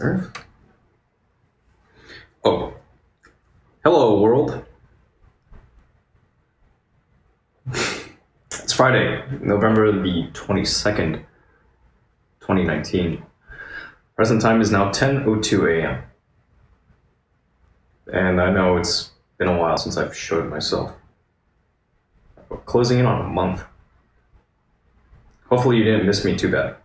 serve? Oh, hello world. It's Friday, November the 22nd, 2019. Present time is now 10:02 a.m. And I know it's been a while since I've showed myself. We're closing in on a month. Hopefully you didn't miss me too bad.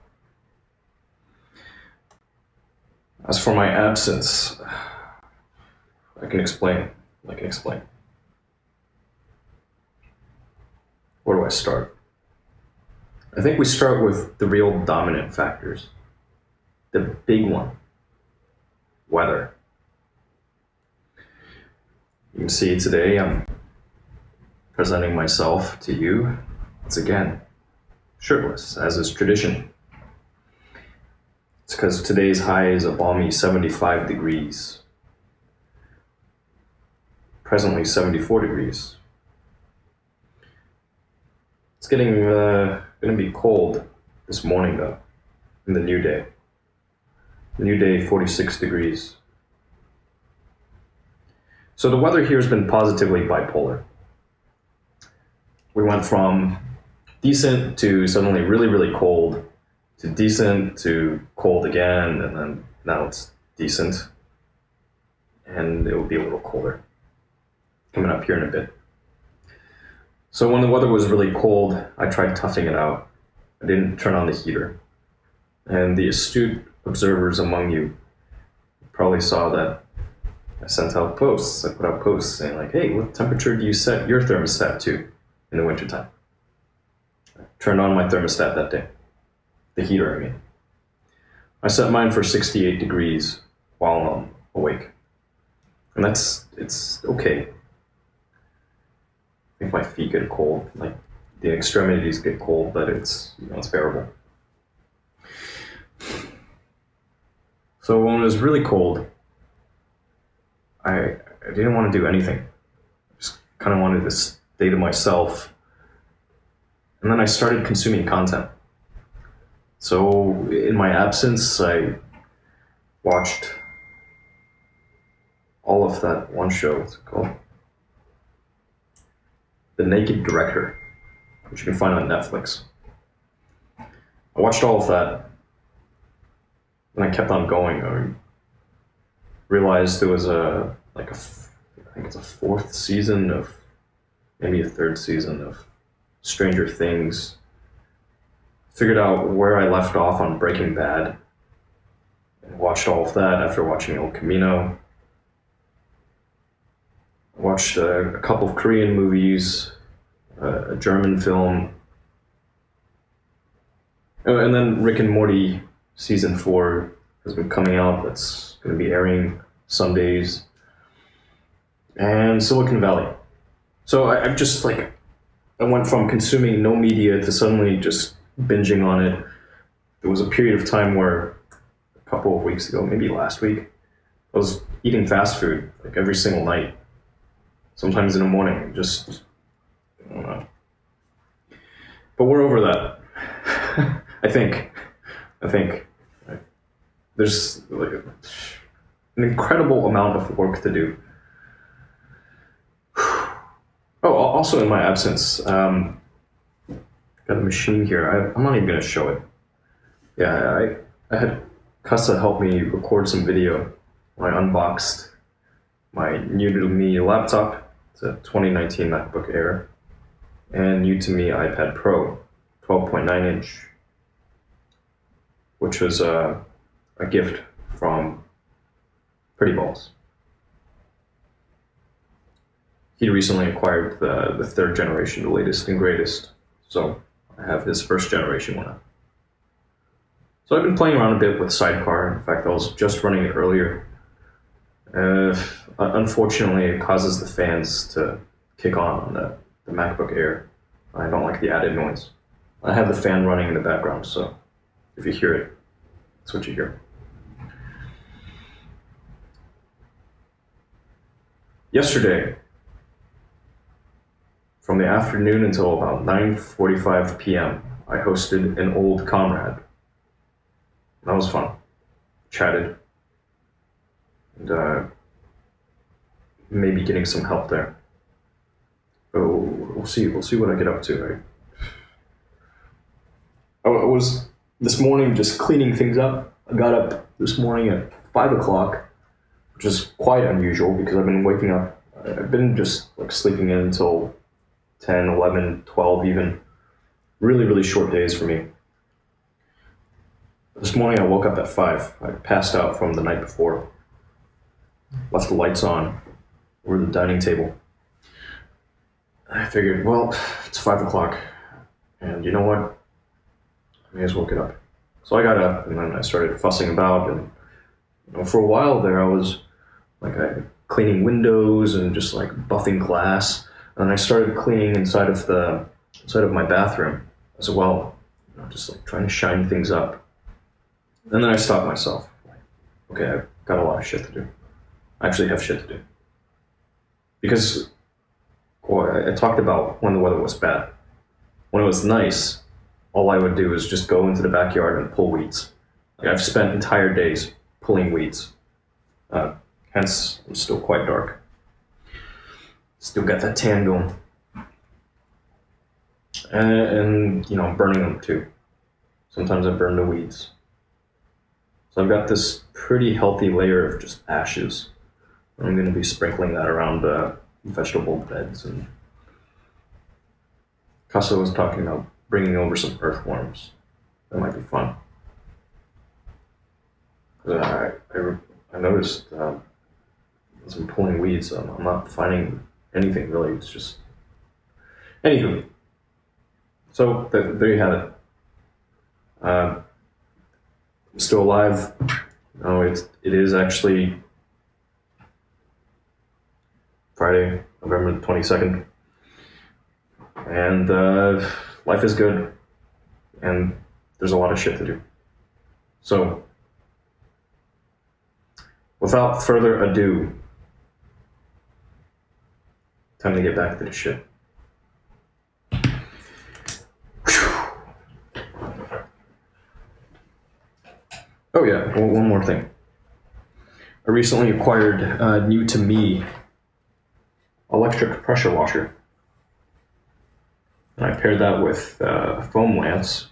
As for my absence, I can explain. Where do I start? I think we start with the real dominant factors. The big one. Weather. You can see today I'm presenting myself to you once again, shirtless, as is tradition. It's because today's high is a balmy 75 degrees. Presently 74 degrees. It's getting gonna be cold this morning though, in the new day. The new day, 46 degrees. So the weather here has been positively bipolar. We went from decent to suddenly really, really cold, to decent to cold again, and then now it's decent. And it will be a little colder coming up here in a bit. So when the weather was really cold, I tried toughing it out. I didn't turn on the heater. And the astute observers among you probably saw that I sent out posts. I put out posts saying like, hey, what temperature do you set your thermostat to in the wintertime? I turned on my thermostat that day. The heater, I mean. I set mine for 68 degrees while I'm awake. And it's okay. I think my feet get cold, like the extremities get cold, but it's bearable. So when it was really cold, I didn't want to do anything. I just kind of wanted to stay to myself. And then I started consuming content. So in my absence, I watched all of that one show, what's it called? The Naked Director, which you can find on Netflix. I watched all of that, and I kept on going. I realized there was I think it's a fourth season of, maybe a third season of Stranger Things. Figured out where I left off on Breaking Bad, and watched all of that after watching El Camino. I watched a couple of Korean movies, a German film, and then Rick and Morty season 4 has been coming out. That's going to be airing Sundays, and Silicon Valley. So I've just I went from consuming no media to suddenly just binging on it. There was a period of time where a couple of weeks ago, maybe last week, I was eating fast food like every single night. Sometimes in the morning, just, I don't know. But we're over that. I think. There's an incredible amount of work to do. Oh, also in my absence, got a machine here. I'm not even going to show it. Yeah, I had Kassa help me record some video when I unboxed my new-to-me laptop. It's a 2019 MacBook Air, and new-to-me iPad Pro, 12.9 inch, which was a gift from Pretty Balls. He recently acquired the third generation, the latest and greatest, so I have his first generation one. So I've been playing around a bit with Sidecar. In fact, I was just running it earlier. Unfortunately, it causes the fans to kick on the MacBook Air. I don't like the added noise. I have the fan running in the background, so if you hear it, that's what you hear. Yesterday, from the afternoon until about 9:45 p.m., I hosted an old comrade. That was fun. Chatted, and maybe getting some help there. Oh, we'll see what I get up to. I was this morning just cleaning things up. I got up this morning at 5 o'clock, which is quite unusual because I've been waking up. I've been just like sleeping in until 10, 11, 12 even. Really, really short days for me. This morning I woke up at 5. I passed out from the night before. Left the lights on over the dining table. I figured, well, it's 5 o'clock, and you know what? I may as well get up. So I got up, and then I started fussing about, and for a while there I was like cleaning windows and just like buffing glass, and I started cleaning inside of my bathroom as well, just like trying to shine things up. And then I stopped myself. Okay, I've got a lot of shit to do. I actually have shit to do. Because I talked about when the weather was bad. When it was nice, all I would do is just go into the backyard and pull weeds. Like I've spent entire days pulling weeds. Hence, I'm still quite dark. Still got that tan going. And burning them too. Sometimes I burn the weeds. So I've got this pretty healthy layer of just ashes. I'm going to be sprinkling that around vegetable beds. And Casa was talking about bringing over some earthworms. That might be fun. I noticed as I'm pulling weeds, I'm not finding anything really. It's just... Anywho. So there you have it. I'm still alive. No, it is actually Friday, November 22nd. And life is good. And there's a lot of shit to do. So, without further ado, time to get back to the shit. Oh yeah, one more thing. I recently acquired a new to me electric pressure washer. And I paired that with a foam lance,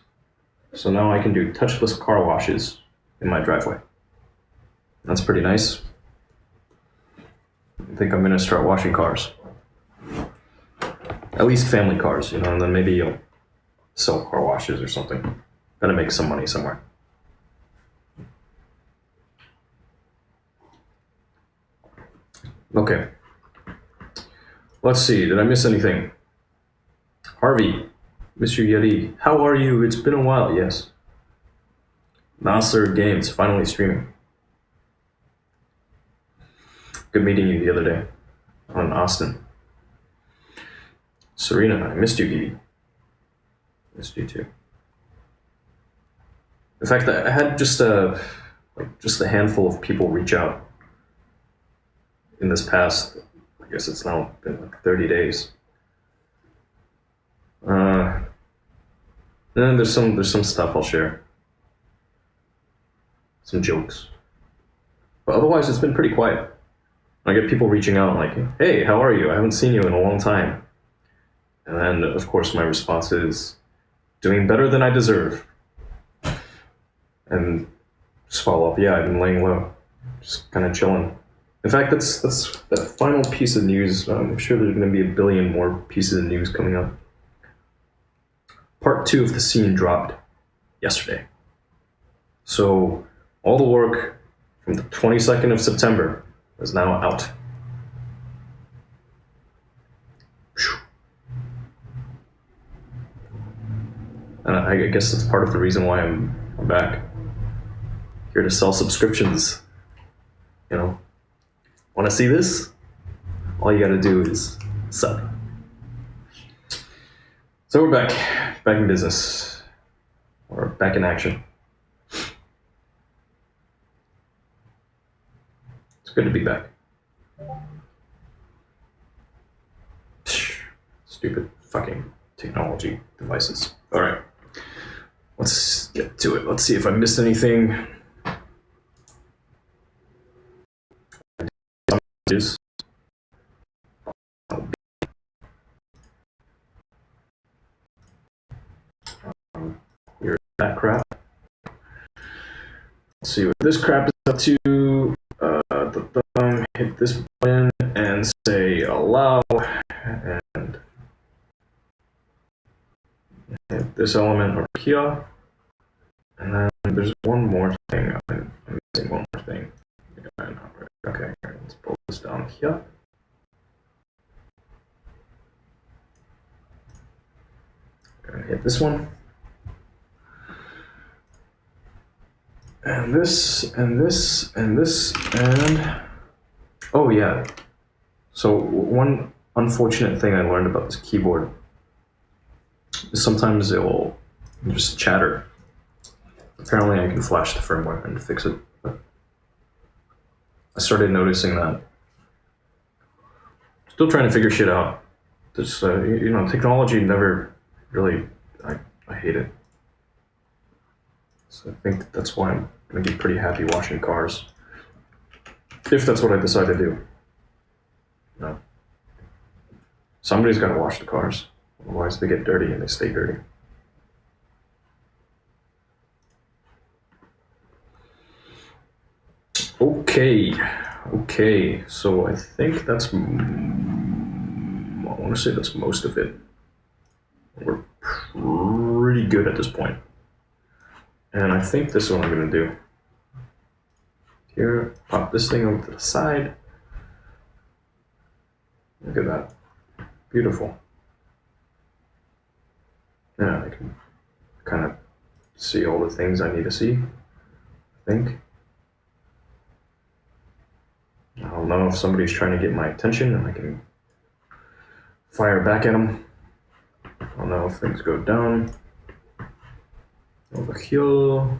so now I can do touchless car washes in my driveway. That's pretty nice. I think I'm gonna start washing cars. At least family cars, and then maybe you'll sell car washes or something. Gotta make some money somewhere. Okay. Let's see, did I miss anything? Harvey, Mr. Yeti, how are you? It's been a while, yes. Nasser Games, finally streaming. Good meeting you the other day on Austin. Serena, I missed you, Edie. Missed you too. In fact, I had just a handful of people reach out in this past, I guess it's now been like 30 days. And there's some stuff I'll share. Some jokes. But otherwise, it's been pretty quiet. I get people reaching out like, hey, how are you? I haven't seen you in a long time. And then, of course, my response is, doing better than I deserve. And just follow up, yeah, I've been laying low. Just kind of chilling. In fact, that's that final piece of news. I'm sure there's going to be a billion more pieces of news coming up. Part 2 of the scene dropped yesterday. So all the work from the 22nd of September is now out. And I guess that's part of the reason why I'm back. Here to sell subscriptions. Want to see this? All you gotta do is sub. So we're back in business. Or back in action. It's good to be back. Stupid fucking technology devices. Alright. Let's get to it. Let's see if I missed anything. messages. Here's that crap. Let's see what this crap is up to. Hit this button and say allow, and hit this element over here. And then there's one more thing. I'm missing one more thing. Okay, let's pull this down here. And hit this one. And this, and this, and this, and... Oh yeah. So one unfortunate thing I learned about this keyboard is sometimes it will just chatter. Apparently I can flash the firmware and fix it. But I started noticing that. Still trying to figure shit out. This, technology never really, I hate it. So I think that's why I'm gonna be pretty happy washing cars. If that's what I decide to do. No. Somebody's gotta wash the cars. Otherwise they get dirty and they stay dirty. Okay, so I think that's, I want to say that's most of it. We're pretty good at this point. And I think this is what I'm going to do. Here, pop this thing over to the side. Look at that. Beautiful. Yeah, I can kind of see all the things I need to see, I think. I don't know if somebody's trying to get my attention and I can fire back at them. I don't know if things go down. Over here.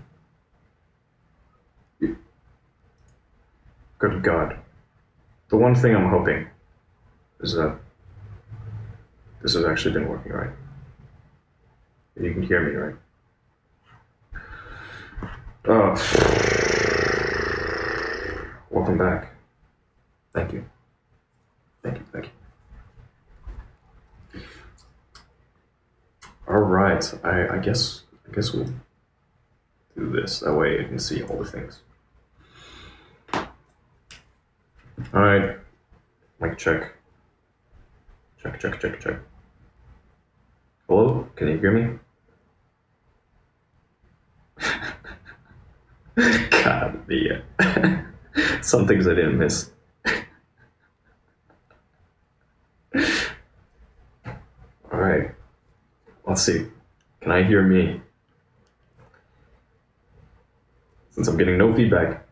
Good God. The one thing I'm hoping is that this has actually been working right. You can hear me, right? Welcome back. Thank you. Thank you. All right. I guess we'll do this. That way I can see all the things. All right. Mic check. Check. Hello? Can you hear me? God, some things I didn't miss. All right. Let's see. Can I hear me? Since I'm getting no feedback.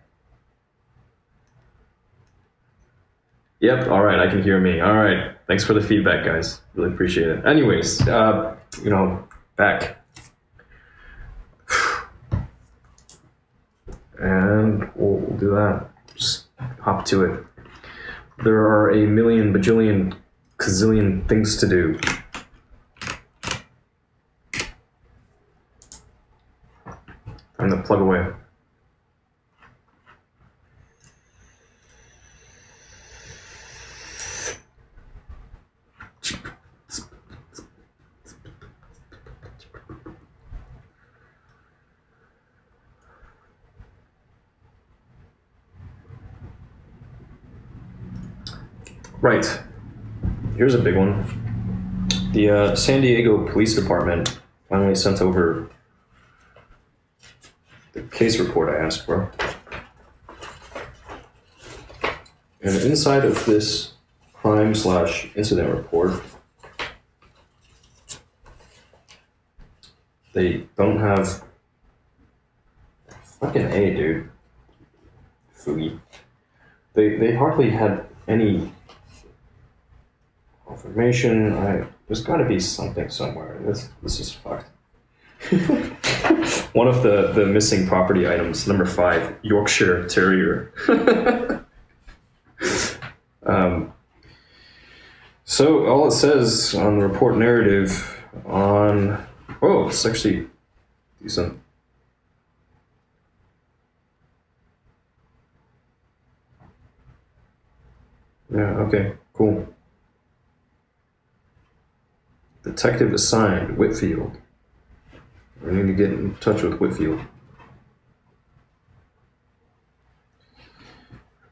Yep, all right, I can hear me. All right, thanks for the feedback, guys. Really appreciate it. Anyways, back. And we'll do that. Just hop to it. There are a million, bajillion, gazillion things to do. Time to plug away. Right. Here's a big one. The San Diego Police Department finally sent over the case report I asked for. And inside of this crime/incident report, they don't have fucking A, dude. Fooey. They hardly had any information. There's got to be something somewhere. This is fucked. One of the missing property items, number 5, Yorkshire Terrier. So all it says on the report narrative it's actually decent. Yeah, okay, cool. Detective assigned, Whitfield. We need to get in touch with Whitfield.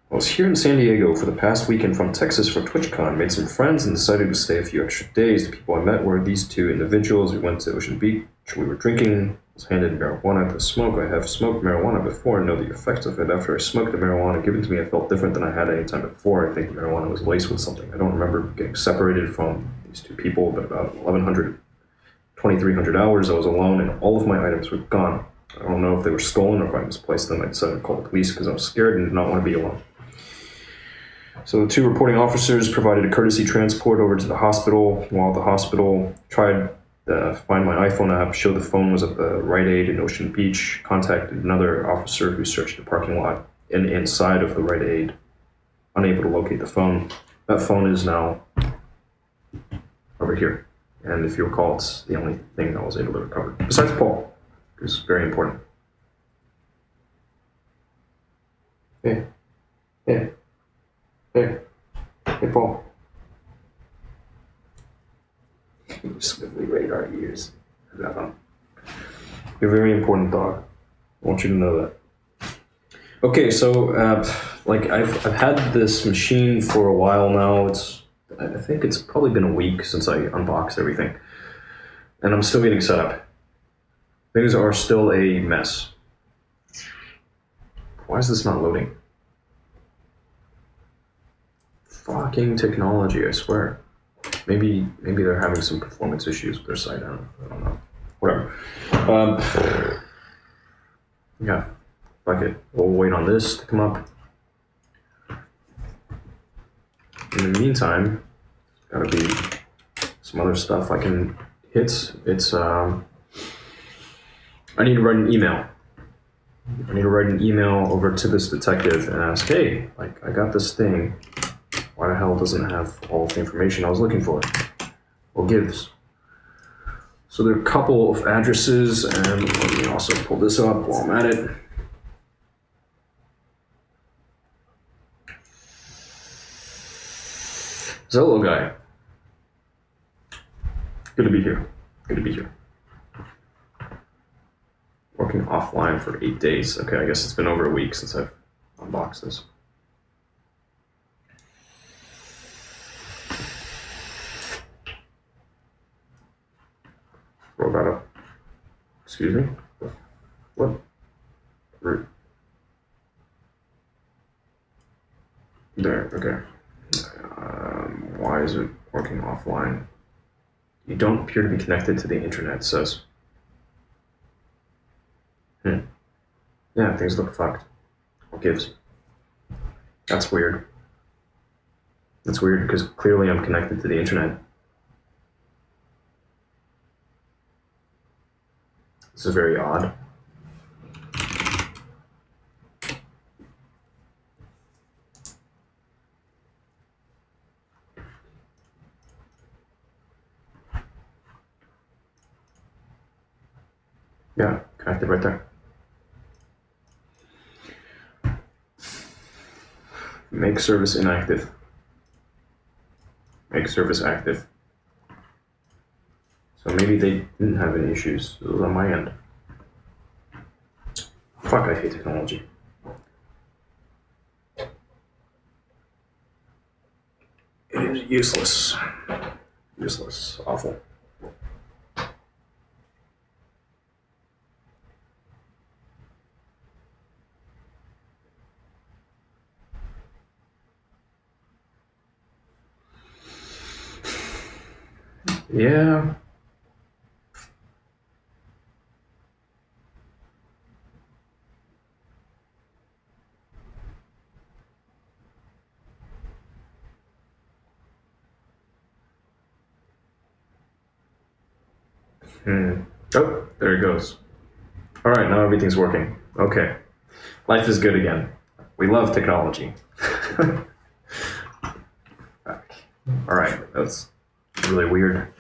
I was here in San Diego for the past weekend from Texas for TwitchCon, made some friends, and decided to stay a few extra days. The people I met were these two individuals. We went to Ocean Beach, we were drinking, was handed marijuana to smoke. I have smoked marijuana before and know the effects of it. After I smoked the marijuana given to me, I felt different than I had any time before. I think the marijuana was laced with something. I don't remember getting separated from these two people, but about 2,300 hours I was alone and all of my items were gone. I don't know if they were stolen or if I misplaced them. I decided to call the police because I was scared and did not want to be alone. So the two reporting officers provided a courtesy transport over to the hospital. While the hospital tried to find my iPhone app, showed the phone was at the Rite Aid in Ocean Beach, contacted another officer who searched the parking lot and inside of the Rite Aid, unable to locate the phone. That phone is now over here. And if you recall, it's the only thing I was able to recover. Besides Paul, who's very important. Hey. Hey. Hey. Hey, Paul. Swiftly raid our ears. You're a very important dog. I want you to know that. Okay, so like I've had this machine for a while now. I think it's probably been a week since I unboxed everything, and I'm still getting set up. Things are still a mess. Why is this not loading? Fucking technology, I swear. Maybe they're having some performance issues with their site. I don't know. Whatever. Yeah, fuck it. We'll wait on this to come up. In the meantime, gotta be some other stuff I can hit. I need to write an email. I need to write an email over to this detective and ask, hey, like, I got this thing. Why the hell doesn't it have all the information I was looking for? Or gives. So there are a couple of addresses, and let me also pull this up while I'm at it. Zello guy. Good to be here. Good to be here. Working offline for 8 days. Okay, I guess it's been over a week since I've unboxed this. Roll that up. Excuse me? What? Rude. There, okay. Why is it working offline? You don't appear to be connected to the internet, says. Yeah, things look fucked. What gives? That's weird. That's weird because clearly I'm connected to the internet. This is very odd. Yeah, connected right there. Make service inactive. Make service active. So maybe they didn't have any issues. It was on my end. Fuck, I hate technology. It is useless. Useless. Awful. Yeah. Oh, there it goes. All right, now everything's working. Okay. Life is good again. We love technology. All right, that's really weird.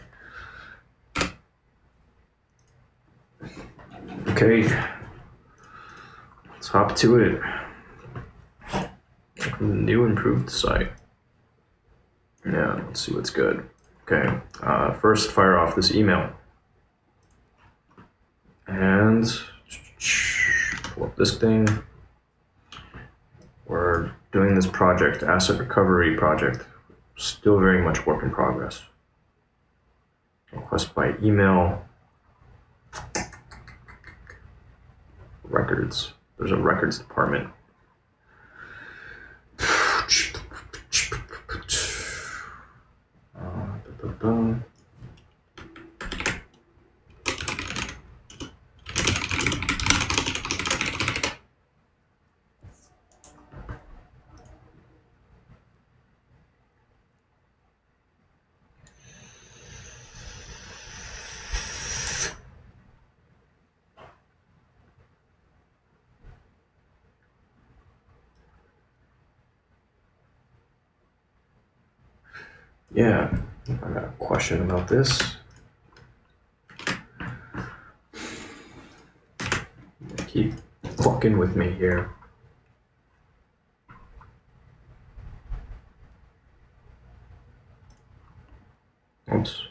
Okay, let's hop to it. New improved site. Yeah, let's see what's good. Okay, first fire off this email. And pull up this thing. We're doing this project, asset recovery project. Still very much work in progress. Request by email. Records. There's a records department. Yeah, I got a question about this. Keep fucking with me here. Oops.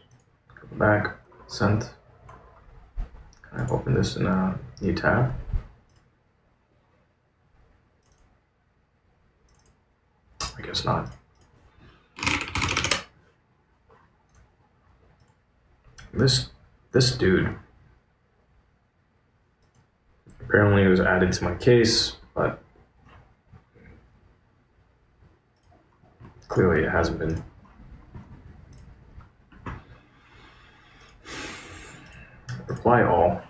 Go back. Sent. Can I open this in a new tab? I guess not. This dude apparently was added to my case, but clearly it hasn't been. Reply all.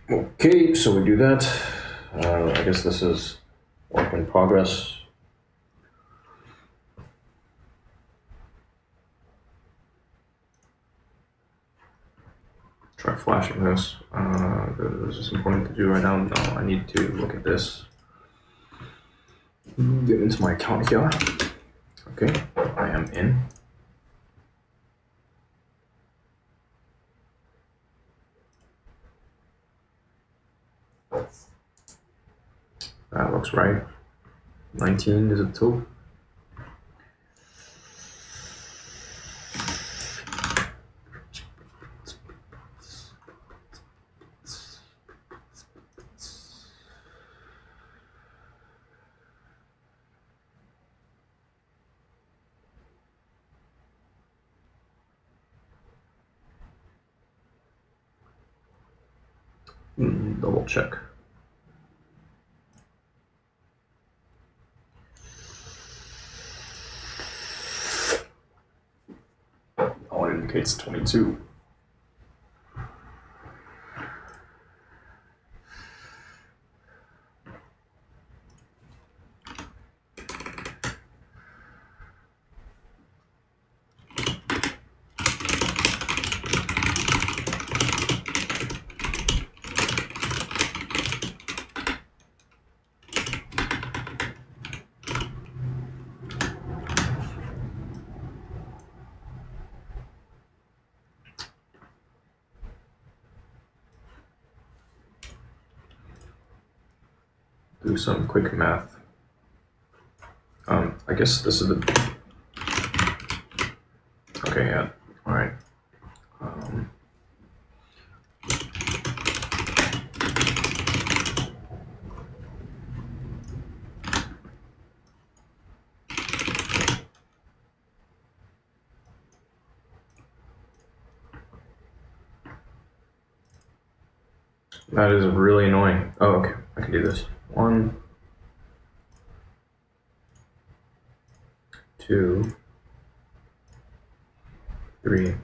Okay, so we do that. I guess this is work in progress. Try flashing this. Is this important to do right now? No, I need to look at this. Get into my account here. Okay, I am in. That looks right. 19 is it too? Double check. Oh, it indicates 22. Do some quick math. I guess this is the... Okay, yeah, all right. That is really annoying. Oh, okay, I can do this. 1, 2, 3.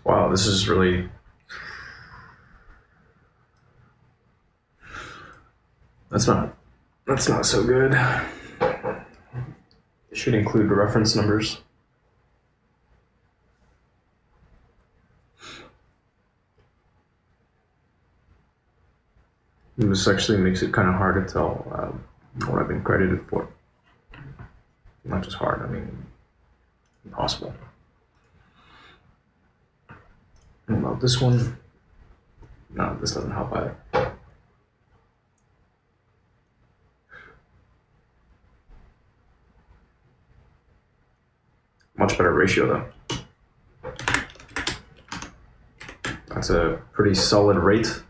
Wow, this is really... That's not so good. It should include reference numbers. And this actually makes it kind of hard to tell what I've been credited for. Not just hard, I mean impossible. What about this one? No, this doesn't help either. Much better ratio though. That's a pretty solid rate.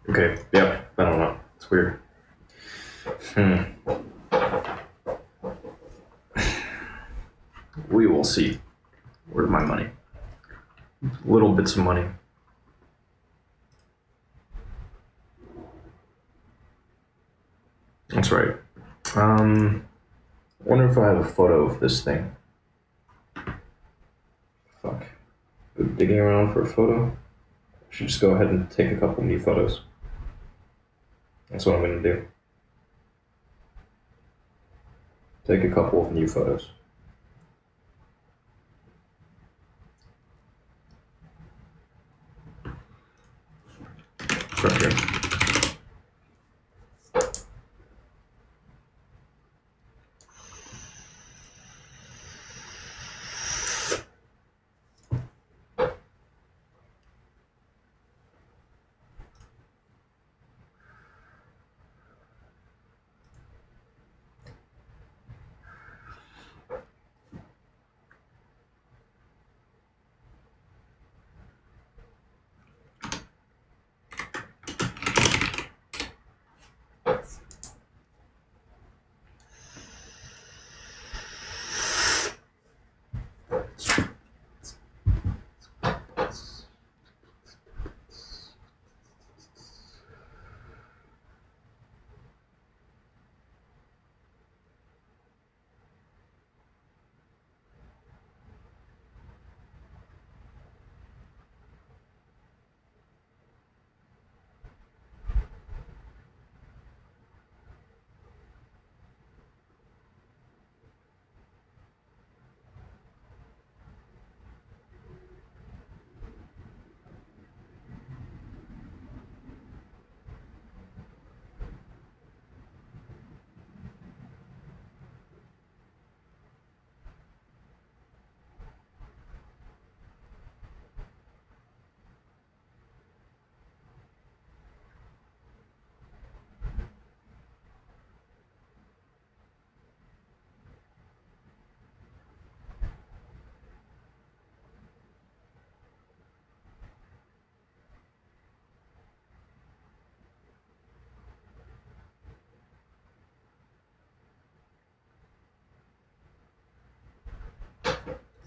Okay, yep, I don't know. It's weird. we will see. Where's my money? Little bits of money. That's right. I wonder if I have a photo of this thing. Fuck. Been digging around for a photo. I should just go ahead and take a couple new photos. That's what I'm gonna do. Take a couple of new photos. Right here.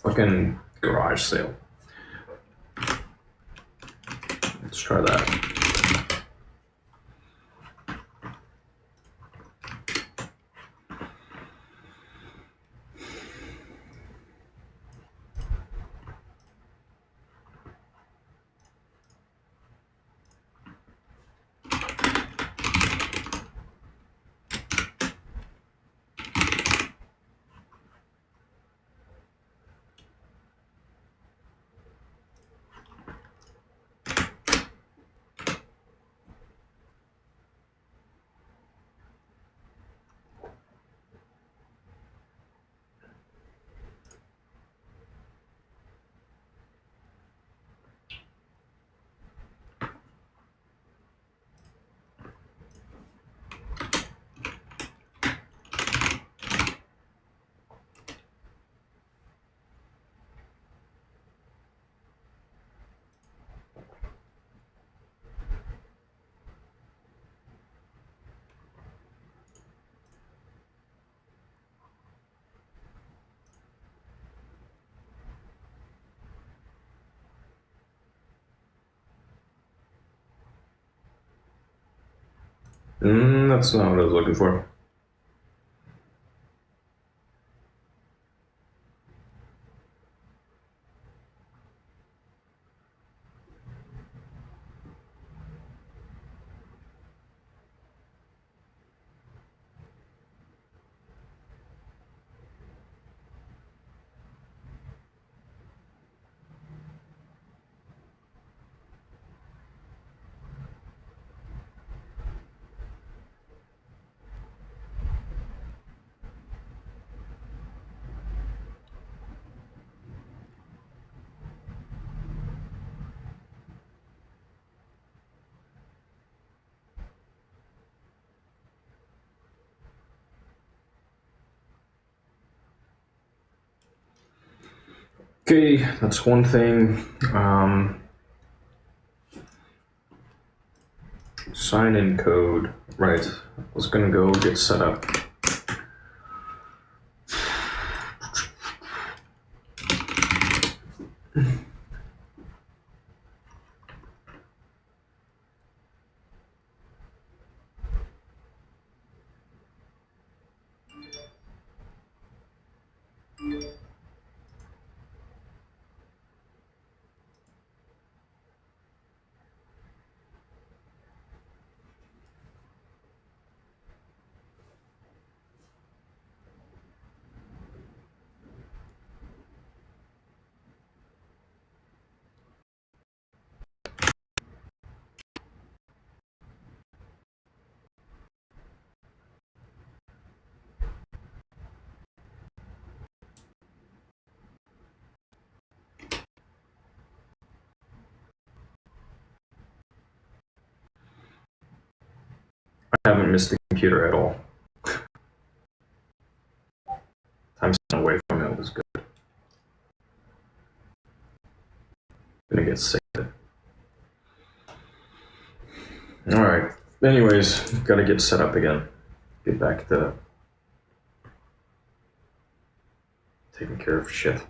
Fucking garage sale. Let's try that. That's not what I was looking for. Okay, that's one thing. Sign in code. Right. I was gonna go get set up. I haven't missed the computer at all. Time spent away from it was good. Gonna get sick of it. Alright. Anyways, gotta get set up again. Get back to taking care of shit.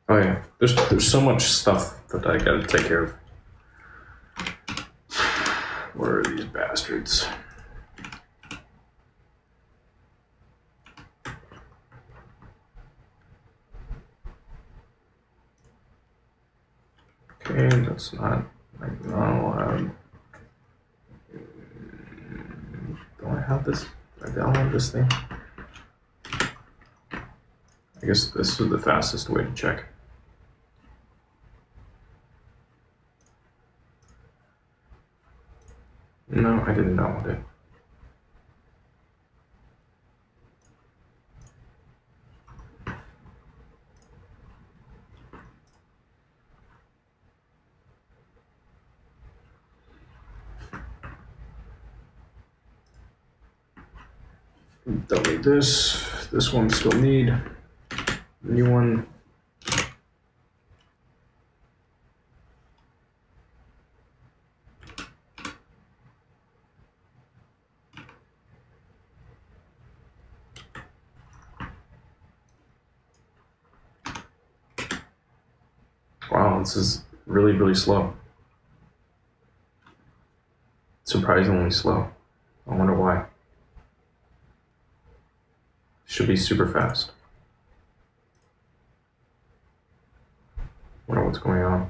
Oh yeah, there's so much stuff that I gotta take care of. Where are these bastards? Okay, that's not like no. Do I have this? I download this thing. I guess this is the fastest way to check. No, I didn't download it. Delete this. This one still need. New one. Wow, this is really, really slow. Surprisingly slow. I wonder why. Should be super fast. Wonder what's going on.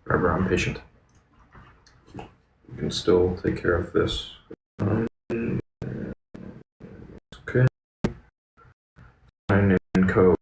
Whatever, I'm patient. You can still take care of this. Okay. Sign in code.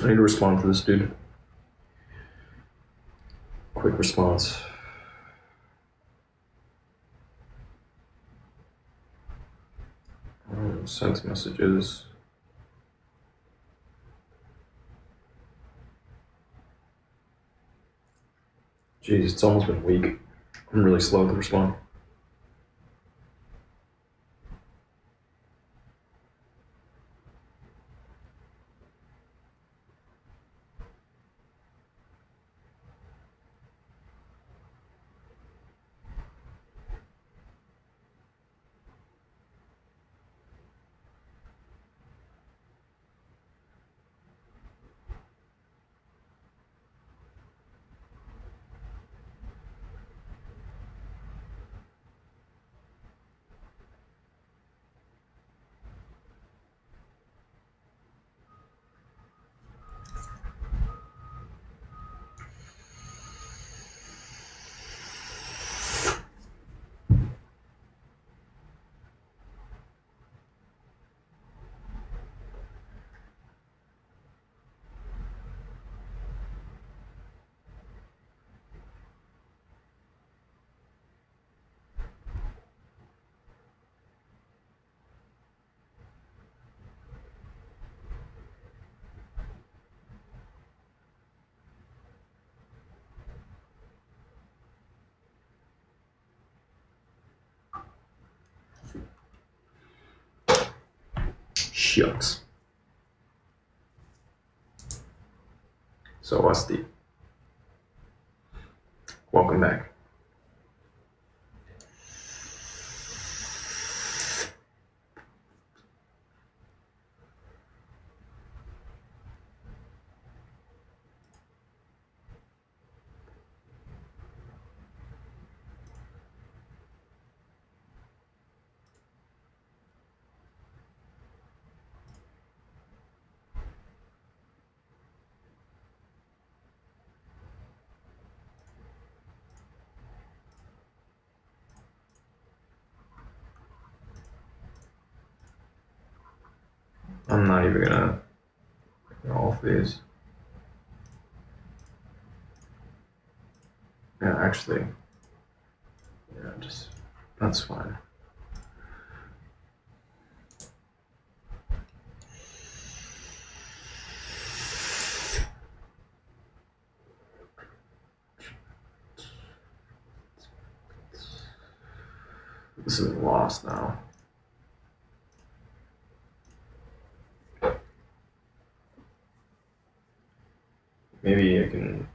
I need to respond to this dude. Quick response. Sent messages. Jeez, it's almost been a week. I'm really slow to respond. Shucks. So Rusty, welcome back. I'm not even gonna all of these. Yeah, actually, yeah, just that's fine. This is lost now. Maybe I can.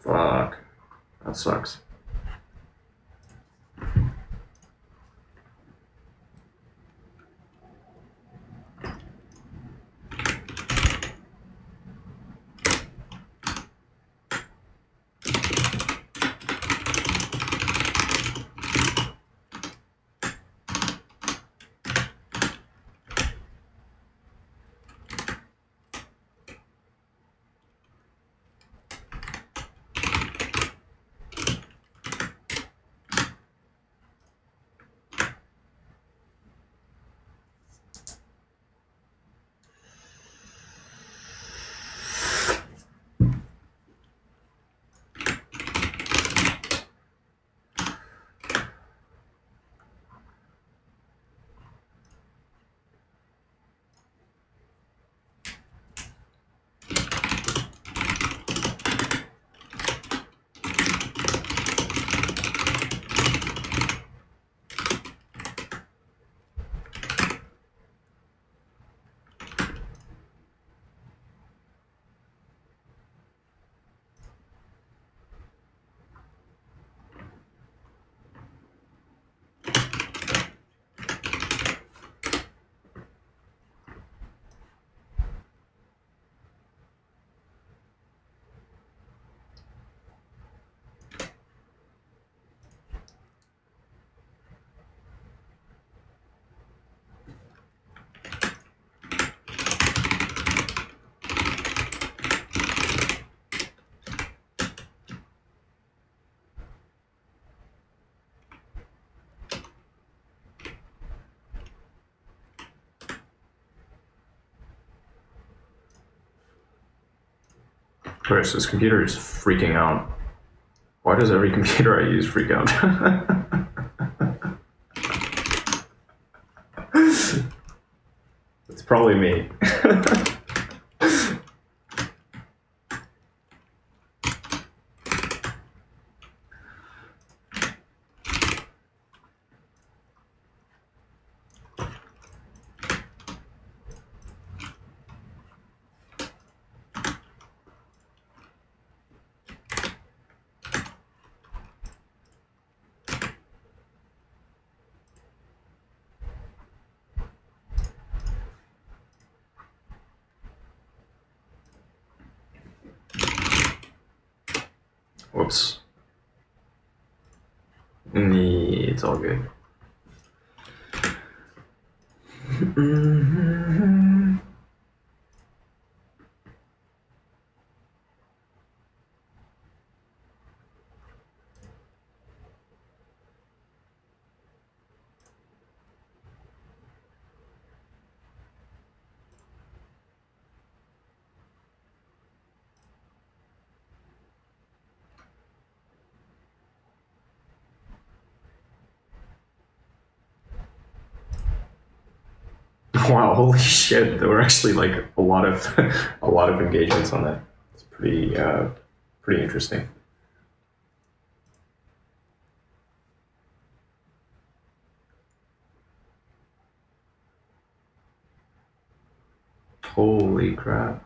Fuck. That sucks. Chris, this computer is freaking out. Why does every computer I use freak out? It's probably me. Whoops. It's all good. Wow, holy shit! There were actually like a lot of a lot of engagements on that. It's pretty interesting. Holy crap!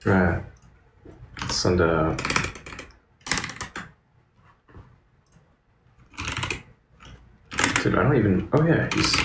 Right. Send a. Dude, I don't even. Oh yeah, he's.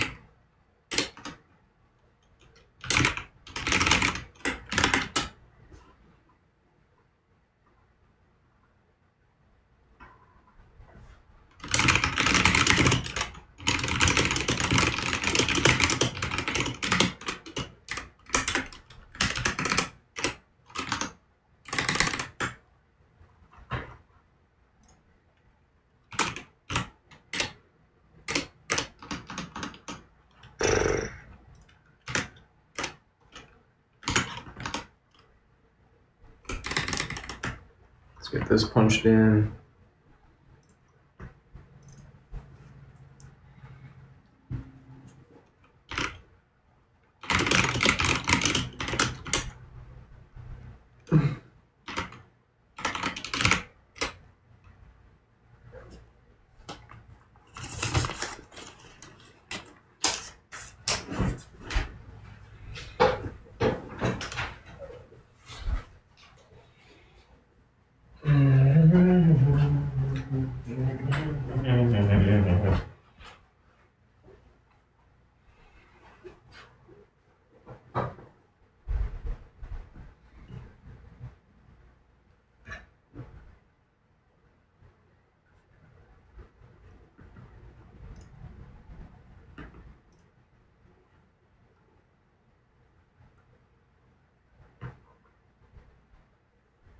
Let's get this punched in.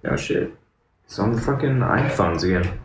Oh shit. It's on the fucking iPhones again.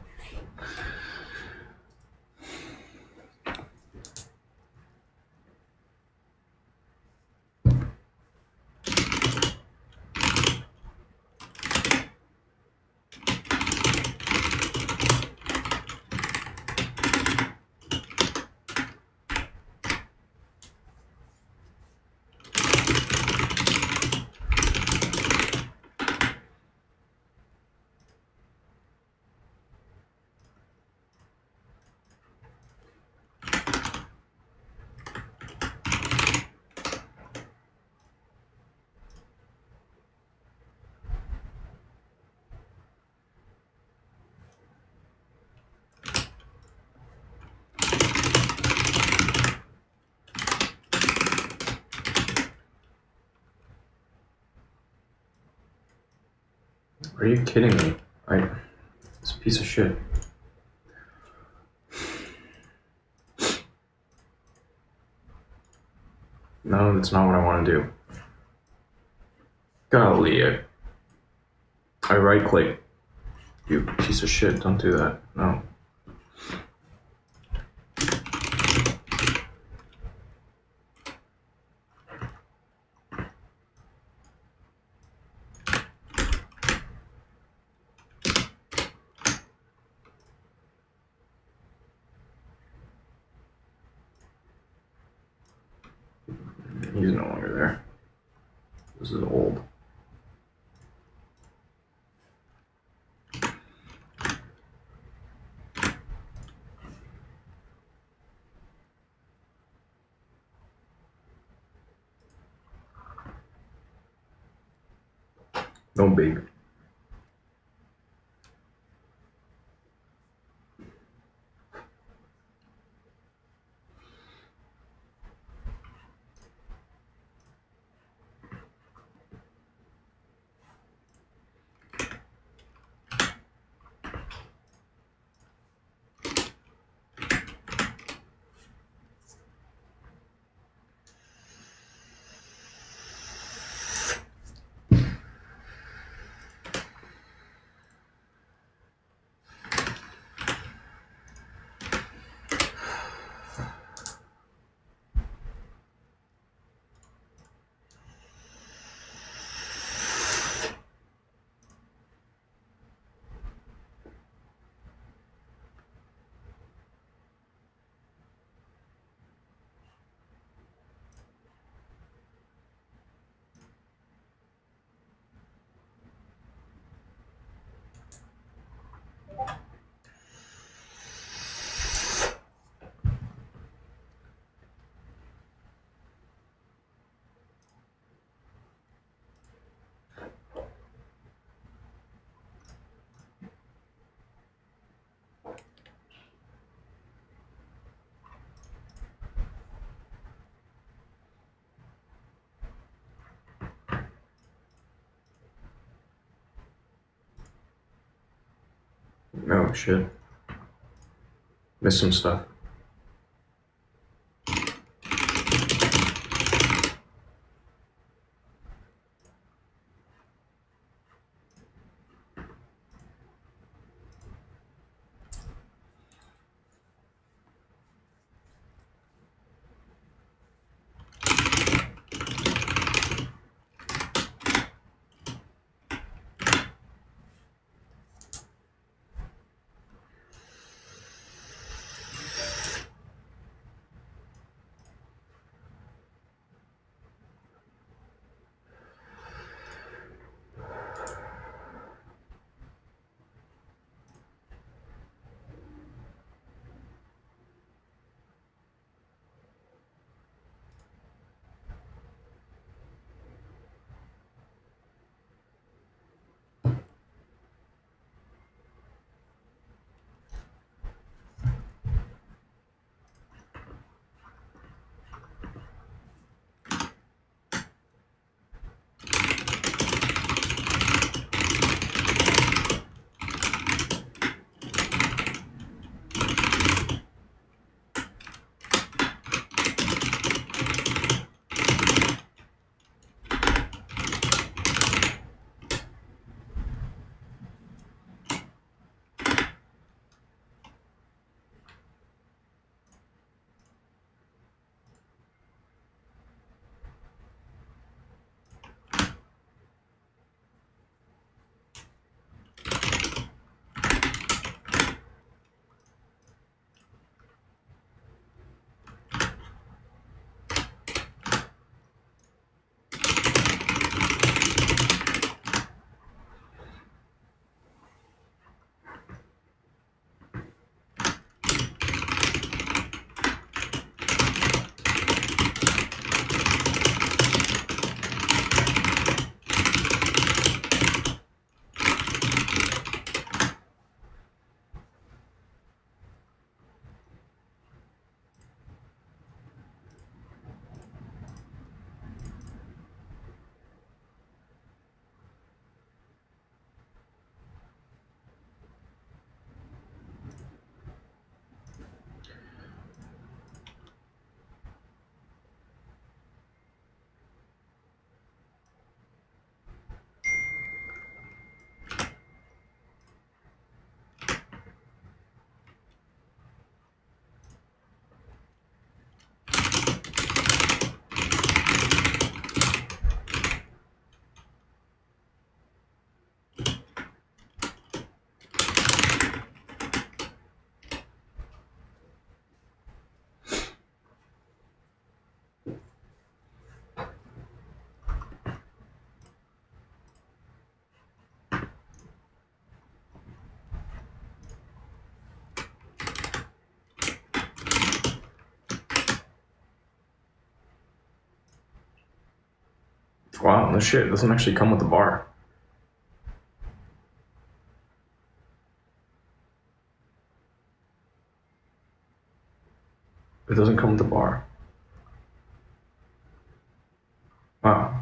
Are you kidding me? This piece of shit. No, that's not what I want to do. Golly, I right click. You piece of shit, don't do that. No. He's no longer there. This is old. No big. Oh shit. Missed some stuff. Wow, no shit. It doesn't actually come with the bar. It doesn't come with the bar. Wow.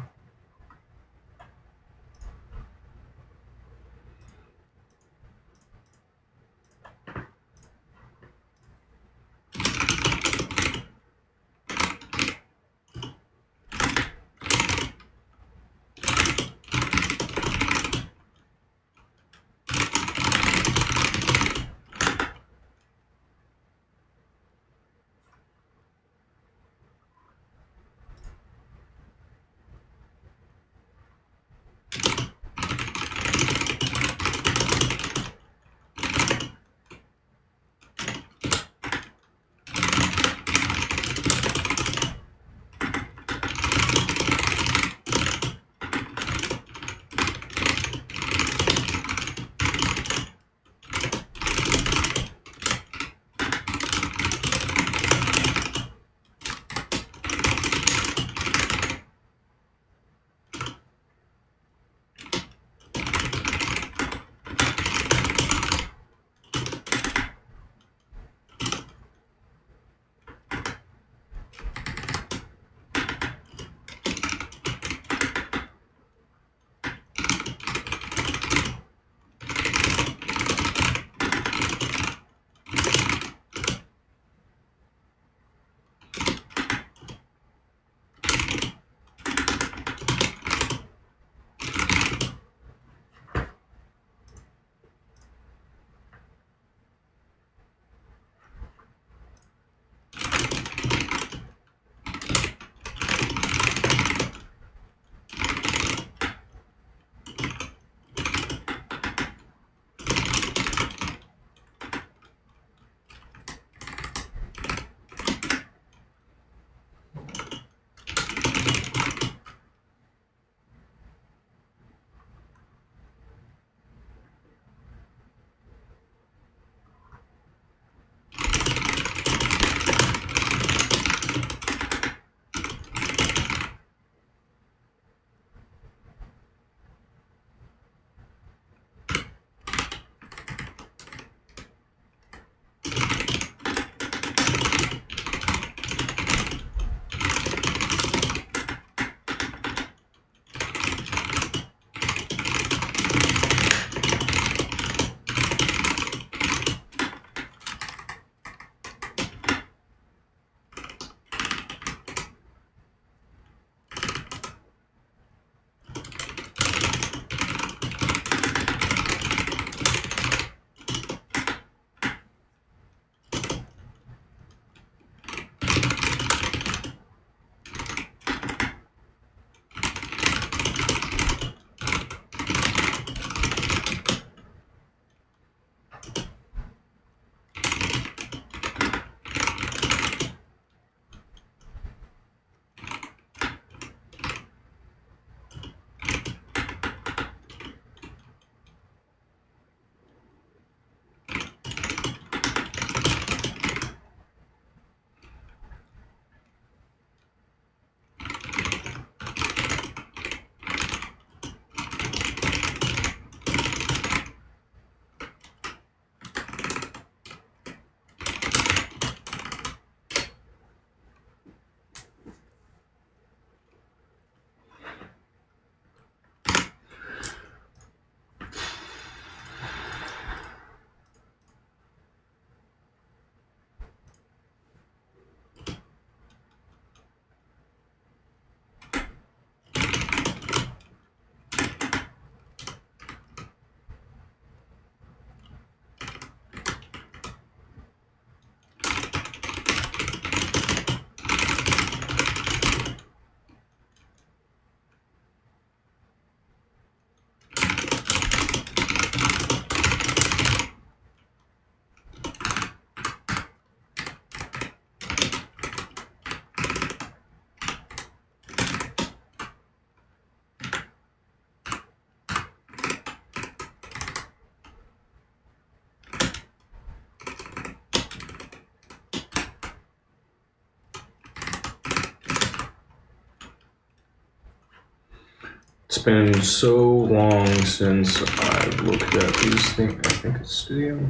It's been so long since I've looked at these things. I think it's Studio.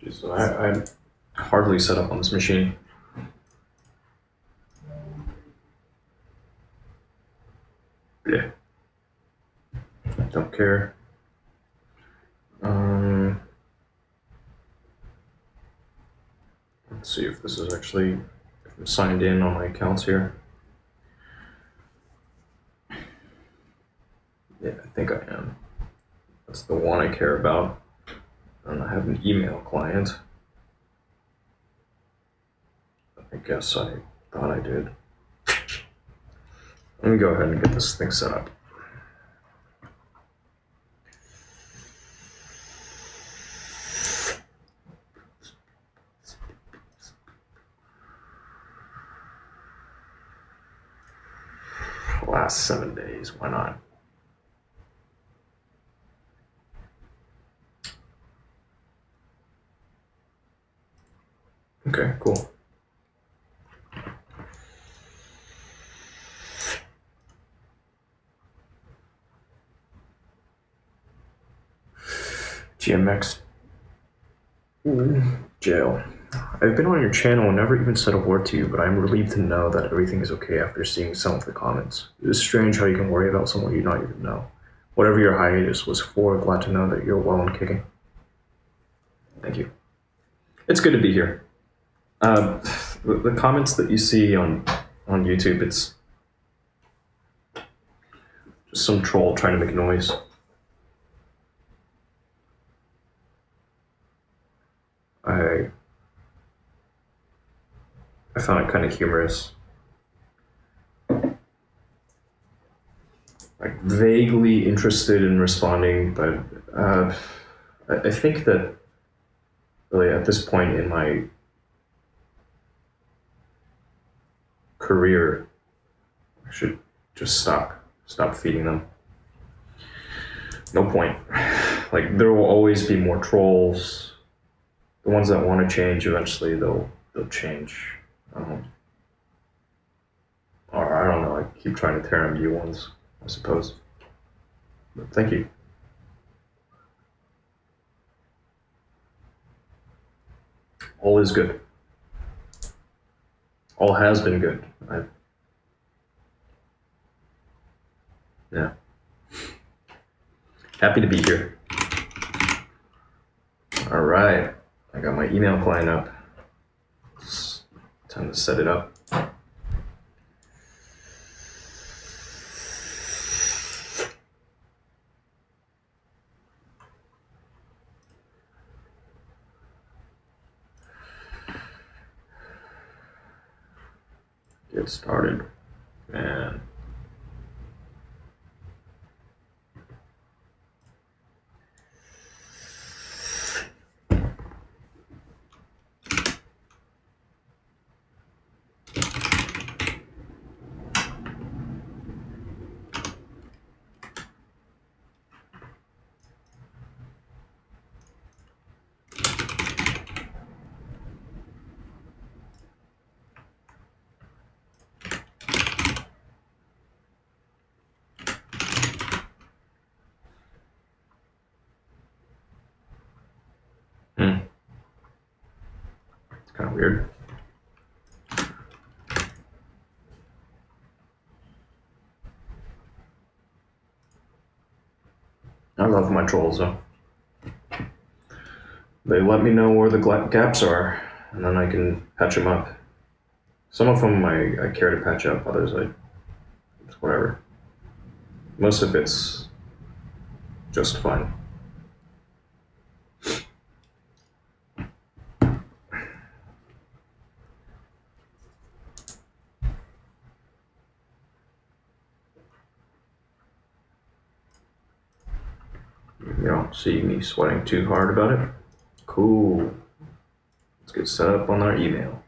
Jeez, I'm hardly set up on this machine. Yeah. Don't care. Let's see if this is actually, if I'm signed in on my accounts here. Yeah, I think I am. That's the one I care about. And I have an email client. I guess I thought I did. Let me go ahead and get this thing set up. Last 7 days, why not? Okay, cool. GMX jail. I've been on your channel and never even said a word to you, but I'm relieved to know that everything is okay after seeing some of the comments. It is strange how you can worry about someone you not even know. Whatever your hiatus was for, glad to know that you're well and kicking. Thank you. It's good to be here. The comments that you see on YouTube, it's just some troll trying to make noise. I found it kind of humorous. Like, vaguely interested in responding, but I think that really at this point in my career, I should just stop feeding them. No point. Like, there will always be more trolls. The ones that want to change, eventually they'll change. Or I don't know, I keep trying to tear them new ones, I suppose. But thank you. All is good. All has been good. Yeah. Happy to be here. All right. I got my email client up. It's time to set it up. Get started. Man. Kind of weird. I love my trolls though. They let me know where the gaps are, and then I can patch them up. Some of them I care to patch up, others it's whatever. Most of it's just fun. You don't see me sweating too hard about it? Cool. Let's get set up on our email.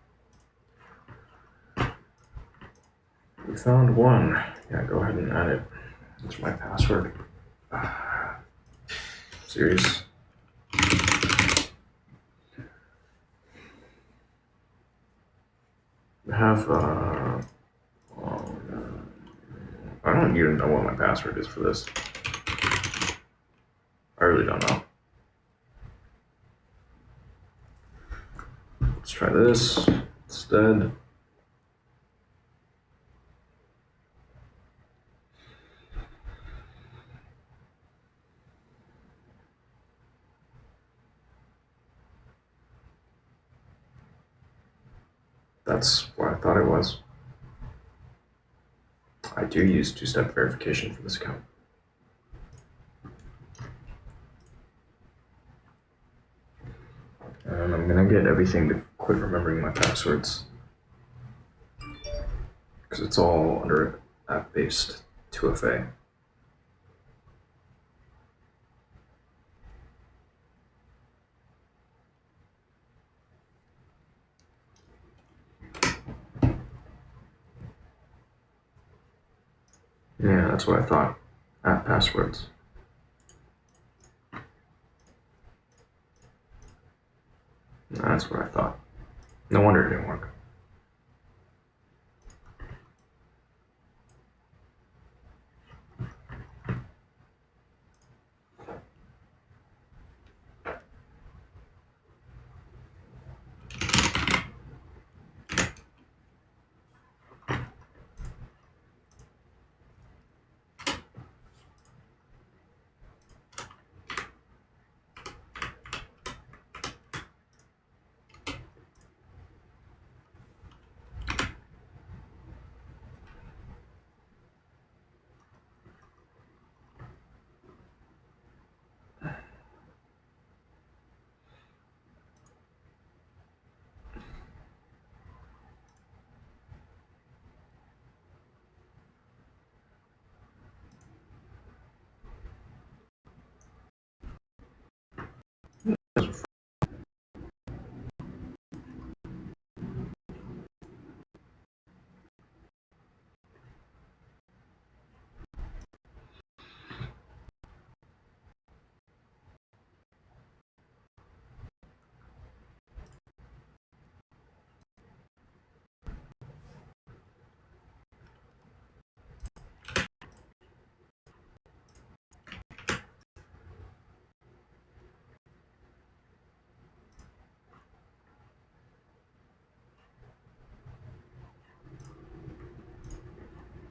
We found one. Yeah, go ahead and add it. That's my password. Serious? I have, I don't even know what my password is for this. I really don't know. Let's try this instead. That's what I thought it was. I do use two-step verification for this account. And I'm gonna get everything to quit remembering my passwords, because it's all under app-based 2FA. Yeah, that's what I thought. App passwords. That's what I thought. No wonder it didn't work.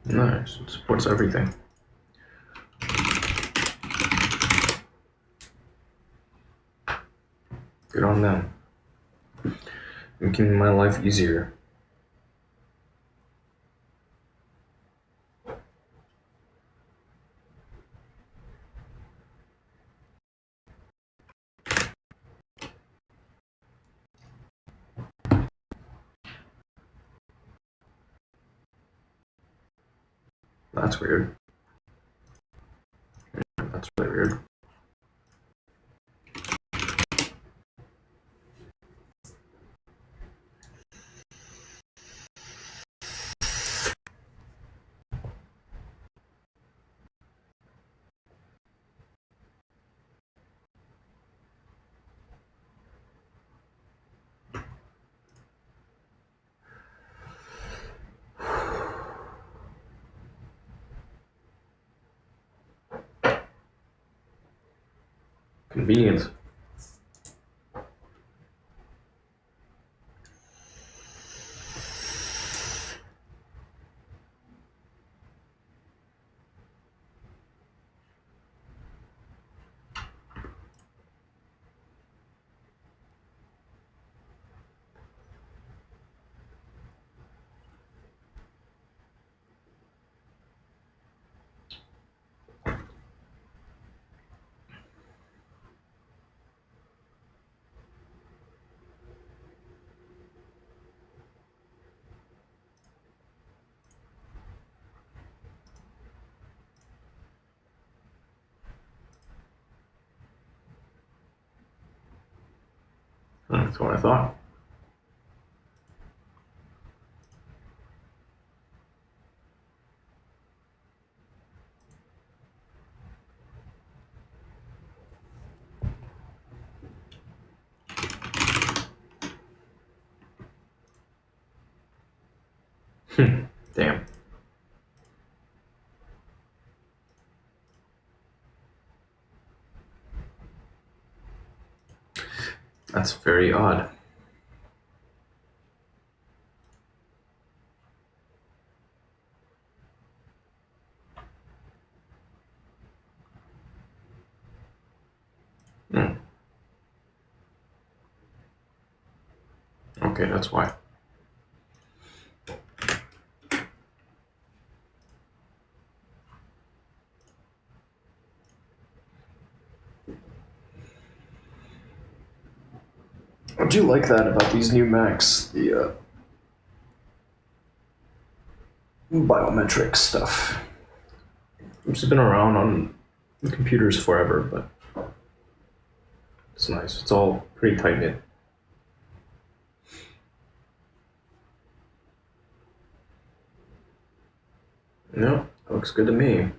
Nice, it supports everything. Good on them. Making my life easier. That's weird. That's really weird. Convenient. That's what I thought. Damn. That's very odd. Okay, that's why. I do like that about these new Macs, the biometric stuff. Which has been around on computers forever, but it's nice. It's all pretty tight knit. No, looks good to me.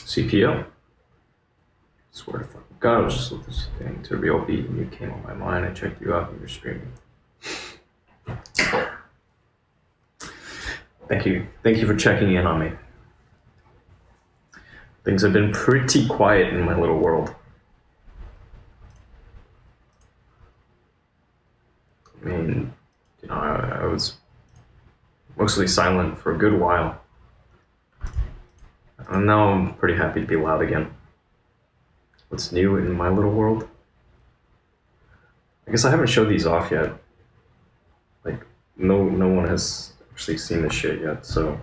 CPU. I swear to fucking God, I was just listening to Yorkie and you came on my mind. I checked you out and you're streaming. Thank you for checking in on me. Things have been pretty quiet in my little world. I mean, you know, I was mostly silent for a good while. And now I'm pretty happy to be loud again. What's new in my little world? I guess I haven't showed these off yet. Like, no one has actually seen this shit yet, so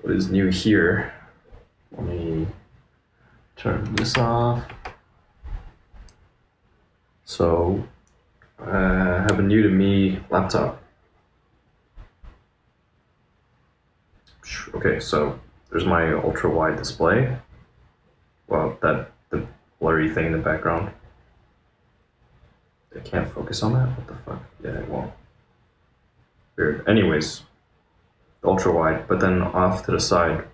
what is new here? Let me turn this off. So, I have a new to me laptop. Okay, so there's my ultra wide display. Well, the blurry thing in the background. I can't focus on that? What the fuck? Yeah, it won't. Weird. Anyways, ultra wide, but then off to the side,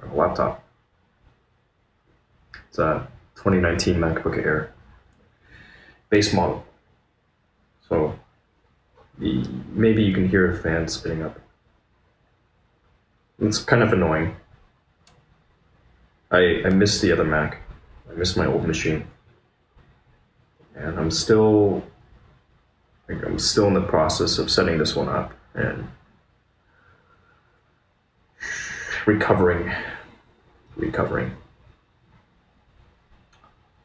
a laptop. It's a 2019 MacBook Air. Base model. So, maybe you can hear a fan spinning up. It's kind of annoying. I miss the other Mac. I miss my old machine. And I'm still in the process of setting this one up and recovering.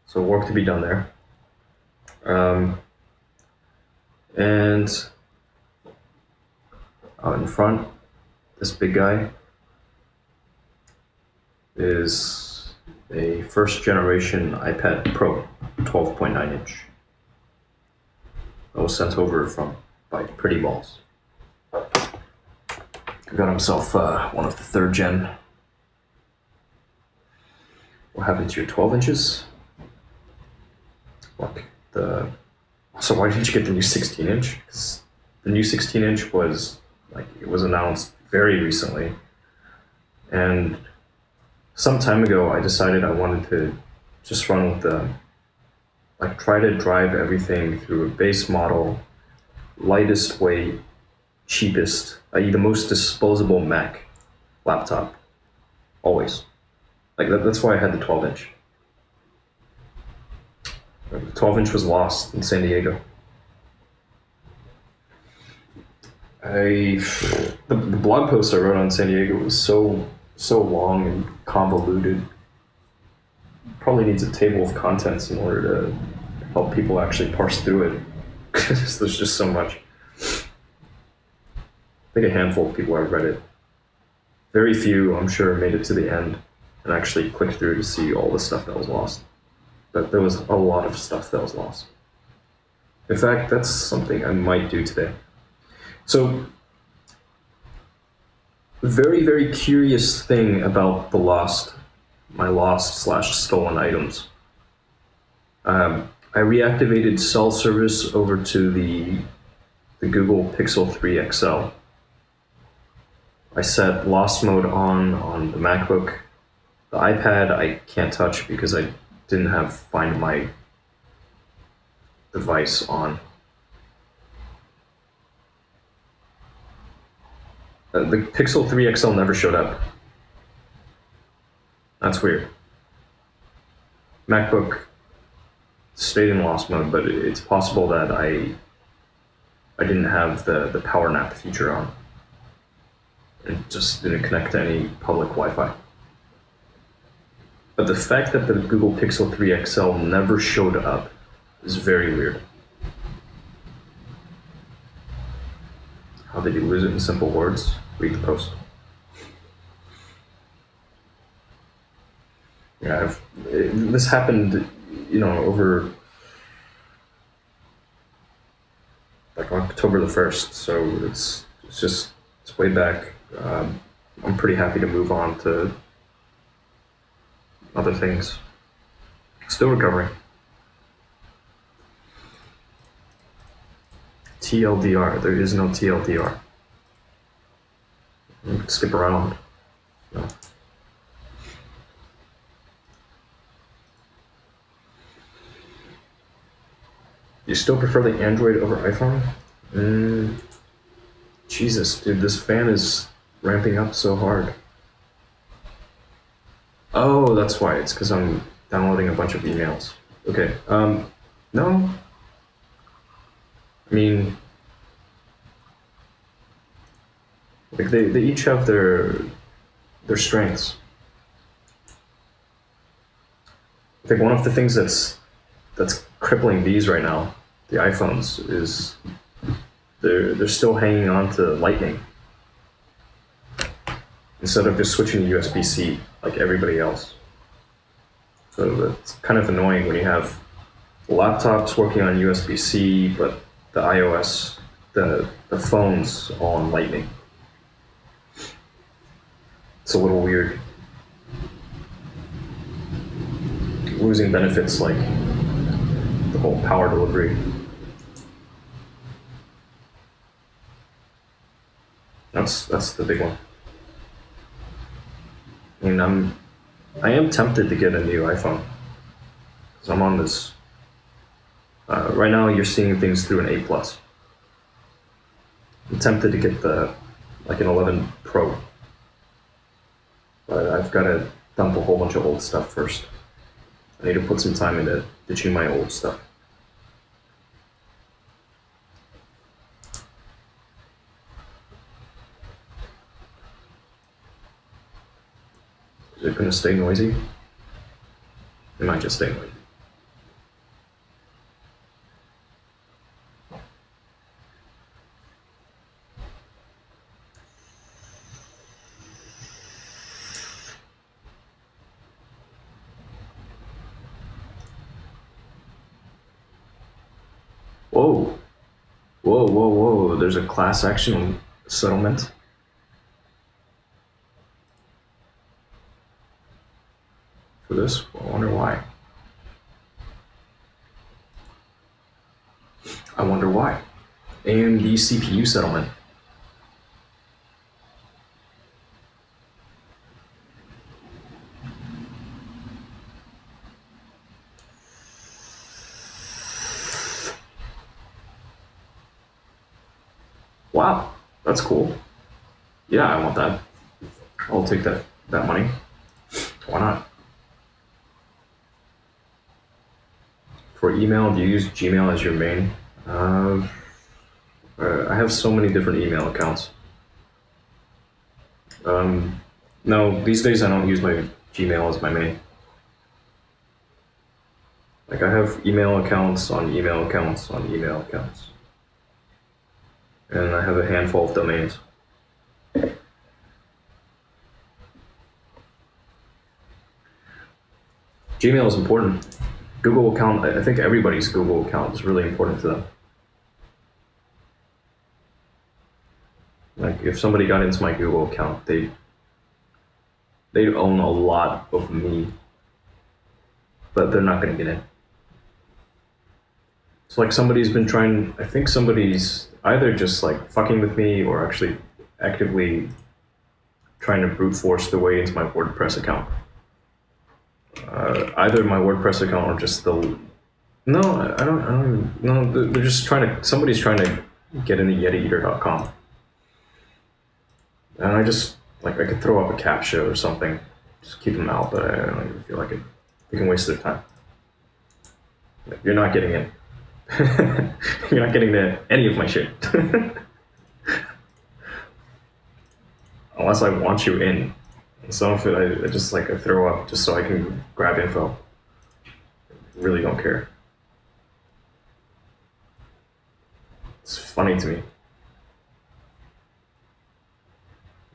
So work to be done there. And out in front, this big guy is a first generation iPad Pro, 12.9 inch. That was sent over by Pretty Balls. Got himself one of the third gen. What happened to your 12 inches? Look, so why didn't you get the new 16 inch? Because the new 16 inch was announced very recently, and some time ago I decided I wanted to just run with try to drive everything through a base model, lightest weight, cheapest, i.e. the most disposable Mac laptop, always. That's why I had the 12 inch. The 12 inch was lost in San Diego. The blog post I wrote on San Diego was so long and convoluted. Probably needs a table of contents in order to help people actually parse through it. Because there's just so much. I think a handful of people have read it. Very few, I'm sure, made it to the end and actually clicked through to see all the stuff that was lost. But there was a lot of stuff that was lost. In fact, that's something I might do today. So, very, very curious thing about my lost slash stolen items. I reactivated cell service over to the Google Pixel 3 XL. I set lost mode on the MacBook. The iPad I can't touch because I didn't have Find My device on. The Pixel 3 XL never showed up. That's weird. MacBook stayed in lost mode, but it's possible that I didn't have the power nap feature on. It just didn't connect to any public Wi-Fi. But the fact that the Google Pixel 3 XL never showed up is very weird. How did you lose it in simple words? Read the post. Yeah, this happened, over like October the 1st, so it's way back. I'm pretty happy to move on to other things. Still recovering. TLDR. There is no TLDR. Skip around. No. You still prefer the Android over iPhone? Jesus, dude, this fan is ramping up so hard. Oh, that's why. It's because I'm downloading a bunch of emails. Okay. No. I mean, like they each have their strengths. I think one of the things that's crippling these right now, the iPhones, is they're still hanging on to Lightning instead of just switching to USB-C like everybody else. So it's kind of annoying when you have laptops working on USB-C, but the iOS, the phones all on Lightning. It's a little weird. Losing benefits like the whole power delivery. That's the big one. I mean, I am tempted to get a new iPhone because I'm on this. Right now, you're seeing things through an 8 Plus. I'm tempted to get an 11 Pro, but I've got to dump a whole bunch of old stuff first. I need to put some time into ditching my old stuff. Is it going to stay noisy? It might just stay noisy. Whoa. Whoa, whoa, whoa. There's a class action settlement. For this? I wonder why. I wonder why. AMD CPU settlement. Wow, that's cool. Yeah, I want that. I'll take that money. Why not? For email, do you use Gmail as your main? I have so many different email accounts. No, these days I don't use my Gmail as my main. Like I have email accounts on email accounts on email accounts. And I have a handful of domains. Gmail is important. Google account, I think everybody's Google account is really important to them. Like if somebody got into my Google account, they'd own a lot of me, but they're not gonna get in. It's like somebody's been trying. I think somebody's either just like fucking with me or actually actively trying to brute force their way into my WordPress account. Either my WordPress account or just the. No, I don't even. No, they're just trying to. Somebody's trying to get into YetiEater.com, and I just like I could throw up a CAPTCHA or something, just keep them out. But I don't even feel like it. You can waste their time. You're not getting in. You're not getting to any of my shit. Unless I want you in. Some of it I just like I throw up just so I can grab info. Really don't care. It's funny to me.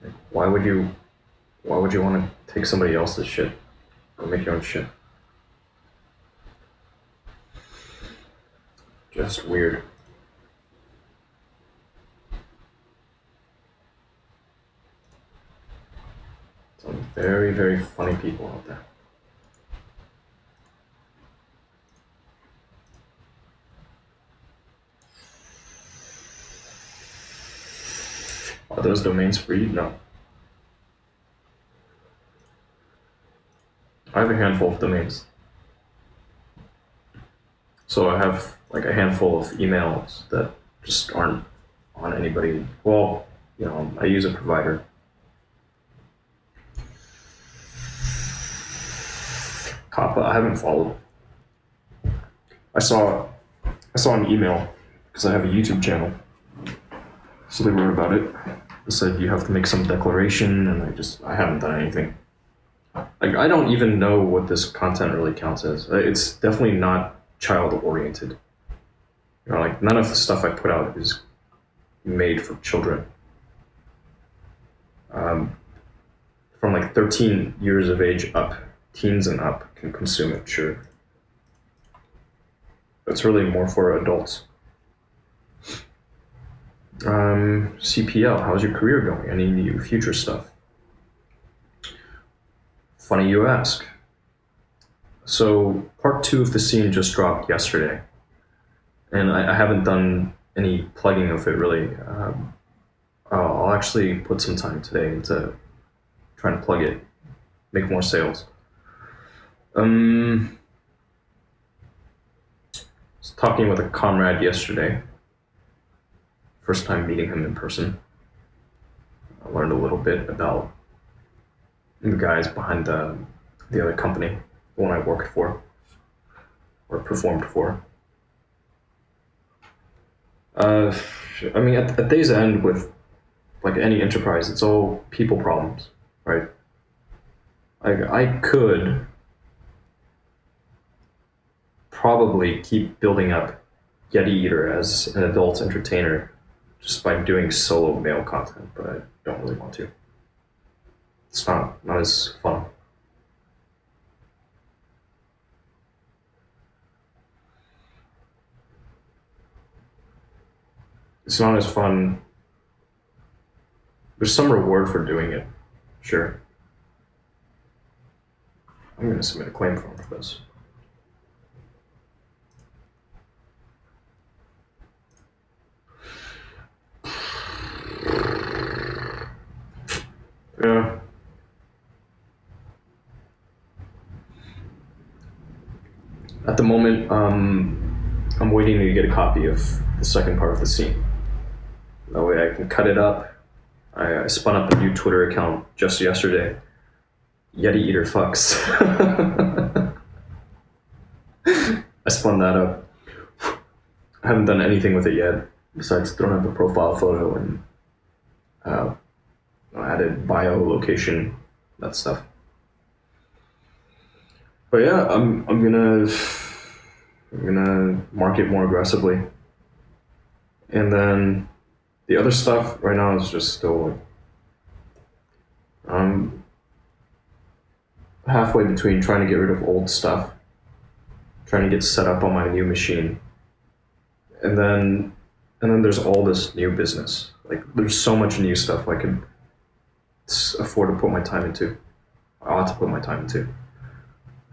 Like, why would you want to take somebody else's shit? Go make your own shit. Just weird. Some very, very funny people out there. Are those domains free? No. I have a handful of domains. So I have like a handful of emails that just aren't on anybody. Well, I use a provider. Kappa, I haven't followed. I saw an email because I have a YouTube channel. So they wrote about it. They said you have to make some declaration, and I haven't done anything. Like I don't even know what this content really counts as. It's definitely not child oriented. Like none of the stuff I put out is made for children. From like 13 years of age up, teens and up can consume it, sure. It's really more for adults. CPL, how's your career going? Any new future stuff? Funny you ask. So part 2 of the scene just dropped yesterday, and I haven't done any plugging of it really. I'll actually put some time today into trying to plug it, make more sales. I was talking with a comrade yesterday. First time meeting him in person. I learned a little bit about the guys behind the other company, the one I worked for or performed for. I mean, at day's end with like any enterprise, it's all people problems, right? I could probably keep building up YetiEater as an adult entertainer just by doing solo mail content, but I don't really want to. It's not as fun. It's not as fun. There's some reward for doing it, sure. I'm going to submit a claim form for this. Yeah. At the moment, I'm waiting to get a copy of the second part of the scene. That way I can cut it up. I spun up a new Twitter account just yesterday. YetiEater fucks. I spun that up. I haven't done anything with it yet, besides throwing up a profile photo and added bio, location, that stuff. But yeah, I'm gonna market more aggressively, and then the other stuff right now is just still halfway between trying to get rid of old stuff, trying to get set up on my new machine, and then there's all this new business Like there's so much new stuff I could afford to put my time into. I ought to put my time into.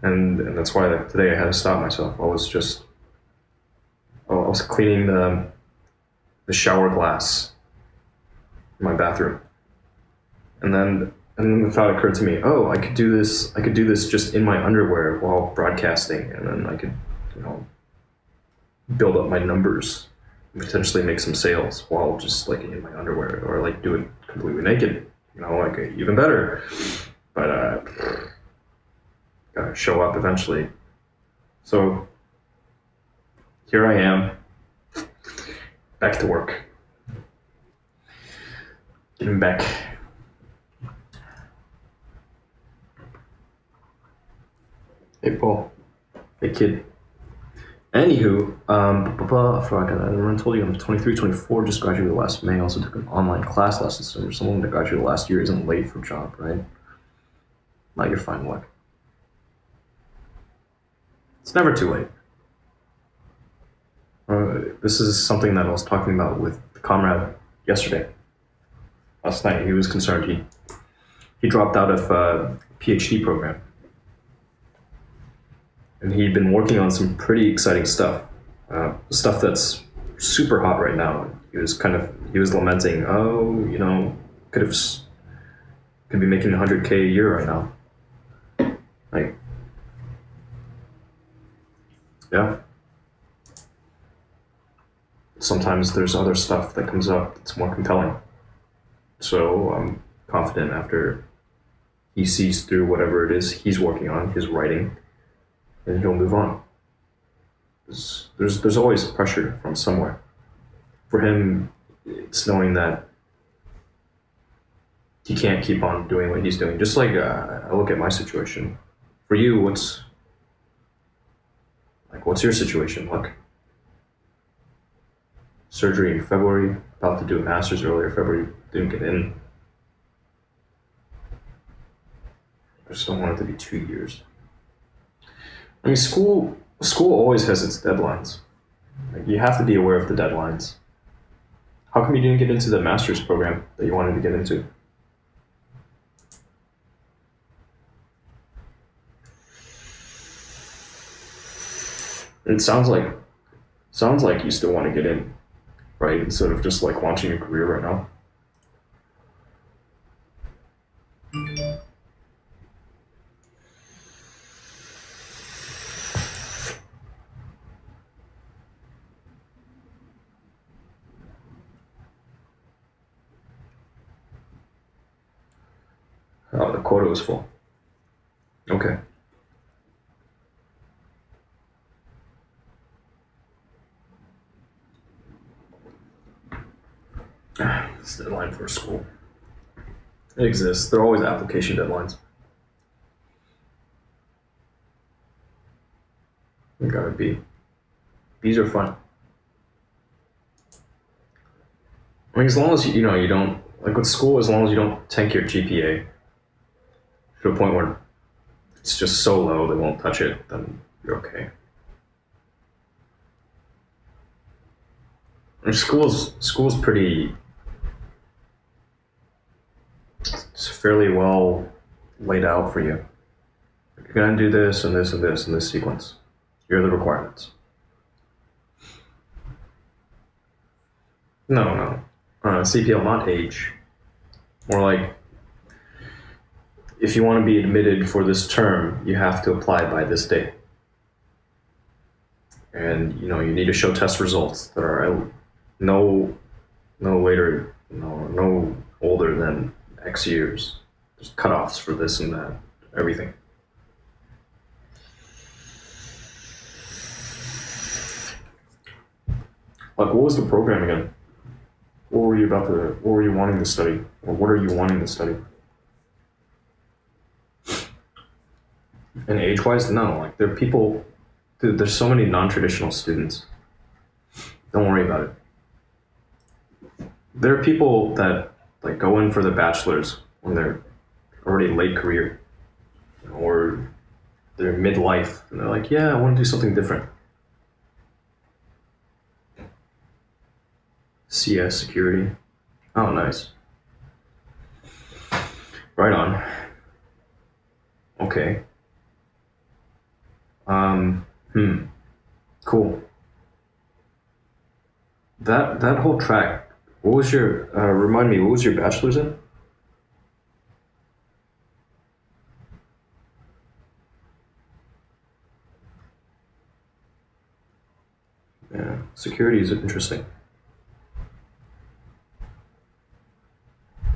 And that's why like, today I had to stop myself. I was cleaning the shower glass in my bathroom. And then the thought occurred to me, oh, I could do this just in my underwear while broadcasting, and then I could, build up my numbers and potentially make some sales while just like in my underwear, or like do it completely naked, like even better. But gotta show up eventually. So here I am, back to work. Getting back. Hey, Paul. Hey, kid. Anywho, I forgot. I already told you I'm 23, 24, just graduated last May. Also took an online class last December. Someone that graduated last year isn't late for a job, right? Now you're fine, look. It's never too late. This is something that I was talking about with the comrade yesterday. Last night, he was concerned. He dropped out of a PhD program. And he'd been working on some pretty exciting stuff. Stuff that's super hot right now. He was lamenting, could be making 100K a year right now. Like, yeah. Sometimes there's other stuff that comes up that's more compelling. So I'm confident after he sees through whatever it is he's working on, his writing, and he'll move on. There's always pressure from somewhere. For him, it's knowing that he can't keep on doing what he's doing. Just like I look at my situation. For you, what's your situation? Look, surgery in February, about to do a master's earlier February, didn't get in. I just don't want it to be 2 years. I mean, school always has its deadlines. Like, you have to be aware of the deadlines. How come you didn't get into the master's program that you wanted to get into? It sounds like you still want to get in, right? Instead of just like launching a career right now. Oh, the quota was full. Okay. It's the deadline for school. It exists. There are always application deadlines. You gotta be. These are fun. I mean, as long as you don't, like with school, as long as you don't tank your GPA to a point where it's just so low they won't touch it, then you're okay. And school's pretty, it's fairly well laid out for you. You're gonna do this and this and this in this sequence. Here are the requirements. No. CPL, not age. More like, if you want to be admitted for this term, you have to apply by this date. And you need to show test results that are no older than X years. There's cutoffs for this and that, everything. Like, what was the program again? What were you wanting to study? Or what are you wanting to study? And age-wise, no. Like, there are people, dude, there's so many non-traditional students. Don't worry about it. There are people that like go in for their bachelor's when they're already late career, or they're midlife, and they're like, yeah, I want to do something different. CS, security. Oh, nice. Right on. Okay. Um, hmm. Cool. That whole track. What was your? Remind me. What was your bachelor's in? Yeah, security is interesting.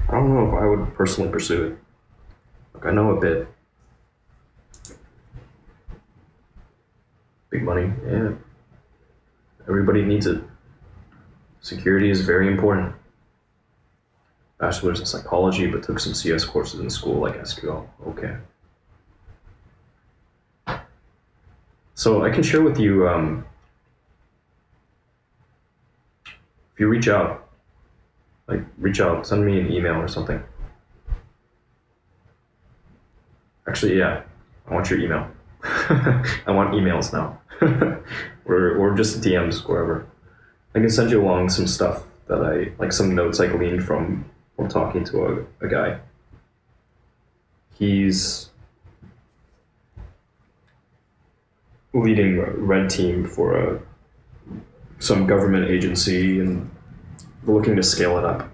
I don't know if I would personally pursue it. Like I know a bit. Big money. Yeah. Everybody needs it. Security is very important. Bachelor's in psychology, but took some CS courses in school like SQL. Okay. So I can share with you. If you reach out, reach out, send me an email or something. Actually, yeah, I want your email. I want emails now, or just DMs wherever. I can send you along some stuff that I like, some notes I gleaned from talking to a guy. He's leading a red team for some government agency and looking to scale it up.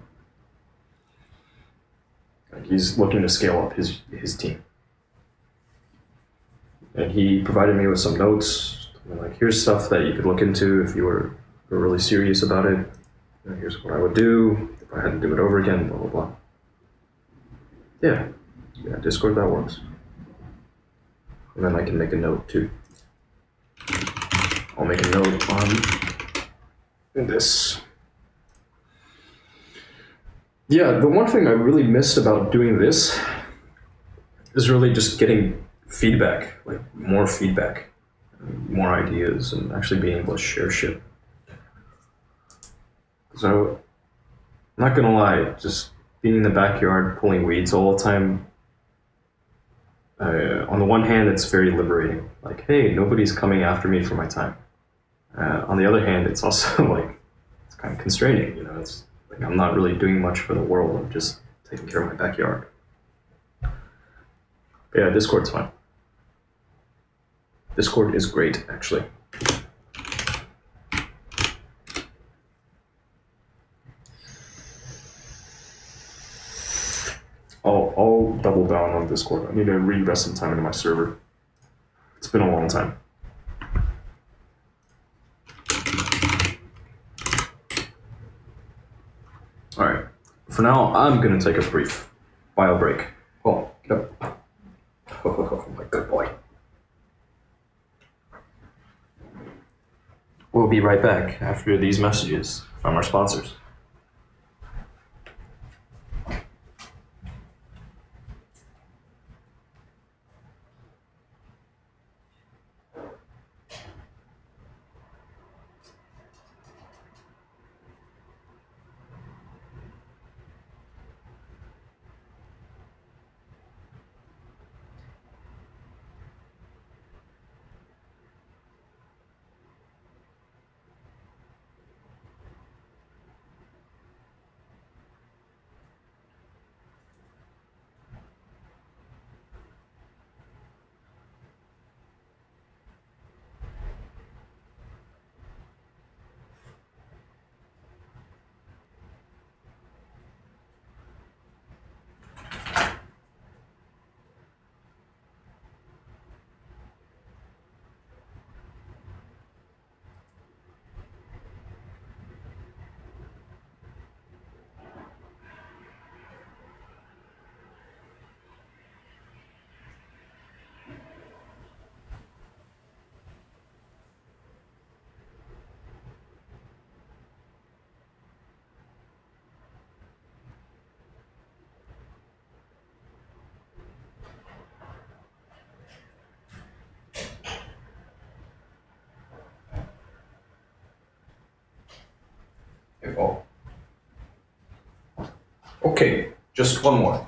He's looking to scale up his team. And he provided me with some notes, like here's stuff that you could look into if you were really serious about it. Here's what I would do if I had to do it over again, blah, blah, blah. Yeah, Discord, that works. And then I can make a note too. I'll make a note on this. Yeah, the one thing I really missed about doing this is really just getting feedback, like more feedback, more ideas, and actually being able to share shit. So, I'm not gonna lie, just being in the backyard pulling weeds all the time. On the one hand, it's very liberating. Like, hey, nobody's coming after me for my time. On the other hand, it's also like it's kind of constraining. It's like I'm not really doing much for the world. I'm just taking care of my backyard. But yeah, Discord's fine. Discord is great, actually. I'll double down on Discord. I need to reinvest some time into my server. It's been a long time. All right. For now, I'm gonna take a brief bio break. Oh, get up. Oh, my good boy. We'll be right back after these messages from our sponsors. Oh. Okay, just one more.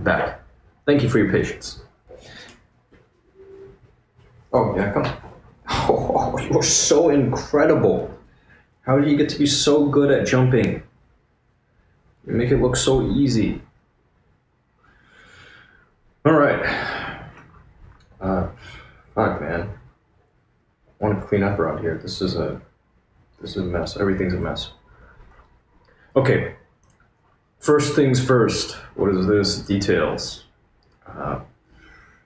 back. Thank you for your patience. Oh, yeah, come. Oh, you're so incredible. How did you get to be so good at jumping? You make it look so easy. Alright. Fuck, man. I want to clean up around here. This is a mess. Everything's a mess. Okay. First things first. What is this? Details.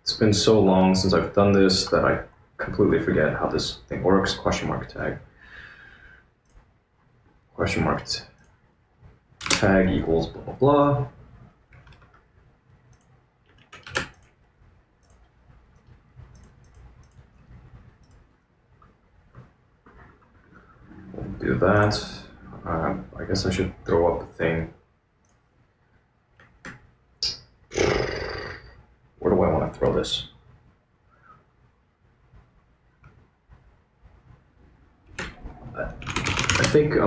It's been so long since I've done this that I completely forget how this thing works. Question mark tag. Question mark tag equals blah, blah, blah. We'll do that. I guess I should throw up a thing. Where do I want to throw this? I think do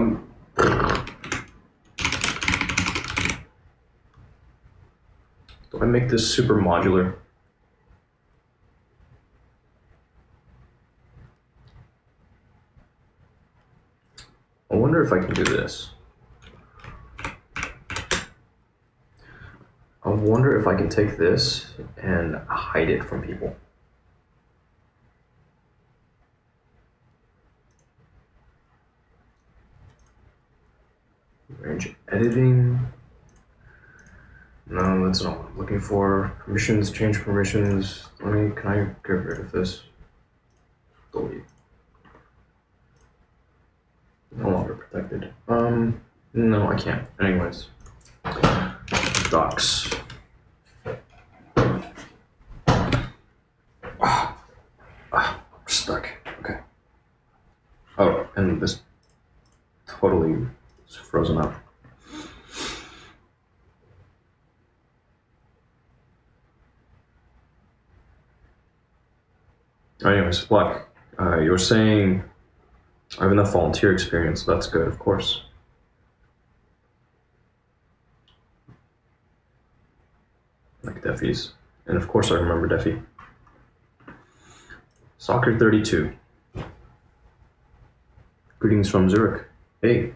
I make this super modular? I wonder if I can do this. I wonder if I can take this and hide it from people. Range editing. No, that's not what I'm looking for. Permissions, change permissions. Can I get rid of this? Delete. No longer protected. No, I can't. Anyways. Docs. Stuck. Okay. Oh, and this totally is frozen up. Anyways, luck. You were saying I have enough volunteer experience, so that's good, of course. Like Deffies. And of course I remember Deffy. Soccer 32. Greetings from Zurich. Hey.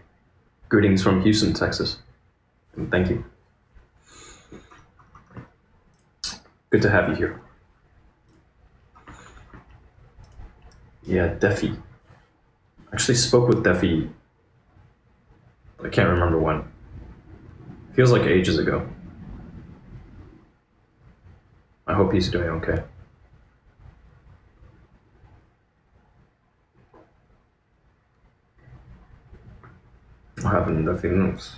Greetings from Houston, Texas. And thank you. Good to have you here. Yeah, Deffy. Actually spoke with Deffy. I can't remember when. Feels like ages ago. I hope he's doing okay. What happened to Deffy?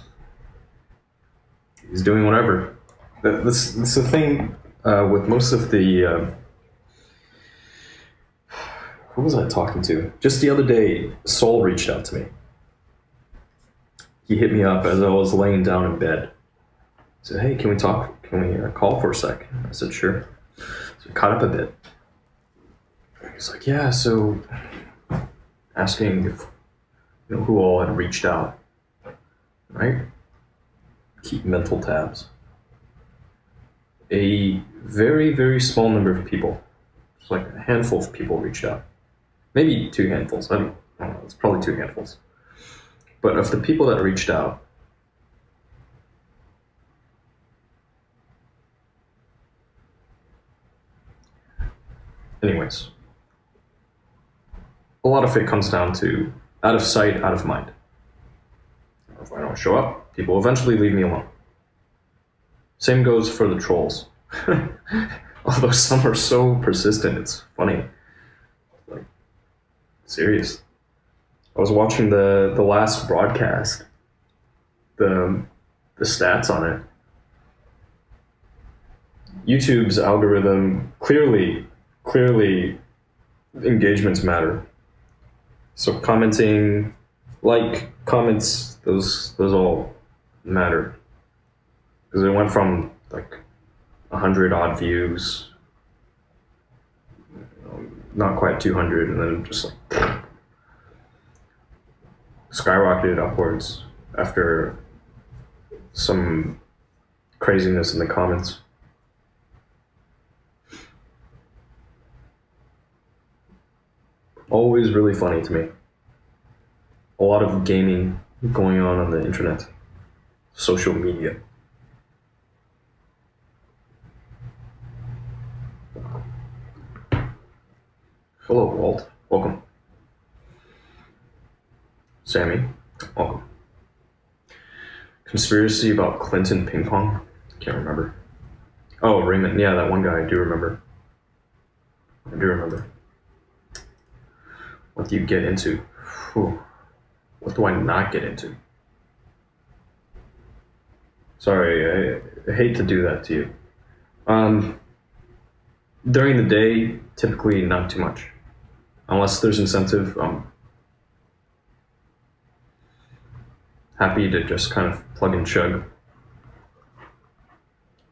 He's doing whatever. That's the thing with most of the. Who was I talking to? Just the other day, Sol reached out to me. He hit me up as I was laying down in bed. He said, hey, can we talk? Can we call for a sec? I said, sure. So we caught up a bit. He's like, yeah, so asking if who all had reached out, right? Keep mental tabs. A very, very small number of people, just like a handful of people reached out. Maybe 2 handfuls. I don't know. It's probably 2 handfuls. But of the people that reached out, anyways, a lot of it comes down to out of sight, out of mind. If I don't show up, people eventually leave me alone. Same goes for the trolls. Although some are so persistent, it's funny. Like, serious. I was watching the last broadcast, the stats on it. YouTube's algorithm clearly engagements matter. So commenting, comments, those all matter. Because it went from like 100 odd views, not quite 200, and then just like skyrocketed upwards after some craziness in the comments. Always really funny to me. A lot of gaming going on the internet, social media. Hello, Walt. Welcome. Sammy, welcome. Conspiracy about Clinton ping pong? Can't remember. Oh, Raymond. Yeah, that one guy. I do remember. What do you get into? Whew. What do I not get into? Sorry, I hate to do that to you. During the day, typically not too much. Unless there's incentive, I'm happy to just kind of plug and chug.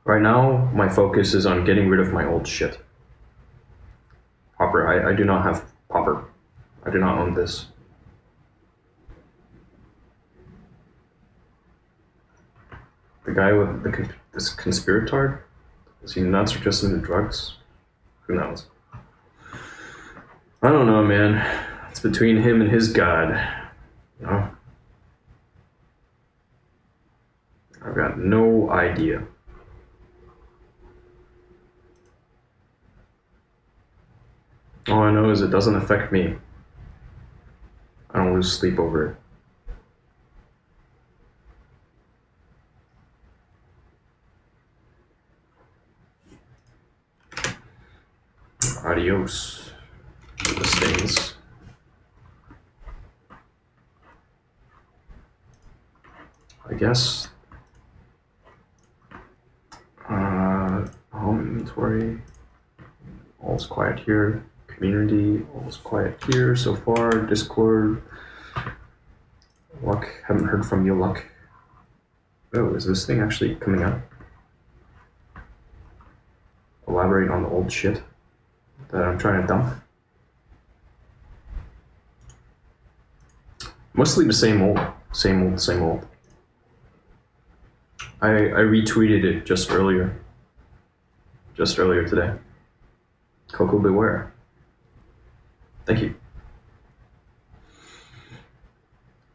Right now, my focus is on getting rid of my old shit. Popper, I do not have Popper. I do not own this. The guy with this conspiratard? Is he nuts or just into drugs? Who knows? I don't know, man. It's between him and his god. You know? I've got no idea. All I know is it doesn't affect me. I don't lose sleep over it. Adios, the stains. I guess. Home inventory. All's quiet here. Community. All's quiet here so far. Discord. Luck. Haven't heard from you, Luck. Oh, is this thing actually coming up? Elaborate on the old shit that I'm trying to dump. Mostly the same old. I retweeted it just earlier today. Coco Beware. Thank you.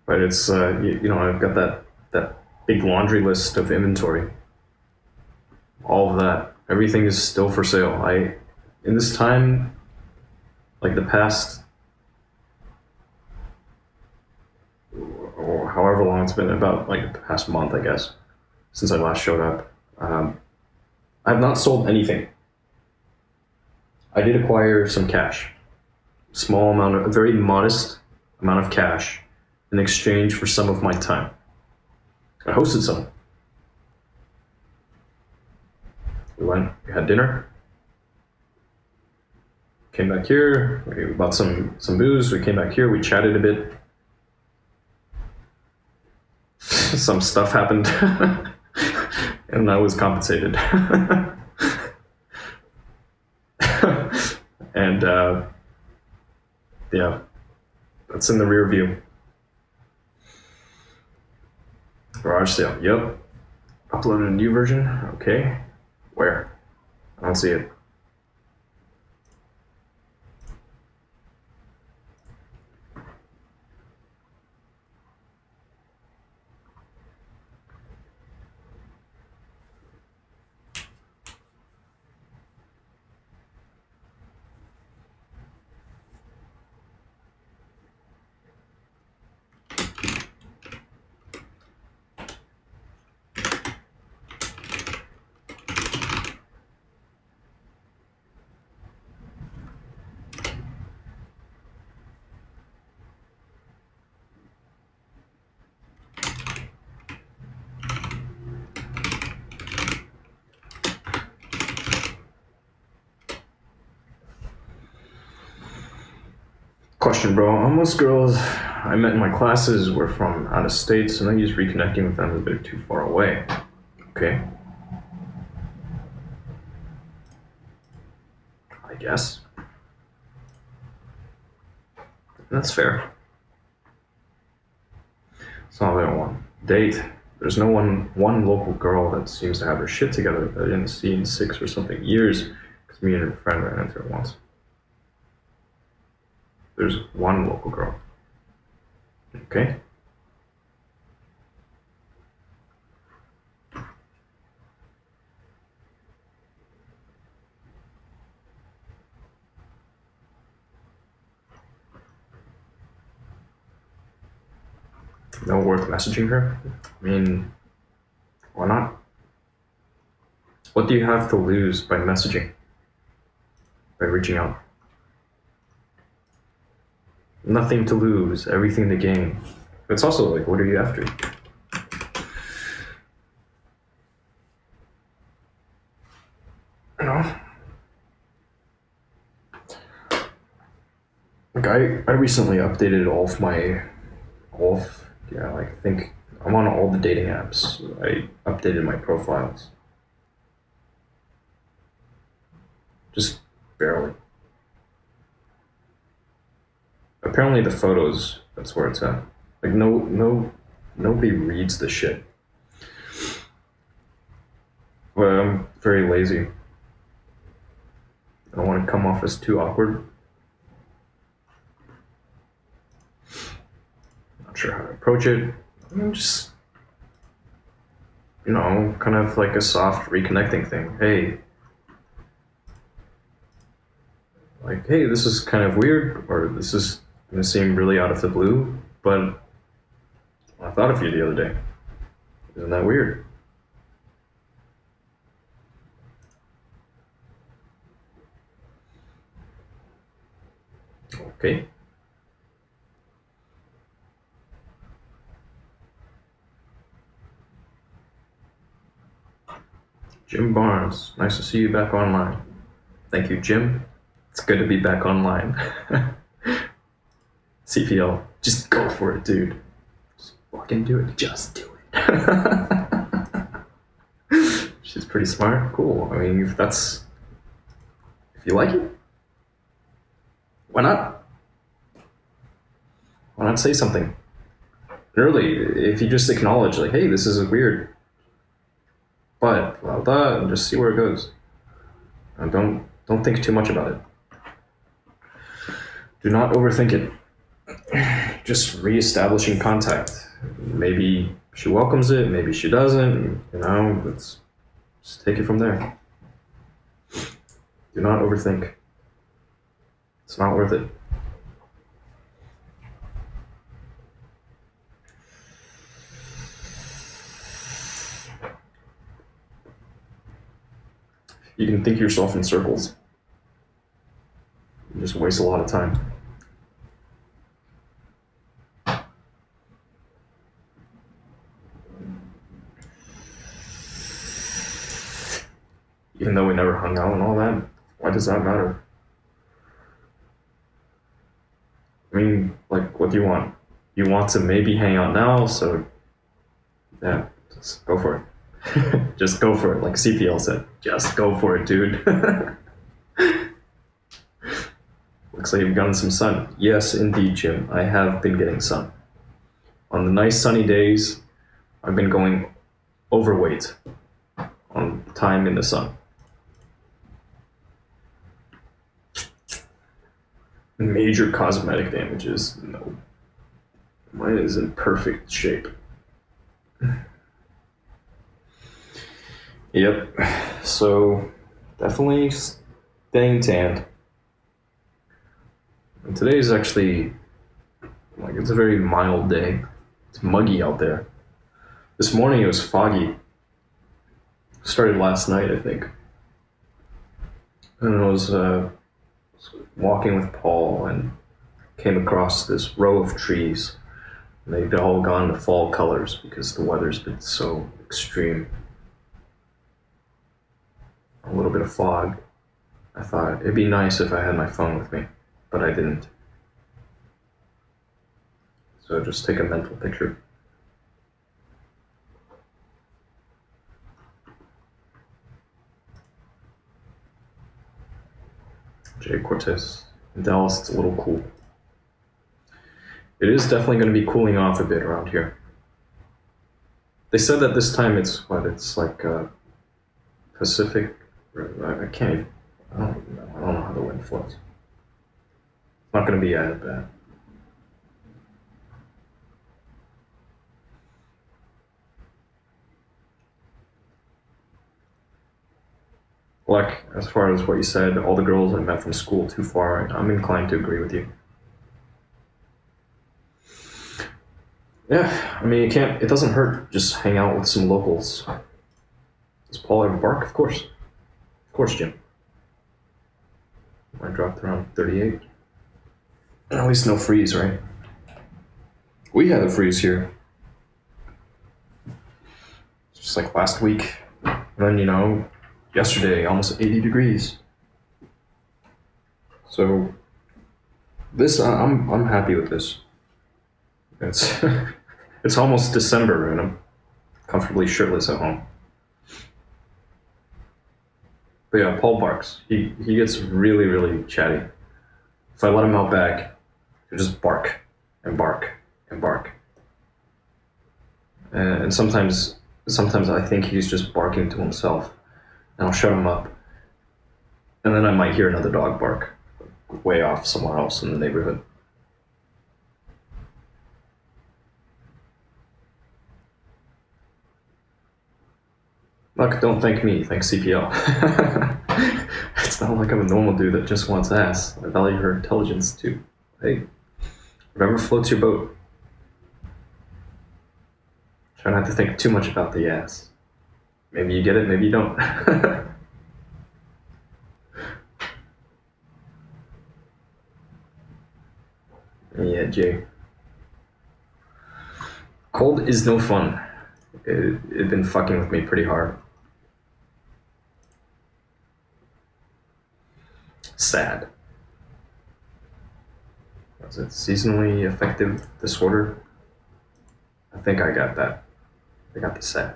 But it's you know, I've got that big laundry list of inventory. All of that. Everything is still for sale. In this time, like the past, or however long it's been, about like the past month, I guess, since I last showed up, I have not sold anything. I did acquire some cash, a very modest amount of cash, in exchange for some of my time. I hosted some. We had dinner. Came back here, we bought some booze, we came back here, we chatted a bit. Some stuff happened, and I was compensated. And yeah, that's in the rear view. Garage sale, yep. Uploaded a new version, okay. Where? I don't see it. Question, bro. Most girls I met in my classes were from out of state, so maybe just reconnecting with them is a bit too far away. Okay. I guess. That's fair. It's not what I want. Date. There's no one local girl that seems to have her shit together that I didn't see in 6 or something years, because me and her friend ran into her once. There's one local girl. Okay. No worth messaging her? I mean, why not? What do you have to lose by messaging? By reaching out? Nothing to lose, everything to gain. It's also like, what are you after? You know? Like I recently updated I think I'm on all the dating apps. I updated my profiles. Just barely. Apparently the photos, that's where it's at. Like nobody reads the shit. Well, I'm very lazy. I don't want to come off as too awkward. Not sure how to approach it. I'm just, kind of like a soft reconnecting thing. Hey, this is kind of weird, or this is gonna seem really out of the blue, but I thought of you the other day. Isn't that weird? Okay. Jim Barnes, nice to see you back online. Thank you, Jim. It's good to be back online. CPL, just go for it, dude. Just fucking do it. Just do it. She's pretty smart. Cool. I mean, if you like it, why not? Why not say something? Really, if you just acknowledge, like, hey, this is weird, but blah blah, and just see where it goes. And don't think too much about it. Do not overthink it. Just re-establishing contact. Maybe she welcomes it, maybe she doesn't. Let's just take it from there. Do not overthink. It's not worth it. You can think yourself in circles. You just waste a lot of time. Even though we never hung out and all that, why does that matter? I mean, like, what do you want? You want to maybe hang out now, so yeah, just go for it. Just go for it, like CPL said. Just go for it, dude. Looks like you've gotten some sun. Yes, indeed, Jim. I have been getting sun. On the nice sunny days, I've been going overweight on time in the sun. Major cosmetic damages? No. Mine is in perfect shape. Yep. So, definitely staying tanned. And today is actually, it's a very mild day. It's muggy out there. This morning it was foggy. Started last night, I think. And I was walking with Paul and came across this row of trees. And they'd all gone to fall colors because the weather's been so extreme. A little bit of fog. I thought it'd be nice if I had my phone with me, but I didn't. So just take a mental picture. Jay Cortez. In Dallas, it's a little cool. It is definitely going to be cooling off a bit around here. They said that this time it's like Pacific. I don't know how the wind flows. not going to be as bad. Like, as far as what you said, all the girls I met from school too far, I'm inclined to agree with you. Yeah, I mean, it doesn't hurt just hang out with some locals. Does Paul ever bark? Of course. Of course, Jim. I dropped around 38. At least no freeze, right? We had a freeze here. Just like last week. And then, yesterday, almost 80 degrees. So, this, I'm happy with this. It's, it's almost December and I'm comfortably shirtless at home. But yeah, Paul barks. He gets really, really chatty. If I let him out back, he'll just bark and bark and bark. And sometimes I think he's just barking to himself, and I'll shut him up. And then I might hear another dog bark, way off somewhere else in the neighborhood. Look, don't thank me, thank CPL. It's not like I'm a normal dude that just wants ass. I value her intelligence too. Hey, whatever floats your boat. Try not to think too much about the ass. Maybe you get it, maybe you don't. Yeah, Jay. Cold is no fun. It been fucking with me pretty hard. Sad. Was it seasonally affective disorder? I think I got that. I got the sad.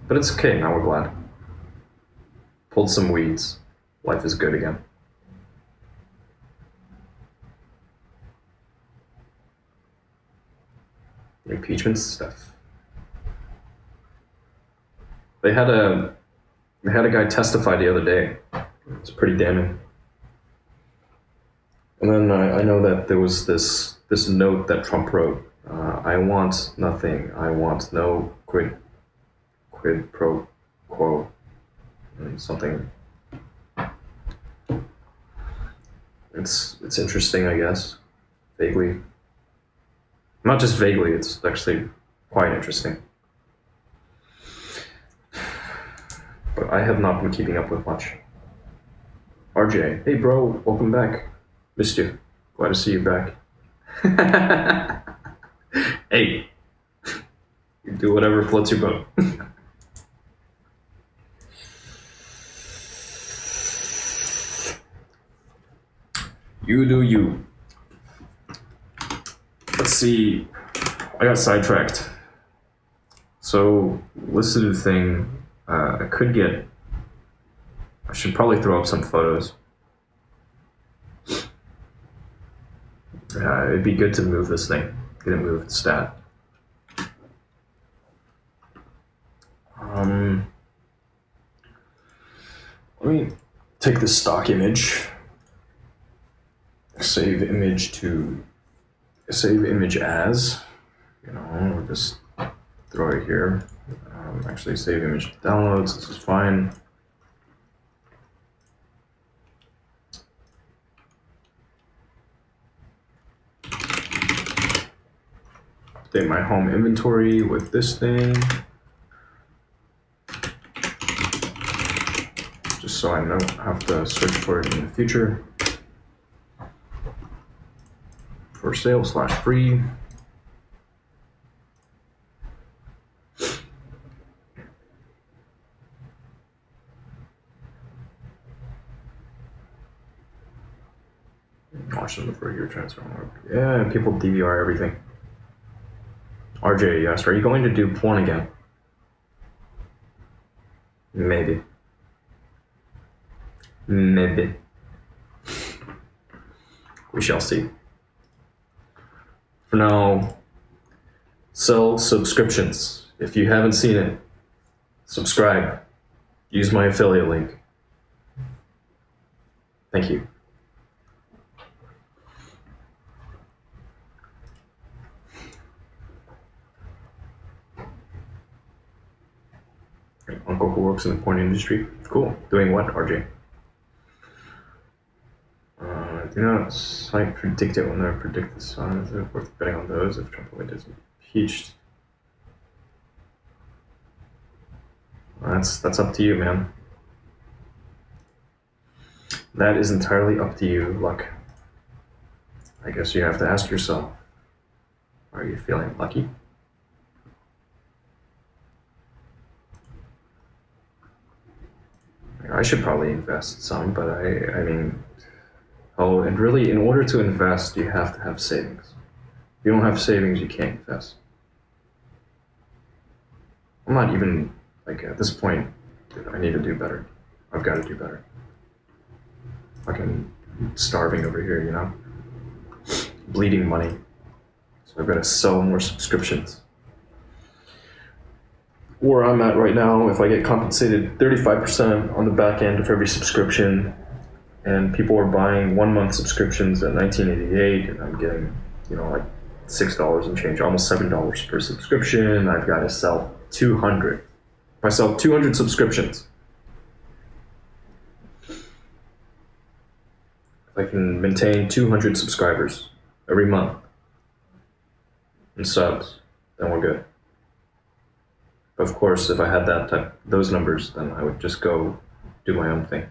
But it's okay, now we're glad. Pulled some weeds. Life is good again. Impeachment stuff. They had a guy testify the other day. It's pretty damning. And then I know that there was this note that Trump wrote. I want nothing. I want no quid pro quo. And something. It's interesting, I guess. Vaguely. Not just vaguely, it's actually quite interesting. But I have not been keeping up with much. RJ, hey bro, welcome back. Missed you. Glad to see you back. Hey, you do whatever floats your boat. You do you. Let's see. I got sidetracked. So, listed thing. I should probably throw up some photos. It'd be good to move this thing. Get it moved, stat. Let me take this stock image. Save image as. We'll just throw it here. Actually, save image to downloads. This is fine. Update my home inventory with this thing. Just so I don't have to search for it in the future. For sale / free. Watch them for your transfer. Yeah, people DVR everything. RJ, yes, are you going to do porn again? Maybe. Maybe. We shall see. For now, sell subscriptions. If you haven't seen it, subscribe. Use my affiliate link. Thank you. Uncle who works in the porn industry. Cool. Doing what, RJ? Do not cite predicted when I predict the sun. Is it worth betting on those if Trump only is impeached? That's up to you, man. That is entirely up to you, Luck. I guess you have to ask yourself, are you feeling lucky? I should probably invest some, but I mean, oh, and really, in order to invest, you have to have savings. If you don't have savings, you can't invest. I'm not even, like, at this point, I need to do better. I've got to do better. Fucking starving over here, you know? Bleeding money. So I've got to sell more subscriptions. Where I'm at right now, if I get compensated 35% on the back end of every subscription, and people are buying 1 month subscriptions at $19.88, and I'm getting, like $6 and change, almost $7 per subscription, I've got to sell 200. If I sell 200 subscriptions, if I can maintain 200 subscribers every month and subs, then we're good. But of course, if I had those numbers, then I would just go do my own thing.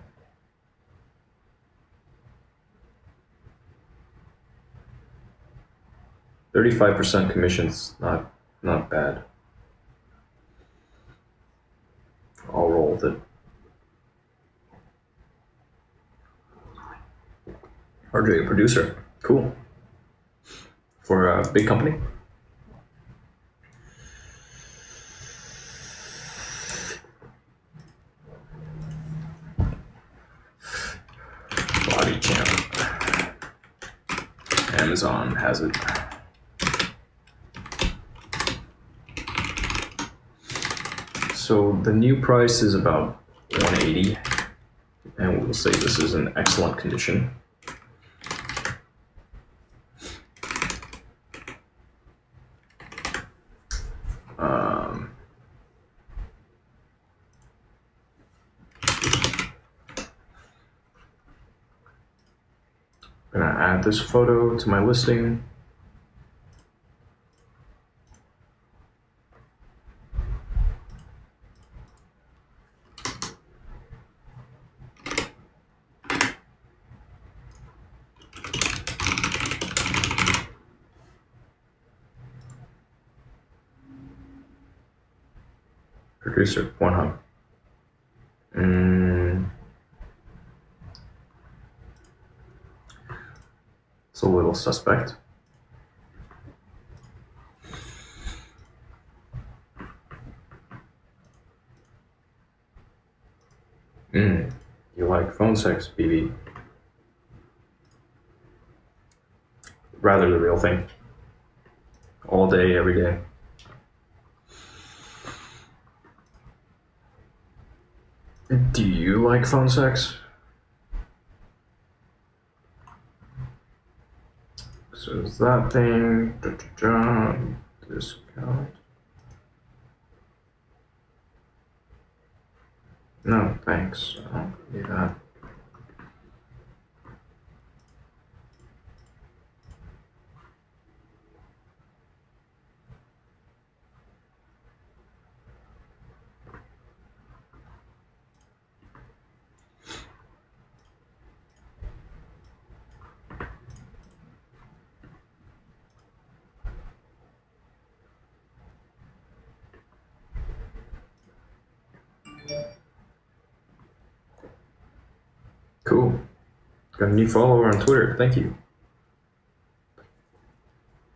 %35 commissions, not bad. I'll roll with it. RJ, producer, cool. For a big company. Body channel. Amazon has it. So the new price is about $180, and we'll say this is in excellent condition. I'm gonna add this photo to my listing. Producer, one hug. It's a little suspect. You like phone sex, BB? Rather the real thing. All day, every day. Do you like phone sex? So is that thing, discount. No, thanks. I don't need that. Cool. Got a new follower on Twitter. Thank you.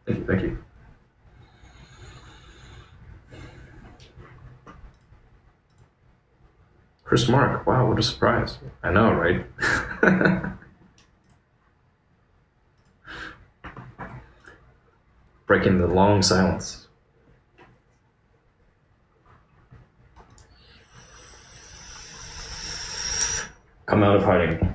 Thank you. Chris Mark. Wow, what a surprise. I know, right? Breaking the long silence. Come out of hiding.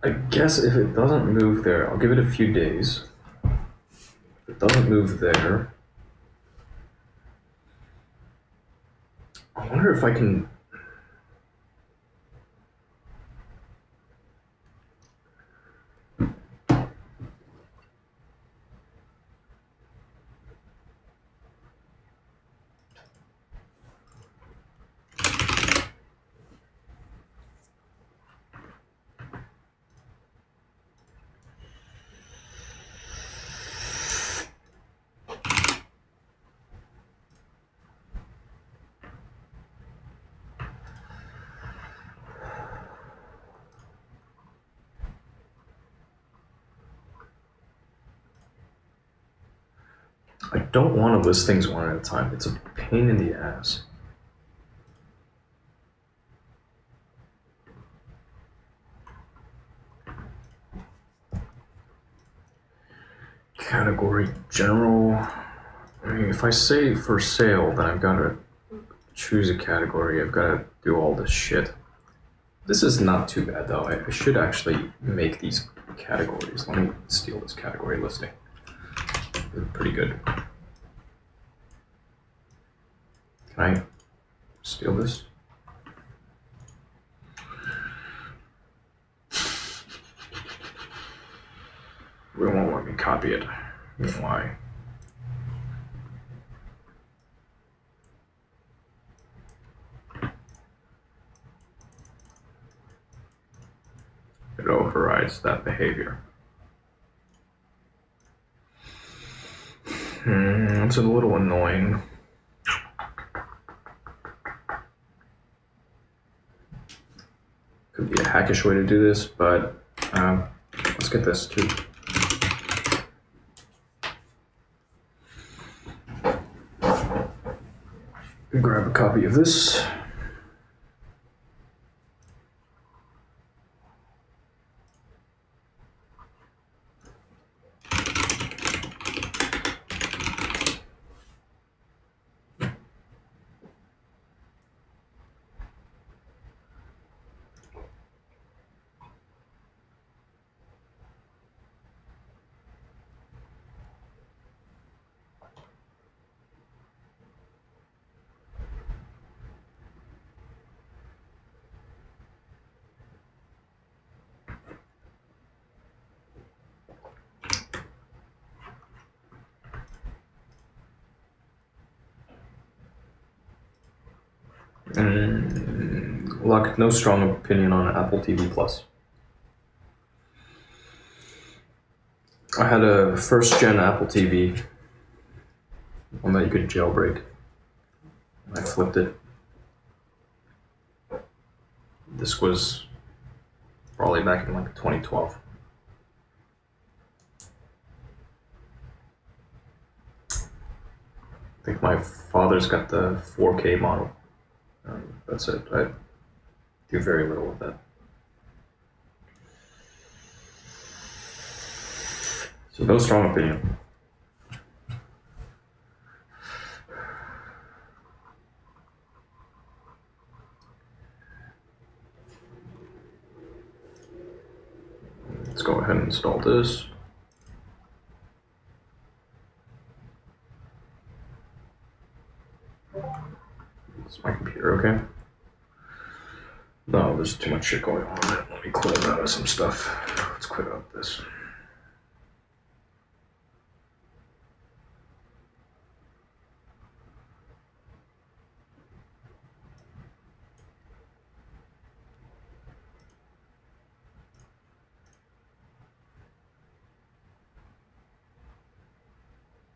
I guess if it doesn't move there, I'll give it a few days. If it doesn't move there, I wonder if I can. I don't want to list things one at a time. It's a pain in the ass. Category general. I mean, if I say for sale, then I've got to choose a category. I've got to do all this shit. This is not too bad though. I should actually make these categories. Let me steal this category listing. They're pretty good. Can I steal this? It won't let me copy it. I don't know why. It overrides that behavior. It's a little annoying. Could be a hackish way to do this, but let's get this too. Grab a copy of this. Luck, no strong opinion on Apple TV Plus. I had a first-gen Apple TV, one that you could jailbreak. I flipped it. This was probably back in like 2012. I think my father's got the 4K model. That's it. I do very little with that. So no strong opinion. Let's go ahead and install this. Is my computer okay? No, there's too much shit going on. Let me close out of some stuff. Let's quit out this.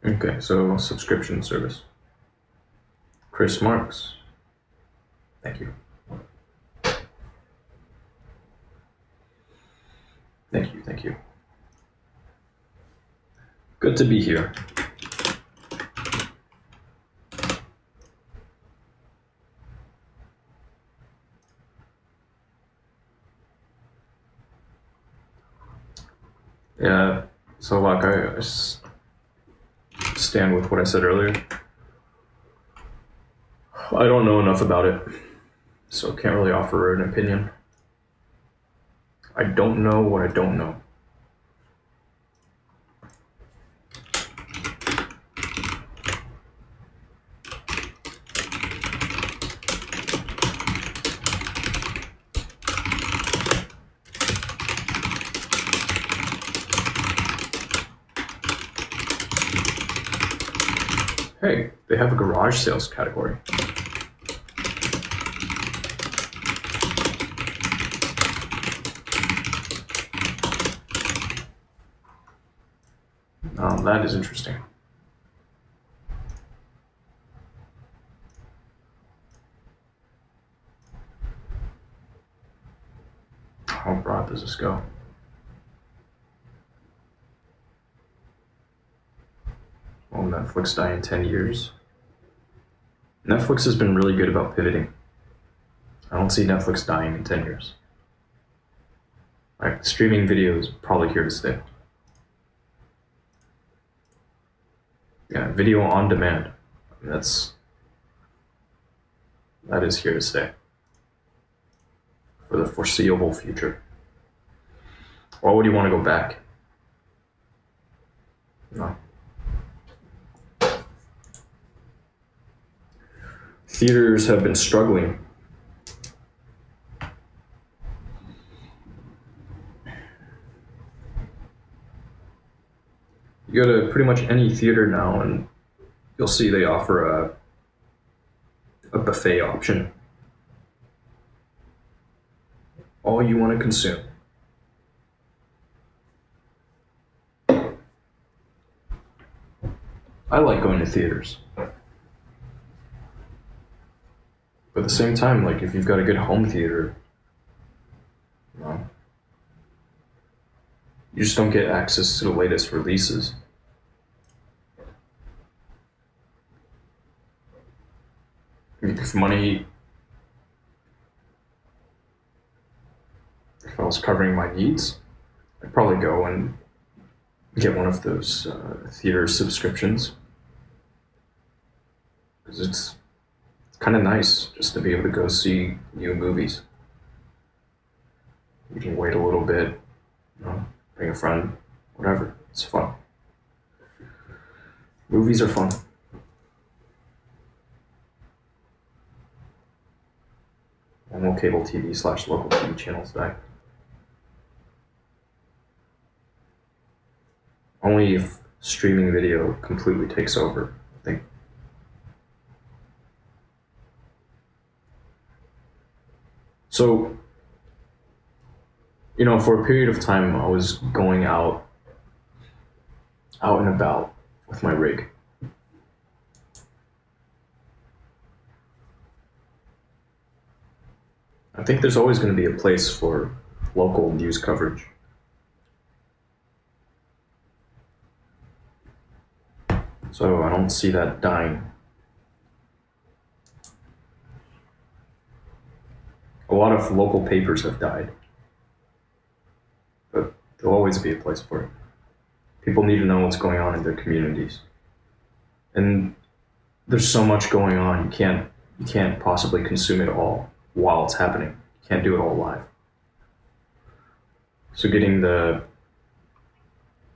Okay, so subscription service. Chris Marks. Thank you. Thank you, thank you. Good to be here. Yeah, so like I stand with what I said earlier. I don't know enough about it, so can't really offer an opinion. I don't know what I don't know. Hey, they have a garage sales category. That is interesting. How broad does this go? Will Netflix die in 10 years? Netflix has been really good about pivoting. I don't see Netflix dying in 10 years. Like, streaming video is probably here to stay. Yeah, video on demand. That is here to stay for the foreseeable future. Why would you want to go back? No. Theaters have been struggling. You go to pretty much any theater now and you'll see they offer a buffet option. All you want to consume. I like going to theaters. But at the same time, like, if you've got a good home theater, you just don't get access to the latest releases. If I was covering my needs, I'd probably go and get one of those theater subscriptions. Because it's kind of nice just to be able to go see new movies. You can wait a little bit, bring a friend, whatever. It's fun. Movies are fun. And will cable TV/local TV channels die? Only if streaming video completely takes over, I think. So, for a period of time, I was going out and about with my rig. I think there's always going to be a place for local news coverage. So I don't see that dying. A lot of local papers have died, but there'll always be a place for it. People need to know what's going on in their communities. And there's so much going on, you can't possibly consume it all while it's happening. You can't do it all live. So getting the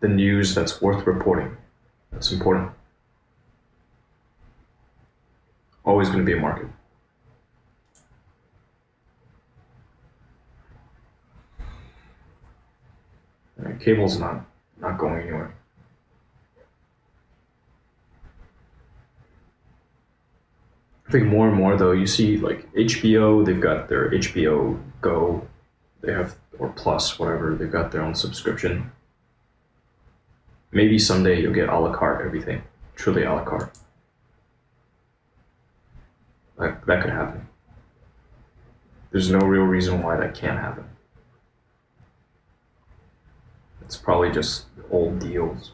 news that's worth reporting, that's important. Always going to be a market. And cable's not going anywhere. I think more and more, though, you see like HBO, they've got their HBO Go, they have, or Plus, whatever, they've got their own subscription. Maybe someday you'll get a la carte everything, truly a la carte. That could happen. There's no real reason why that can't happen. It's probably just old deals,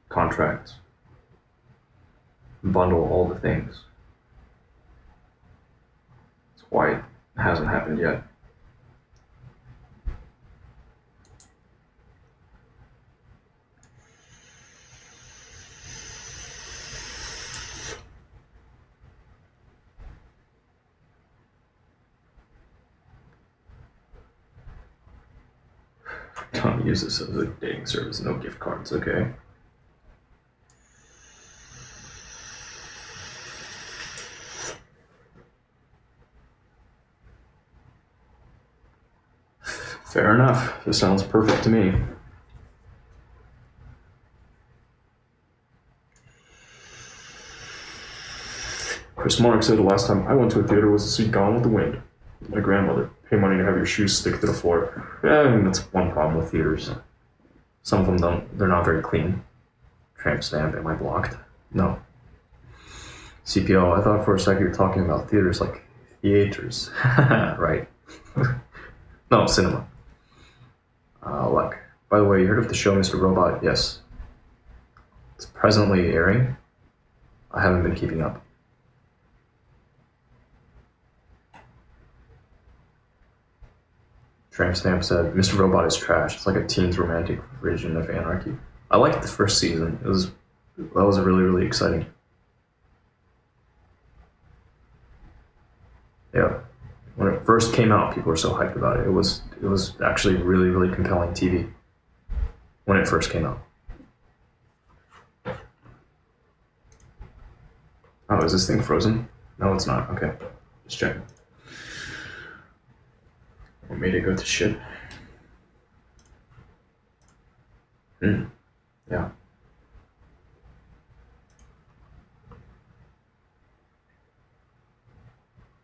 contracts, bundle all the things. That's why it hasn't happened yet. use this as a dating service. No gift cards, okay. Fair enough. This sounds perfect to me. Chris Mark said the last time I went to a theater was to see Gone with the Wind. My grandmother. Pay money to have your shoes stick to the floor. Yeah, I mean, that's one problem with theaters. Some of them don't. They're not very clean. Tramp stamp. Am I blocked? No. CPO. I thought for a second you were talking about theaters like theaters. Right. No, cinema. Luck. By the way, you heard of the show Mr. Robot? Yes. It's presently airing. I haven't been keeping up. Tramp Stamp said, Mr. Robot is trash. It's like a teen's romantic version of Anarchy. I liked the first season. That was really, really exciting. Yeah. When it first came out, people were so hyped about it. It was actually really, really compelling TV when it first came out. Oh, is this thing frozen? No, it's not. Okay. Just checking. What made it go to shit? Yeah.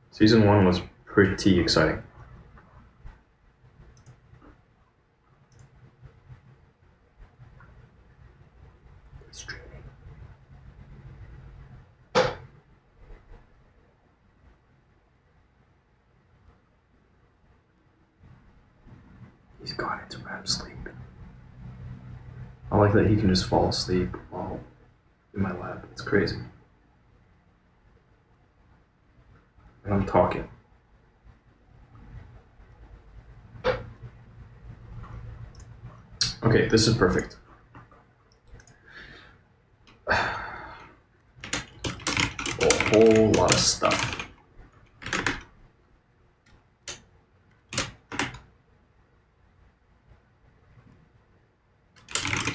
Season 1 was pretty exciting. He's gone into REM sleep. I like that he can just fall asleep while in my lap. It's crazy. And I'm talking. Okay, this is perfect. A whole lot of stuff.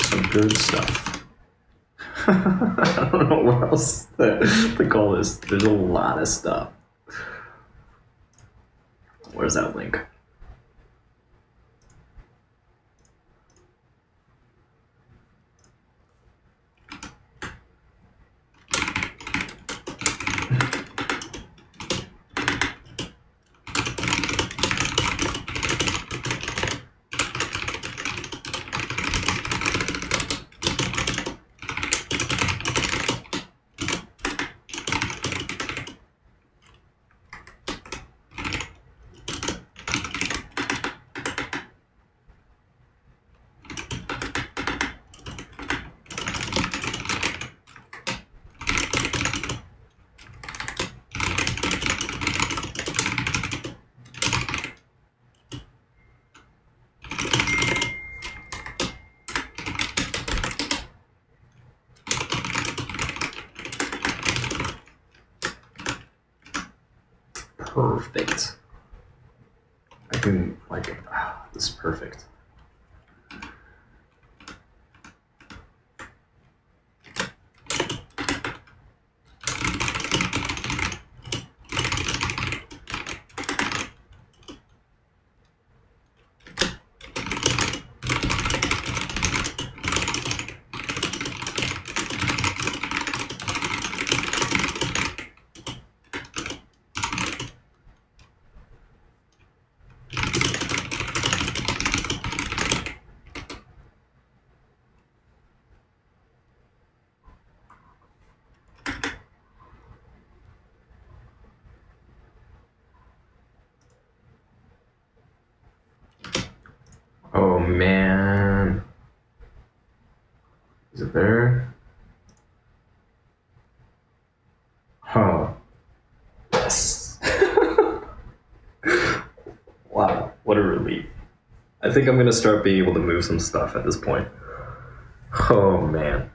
Some good stuff. I don't know what else to call this. There's a lot of stuff. Where's that link? Perfect. I can, like, this is perfect. Oh man. Is it there? Huh. Yes. Wow, what a relief. I think I'm gonna start being able to move some stuff at this point. Oh man.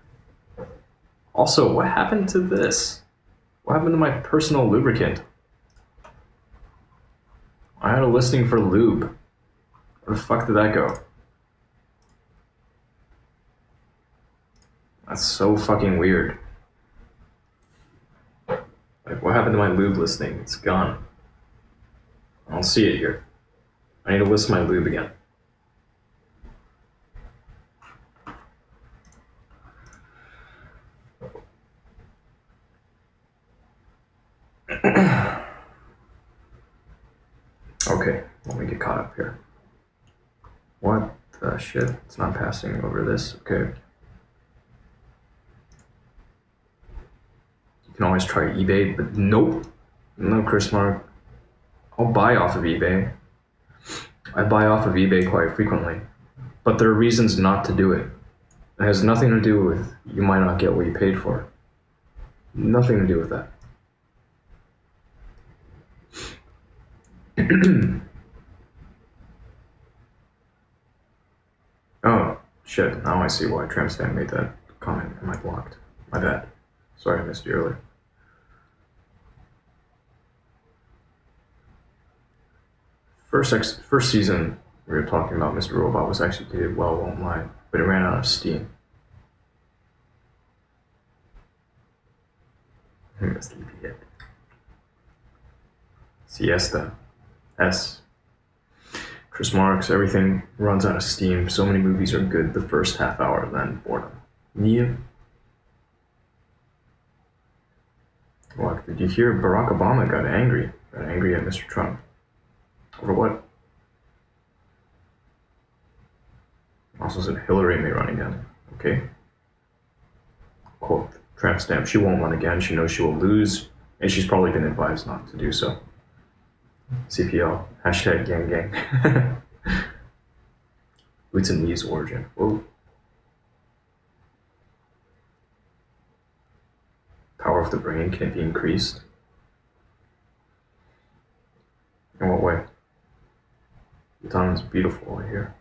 Also, what happened to this? What happened to my personal lubricant? I had a listing for lube. Where the fuck did that go? That's so fucking weird. Like, what happened to my lube listing? It's gone. I don't see it here. I need to list my lube again. Okay, let me get caught up here. What the shit? It's not passing over this. Okay. You can always try eBay, but nope. No, Chris Mark. I'll buy off of eBay. I buy off of eBay quite frequently. But there are reasons not to do it. It has nothing to do with you might not get what you paid for. Nothing to do with that. Oh, shit. Now I see why Trampstamp made that comment. Am I blocked? My bad. Sorry I missed you earlier. First season we were talking about Mr. Robot was actually did well online, but it ran out of steam. Sleepyhead. Siesta. S. Chris Marks, everything runs out of steam. So many movies are good the first half hour, then boredom. Yeah. What, did you hear Barack Obama got angry at Mr. Trump? Over what? Also said Hillary may run again. Okay. Quote, Trampstamp, she won't run again. She knows she will lose, and she's probably been advised not to do so. CPL, hashtag gang gang. Bhutanese origin. Whoa. Power of the brain can be increased. In what way? Bhutan is beautiful over here.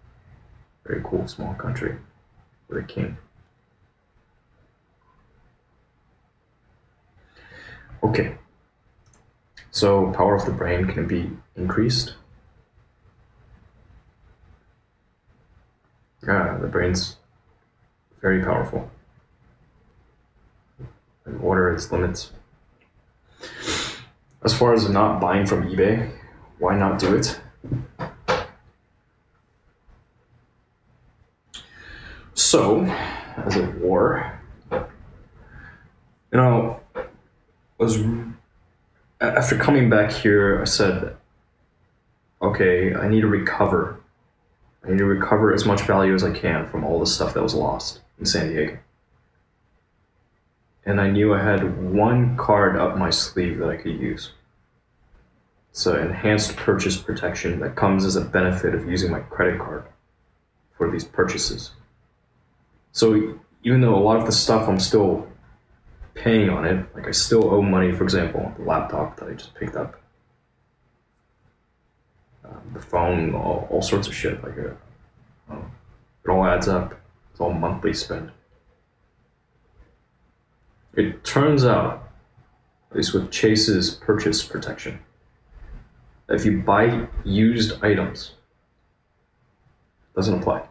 Very cool small country with a king. Okay. So power of the brain can be increased. Yeah, the brain's very powerful. And what are its limits? As far as not buying from eBay, why not do it? So, as a war, after coming back here, I said, okay, I need to recover. I need to recover as much value as I can from all the stuff that was lost in San Diego. And I knew I had one card up my sleeve that I could use. It's an enhanced purchase protection that comes as a benefit of using my credit card for these purchases. So even though a lot of the stuff I'm still paying on it, like I still owe money, for example, the laptop that I just picked up, the phone, all sorts of shit. Like it all adds up. It's all monthly spend. It turns out, at least with Chase's purchase protection, that if you buy used items, it doesn't apply.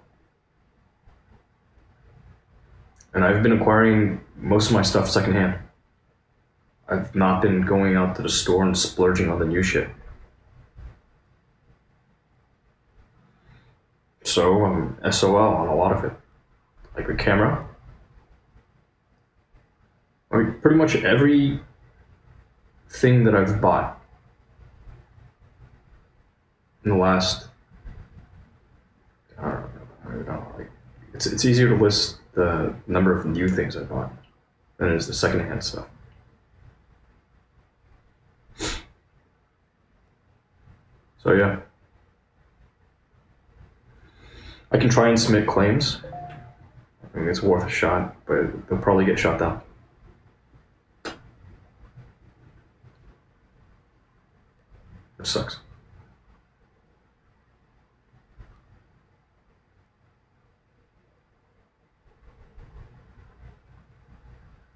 And I've been acquiring most of my stuff secondhand. I've not been going out to the store and splurging on the new shit. So I'm SOL on a lot of it. Like the camera. I mean, pretty much every thing that I've bought in the last, I don't know, like it's easier to list the number of new things I bought than it is the secondhand stuff. So yeah, I can try and submit claims. I think it's worth a shot, but they'll probably get shot down. It sucks.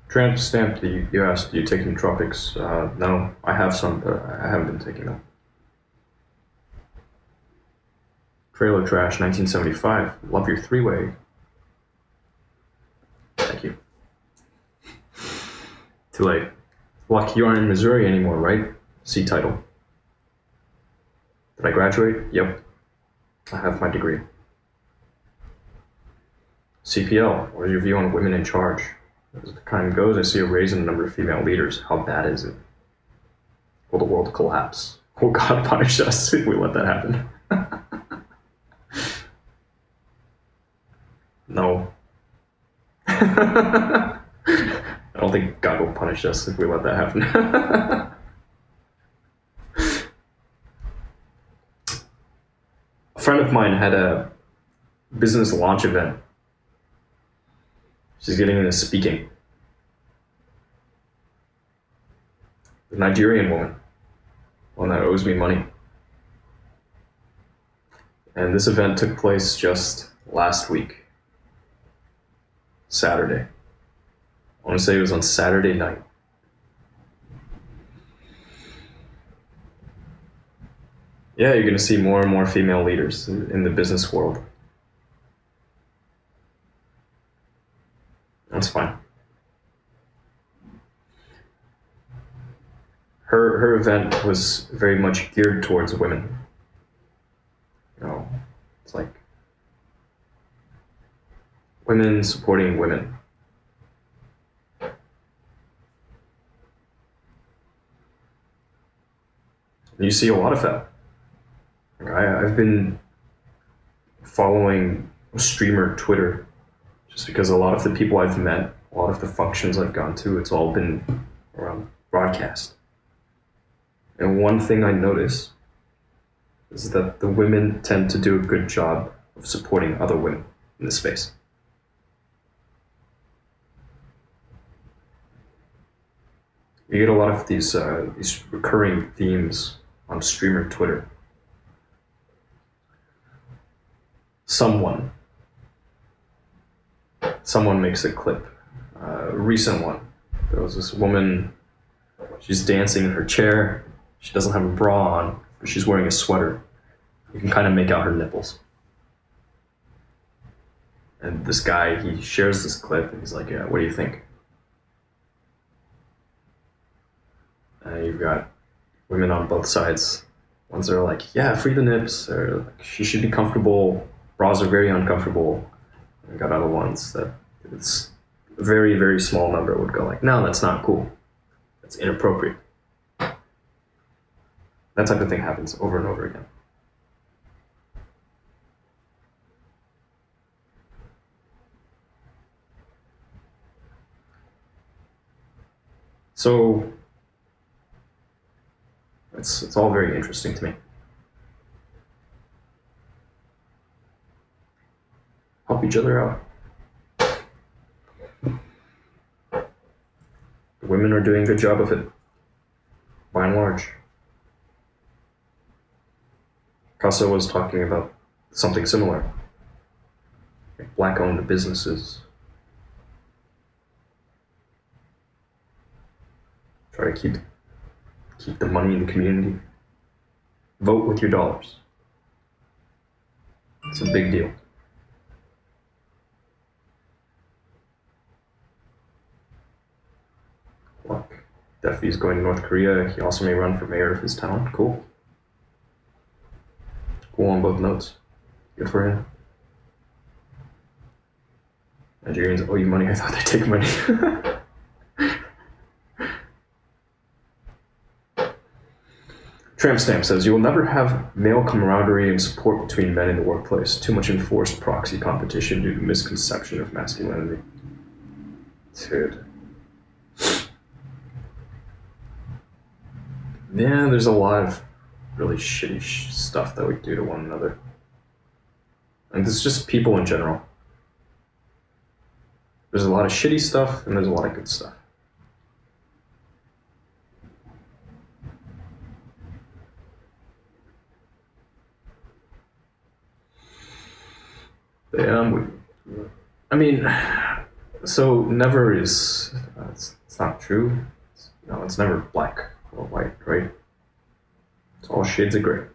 Trampstamp, you asked, do you take nootropics? No, I have some, but I haven't been taking them. Trailer Trash 1975, love your three-way. Thank you. Too late. Luck, you aren't in Missouri anymore, right? C title. Did I graduate? Yep. I have my degree. CPL, what is your view on women in charge? As the time goes, I see a raise in the number of female leaders. How bad is it? Will the world collapse? Will God punish us if we let that happen? No. I don't think God will punish us if we let that happen. A friend of mine had a business launch event. She's getting into speaking. A Nigerian woman, one that owes me money. And this event took place just last week, Saturday. I want to say it was on Saturday night. Yeah, you're going to see more and more female leaders in the business world. That's fine. Her event was very much geared towards women. You know, it's like women supporting women. You see a lot of that. I've been following streamer Twitter just because a lot of the people I've met, a lot of the functions I've gone to, it's all been around broadcast. And one thing I notice is that the women tend to do a good job of supporting other women in this space. You get a lot of these recurring themes on streamer Twitter. Someone makes a clip. A recent one. There was this woman, she's dancing in her chair. She doesn't have a bra on, but she's wearing a sweater. You can kind of make out her nipples. And this guy, he shares this clip and he's like, yeah, what do you think? And you've got women on both sides. Ones that are like, yeah, free the nips, or like, she should be comfortable. Bras are very uncomfortable. And got other ones that it's a very, very small number would go like, no, that's not cool. That's inappropriate. That type of thing happens over and over again. So it's all very interesting to me. Help each other out. The women are doing a good job of it, by and large. Casa was talking about something similar, like black-owned businesses. Try to keep the money in the community. Vote with your dollars. It's a big deal. Look, Duffy's going to North Korea. He also may run for mayor of his town. Cool. Cool on both notes. Good for him. Nigerians owe you money. I thought they'd take money. Tramp Stamp says, you will never have male camaraderie and support between men in the workplace. Too much enforced proxy competition due to misconception of masculinity. Dude. Yeah, there's a lot of really shitty stuff that we do to one another. And it's just people in general. There's a lot of shitty stuff and there's a lot of good stuff. I mean, so never is, it's not true. It's never black or white, right? It's all shades of gray.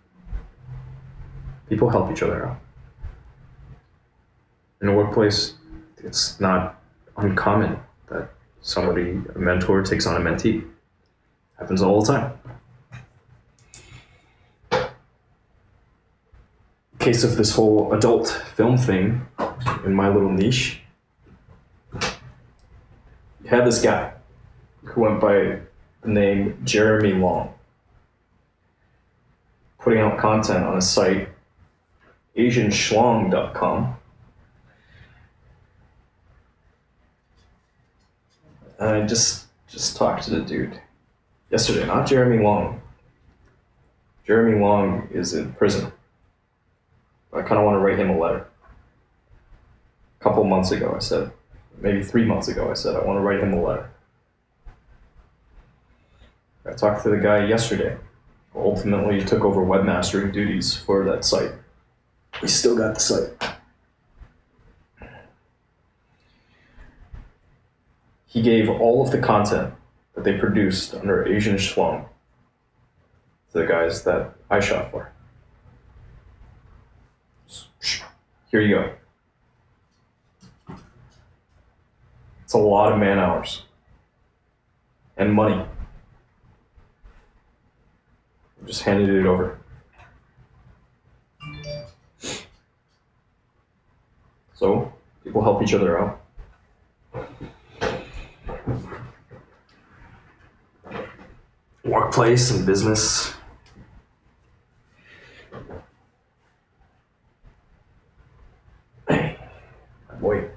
People help each other out. In a workplace, it's not uncommon that somebody, a mentor, takes on a mentee. Happens all the time. In case of this whole adult film thing, in my little niche, you had this guy who went by the name Jeremy Long, putting out content on a site, asianschlong.com. And I just talked to the dude yesterday, not Jeremy Long. Jeremy Long is in prison. I kind of want to write him a letter. A couple months ago, I said, maybe 3 months ago, I said, I want to write him a letter. I talked to the guy yesterday. Ultimately, he took over webmastering duties for that site. We still got the site. He gave all of the content that they produced under Asian Schlong to the guys that I shot for. Here you go. It's a lot of man hours and money. I just handed it over. So, people help each other out. Workplace and business. Hey, my boy.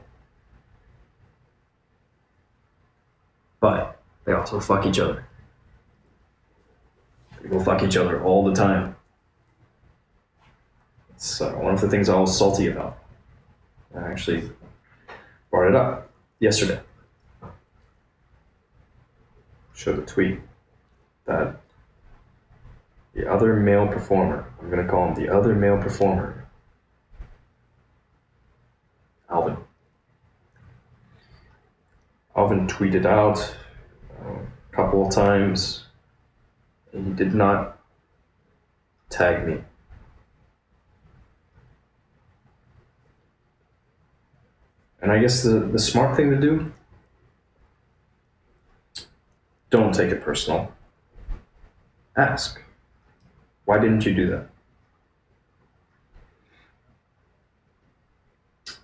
But they also fuck each other. People fuck each other all the time. It's one of the things I was salty about. I actually brought it up yesterday. Showed a tweet that the other male performer, I'm going to call him the other male performer, Alvin tweeted out a couple of times, and he did not tag me. And I guess the smart thing to do, don't take it personal. Ask, why didn't you do that?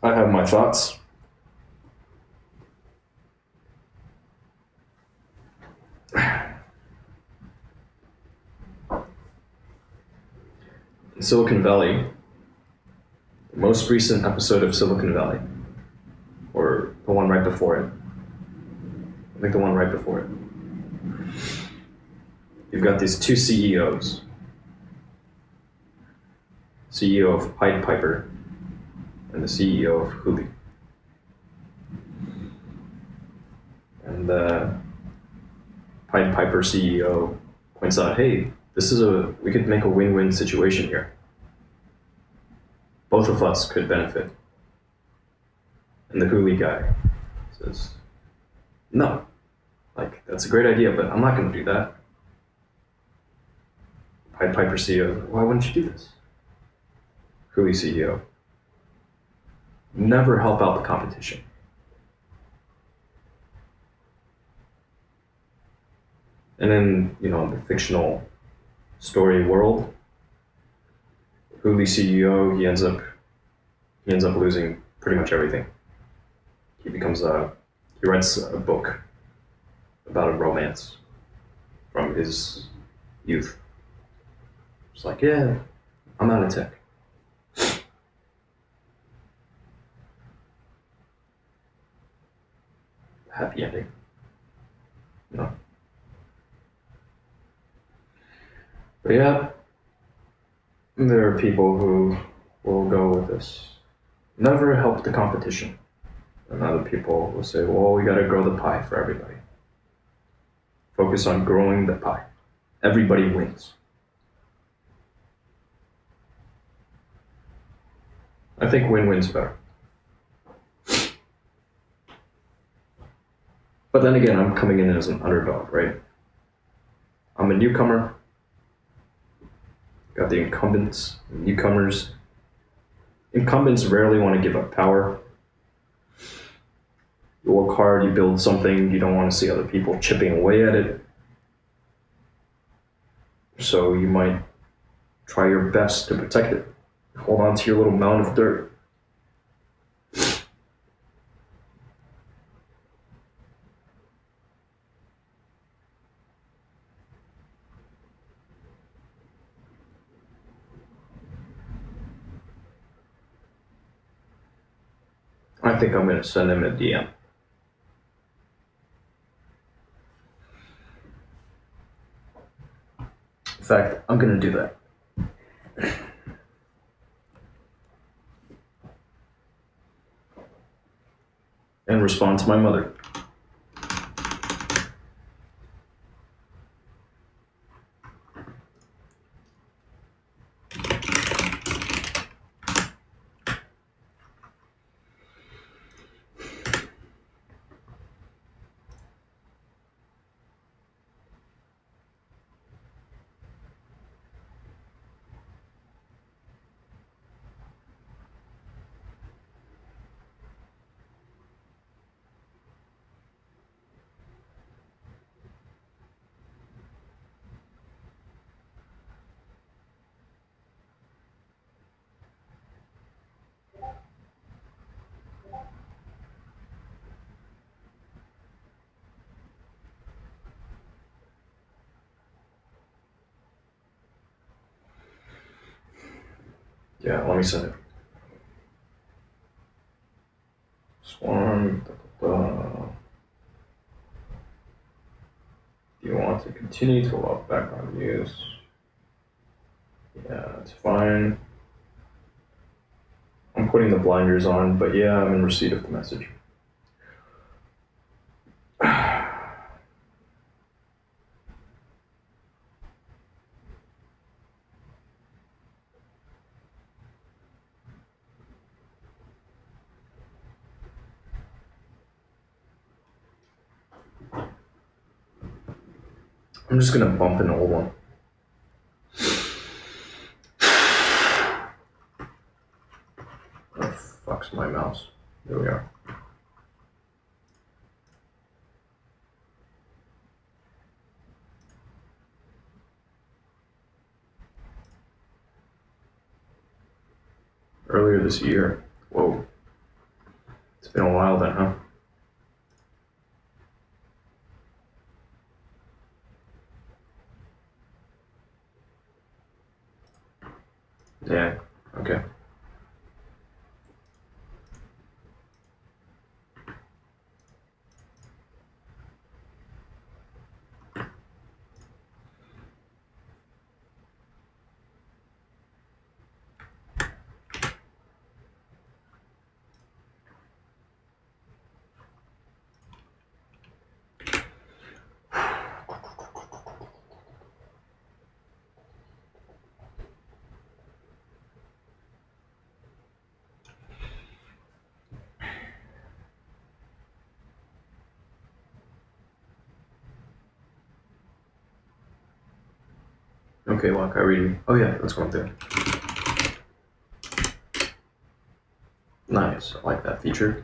I have my thoughts. In Silicon Valley, the most recent episode of Silicon Valley, or the one right before it, I think the one right before it, you've got these two CEOs. CEO of Pied Piper and the CEO of Huel. And the Pied Piper CEO points out, hey, we could make a win-win situation here. Both of us could benefit. And the Huel guy says, no, that's a great idea, but I'm not going to do that. Pied Piper CEO, why wouldn't you do this? Huel CEO, never help out the competition. And then, the fictional story world, Huel CEO, he ends up losing pretty much everything. He writes a book about a romance from his youth. It's like, yeah, I'm out of tech. Happy ending. But yeah, there are people who will go with this. Never help the competition. And other people will say, well, we gotta grow the pie for everybody. Focus on growing the pie. Everybody wins. I think win-win's better. But then again, I'm coming in as an underdog, right? I'm a newcomer. Got the incumbents, newcomers. Incumbents rarely want to give up power. You work hard, you build something, you don't want to see other people chipping away at it. So you might try your best to protect it. Hold on to your little mound of dirt. I think I'm going to send him a DM. In fact, I'm going to do that. And respond to my mother. Yeah, let me send it. Swarm. Do you want to continue to allow background use? Yeah, it's fine. I'm putting the blinders on, but yeah, I'm in receipt of the message. I'm just gonna bump an old one. Oh, fuck's my mouse. There we are. Earlier this year. Whoa. It's been a while then, huh? Yeah, okay. Okay, look, I read you. Oh yeah, that's what I'm doing. Nice, I like that feature.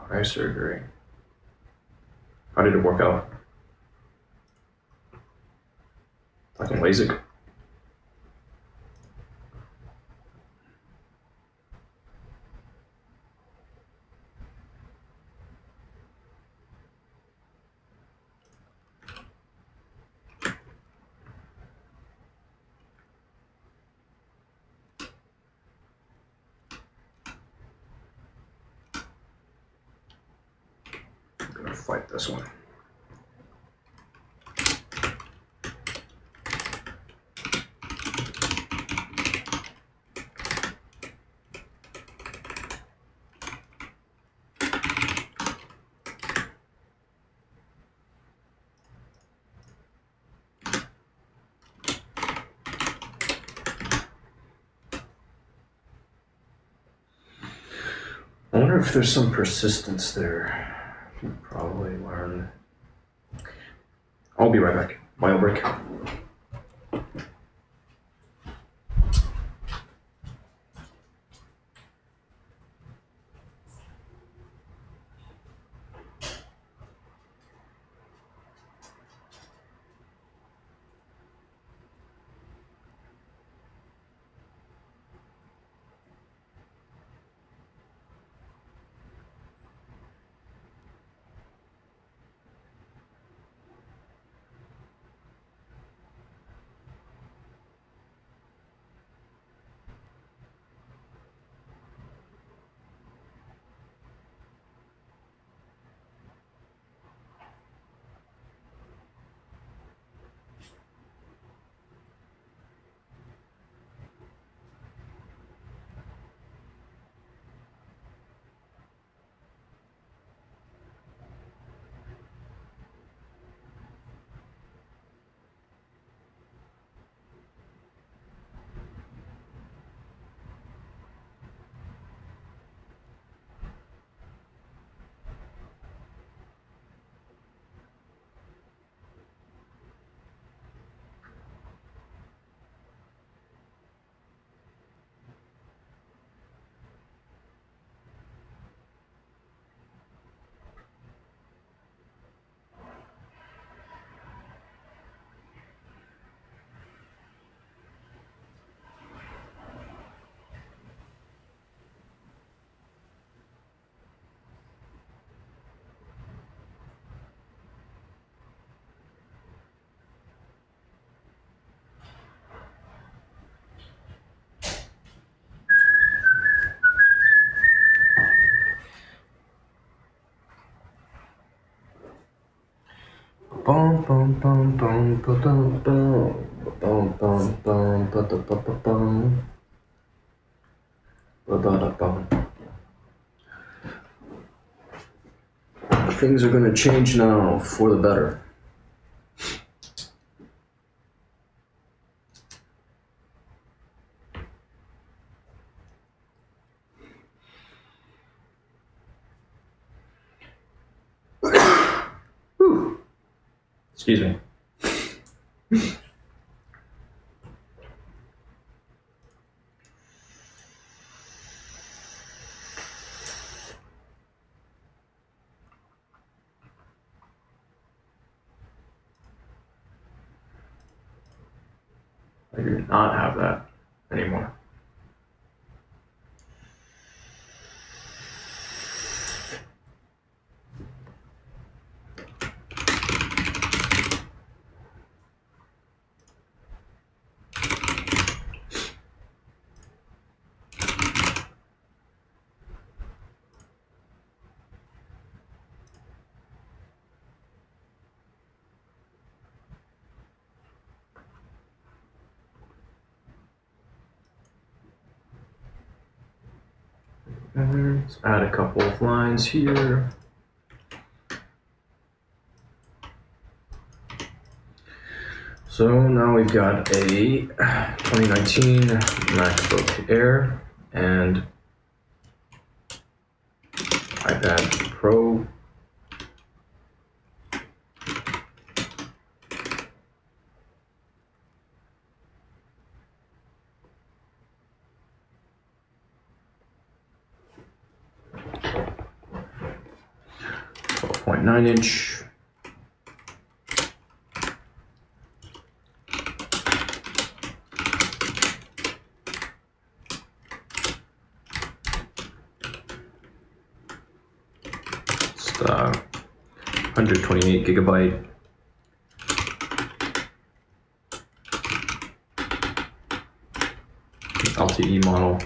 Eye surgery. How did it work out? Fucking LASIK. I'm gonna fight this one. wonder if there's some persistence there. You'll probably learn. I'll be right back. Bio break. Bum bum bum bum bum bum bum bum bum bum bum bum. Things are gonna change now for the better. Excuse me. I do not have that anymore. Let's add a couple of lines here. So now we've got a 2019 MacBook Air and iPad Pro. .9-inch. It's 128 gigabyte. LTE model.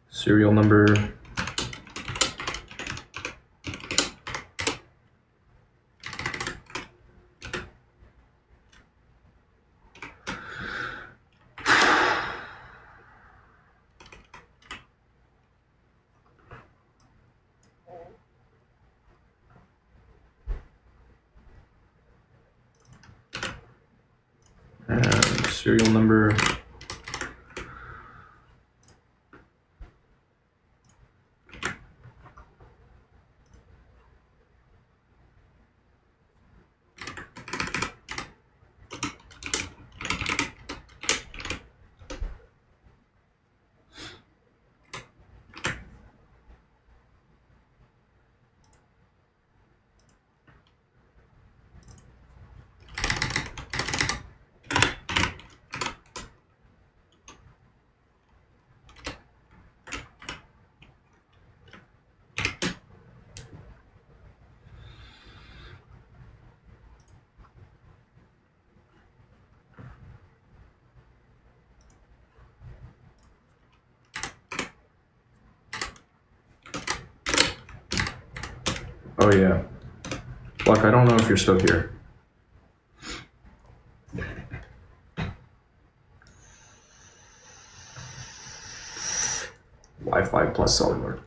Serial number. And serial number. Oh yeah. Luck, I don't know if you're still here. Wi-Fi plus cellular.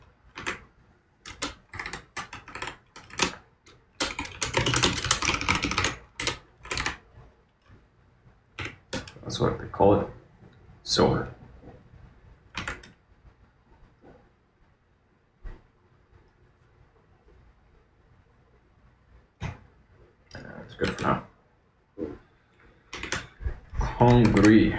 That's what they call it. Silver. That's good for now. Hungry.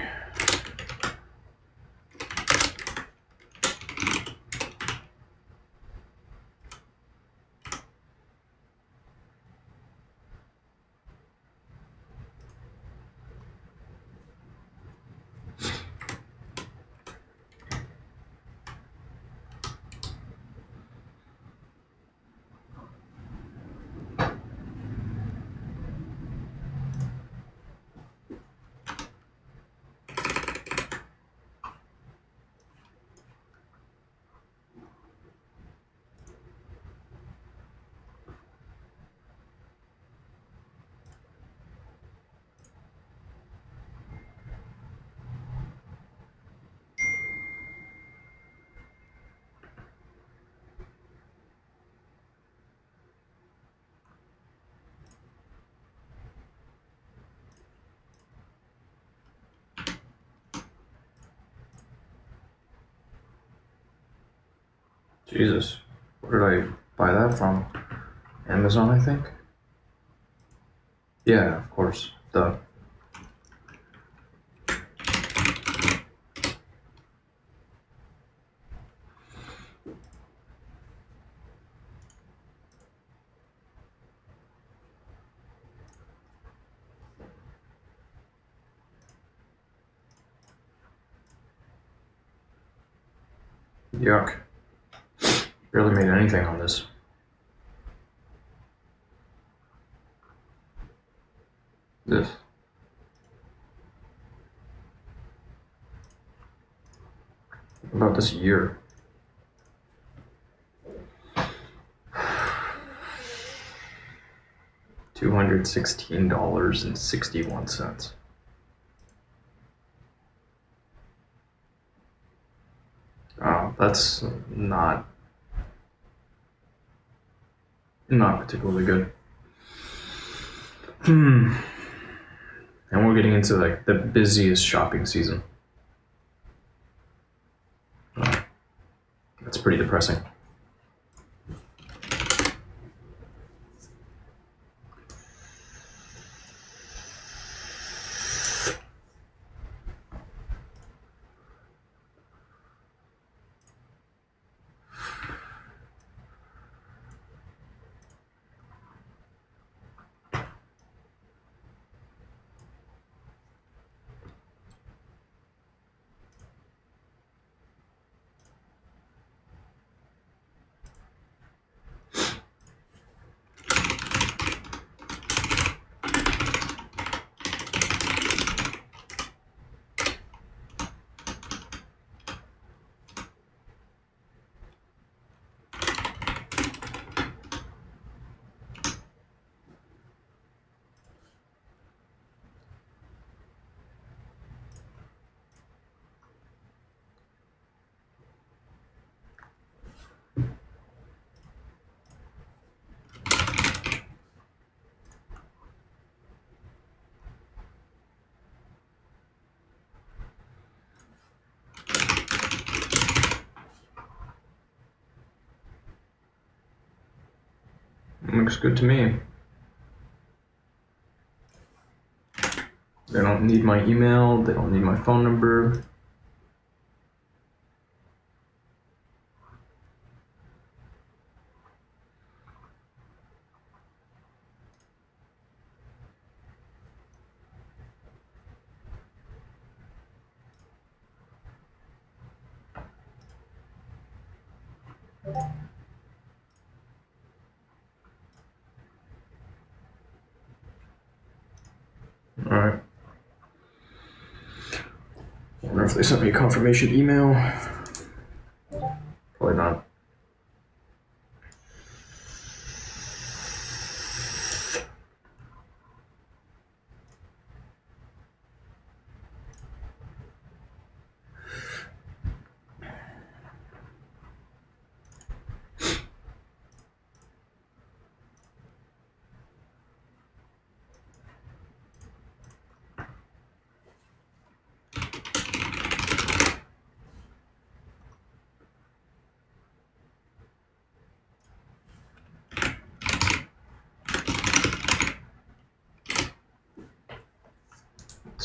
Jesus, where did I buy that from? Amazon, I think? Yeah, of course. Duh. Yuck. Barely made anything on this. This. About this year. $216.61. Oh, that's not particularly good. And we're getting into like the busiest shopping season. That's pretty depressing. Looks good to me. They don't need my email, they don't need my phone number. Alright. Wonder if they sent me a confirmation email. Probably not.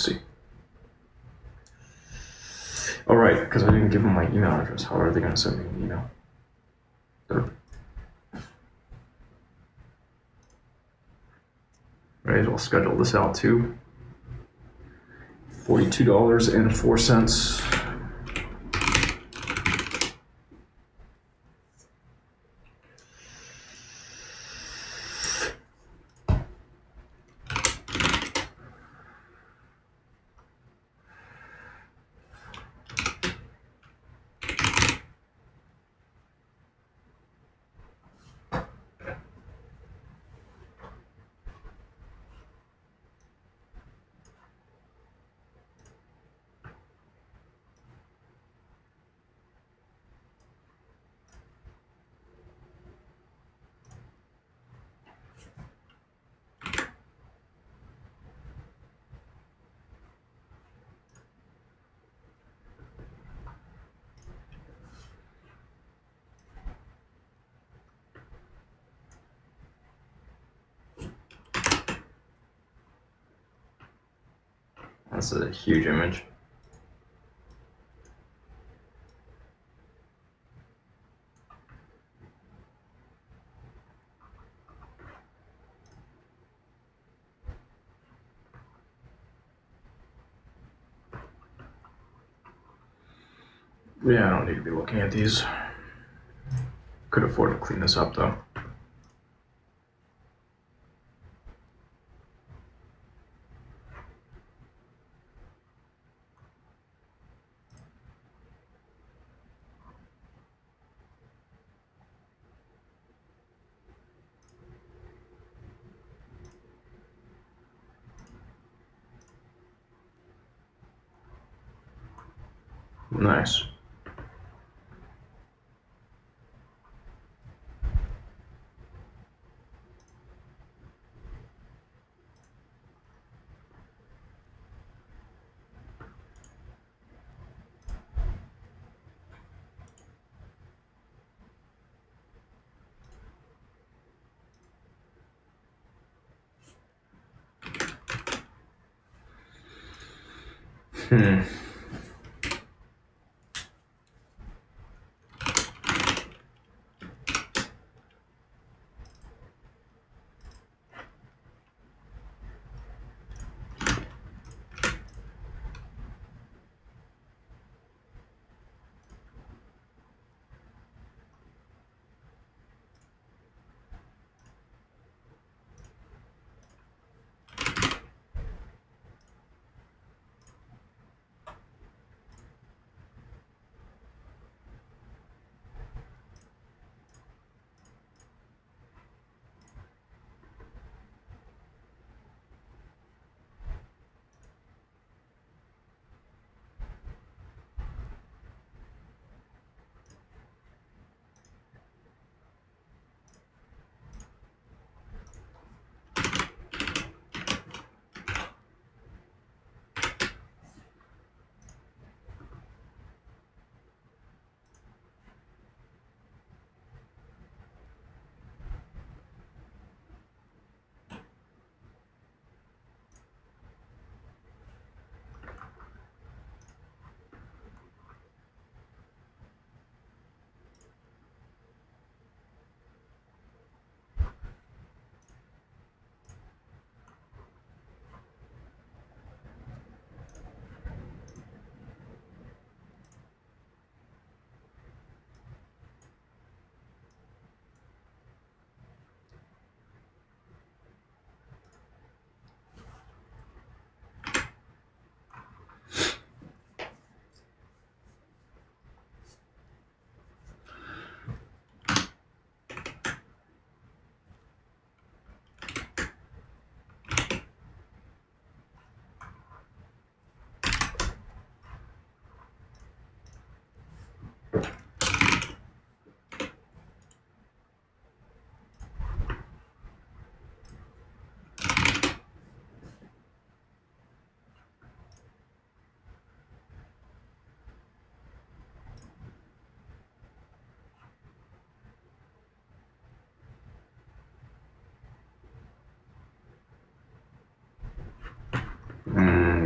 Let's see. All right, because I didn't give them my email address. How are they going to send me an email? Might as well schedule this out too. $42.04. That's a huge image. Yeah, I don't need to be looking at these. Could afford to clean this up though. Nice.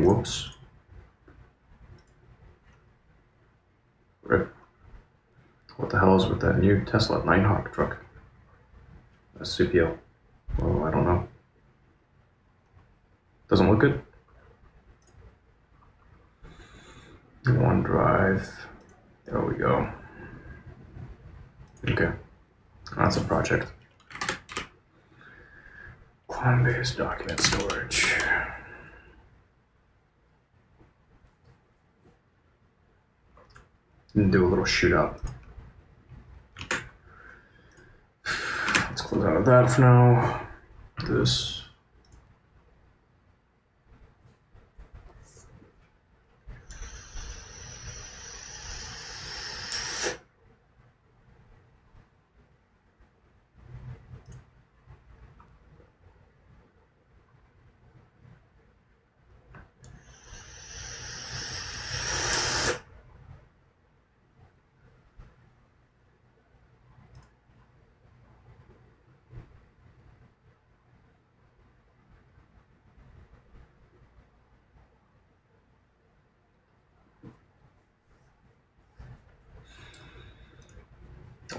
whoops. Rip. What the hell is with that new Tesla Nighthawk truck? A CPO. Oh, I don't know. Doesn't look good. OneDrive. There we go. Okay. That's a project. Cloud-based document storage. And do a little shoot up. Let's close out of that for now. This.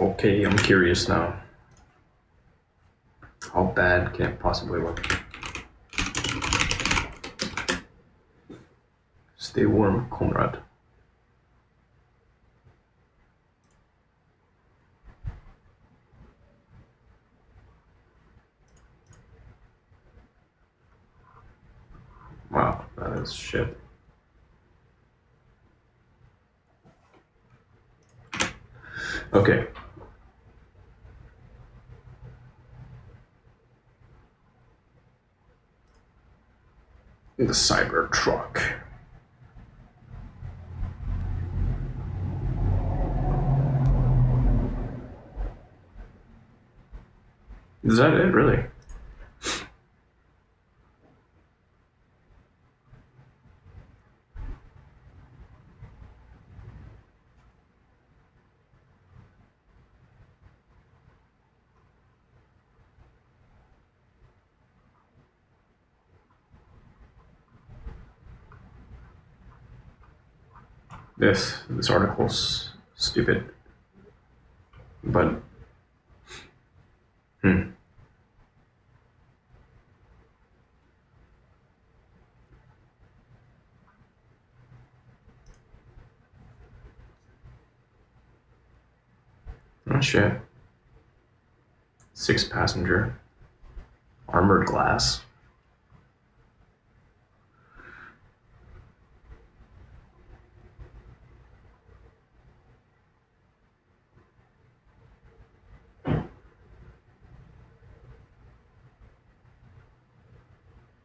Okay, I'm curious now. How bad can it possibly look? Stay warm, comrade. Wow, that is shit. Okay. The cyber truck. Is that it, really? This article's stupid. But oh shit. 6-passenger. Armored glass.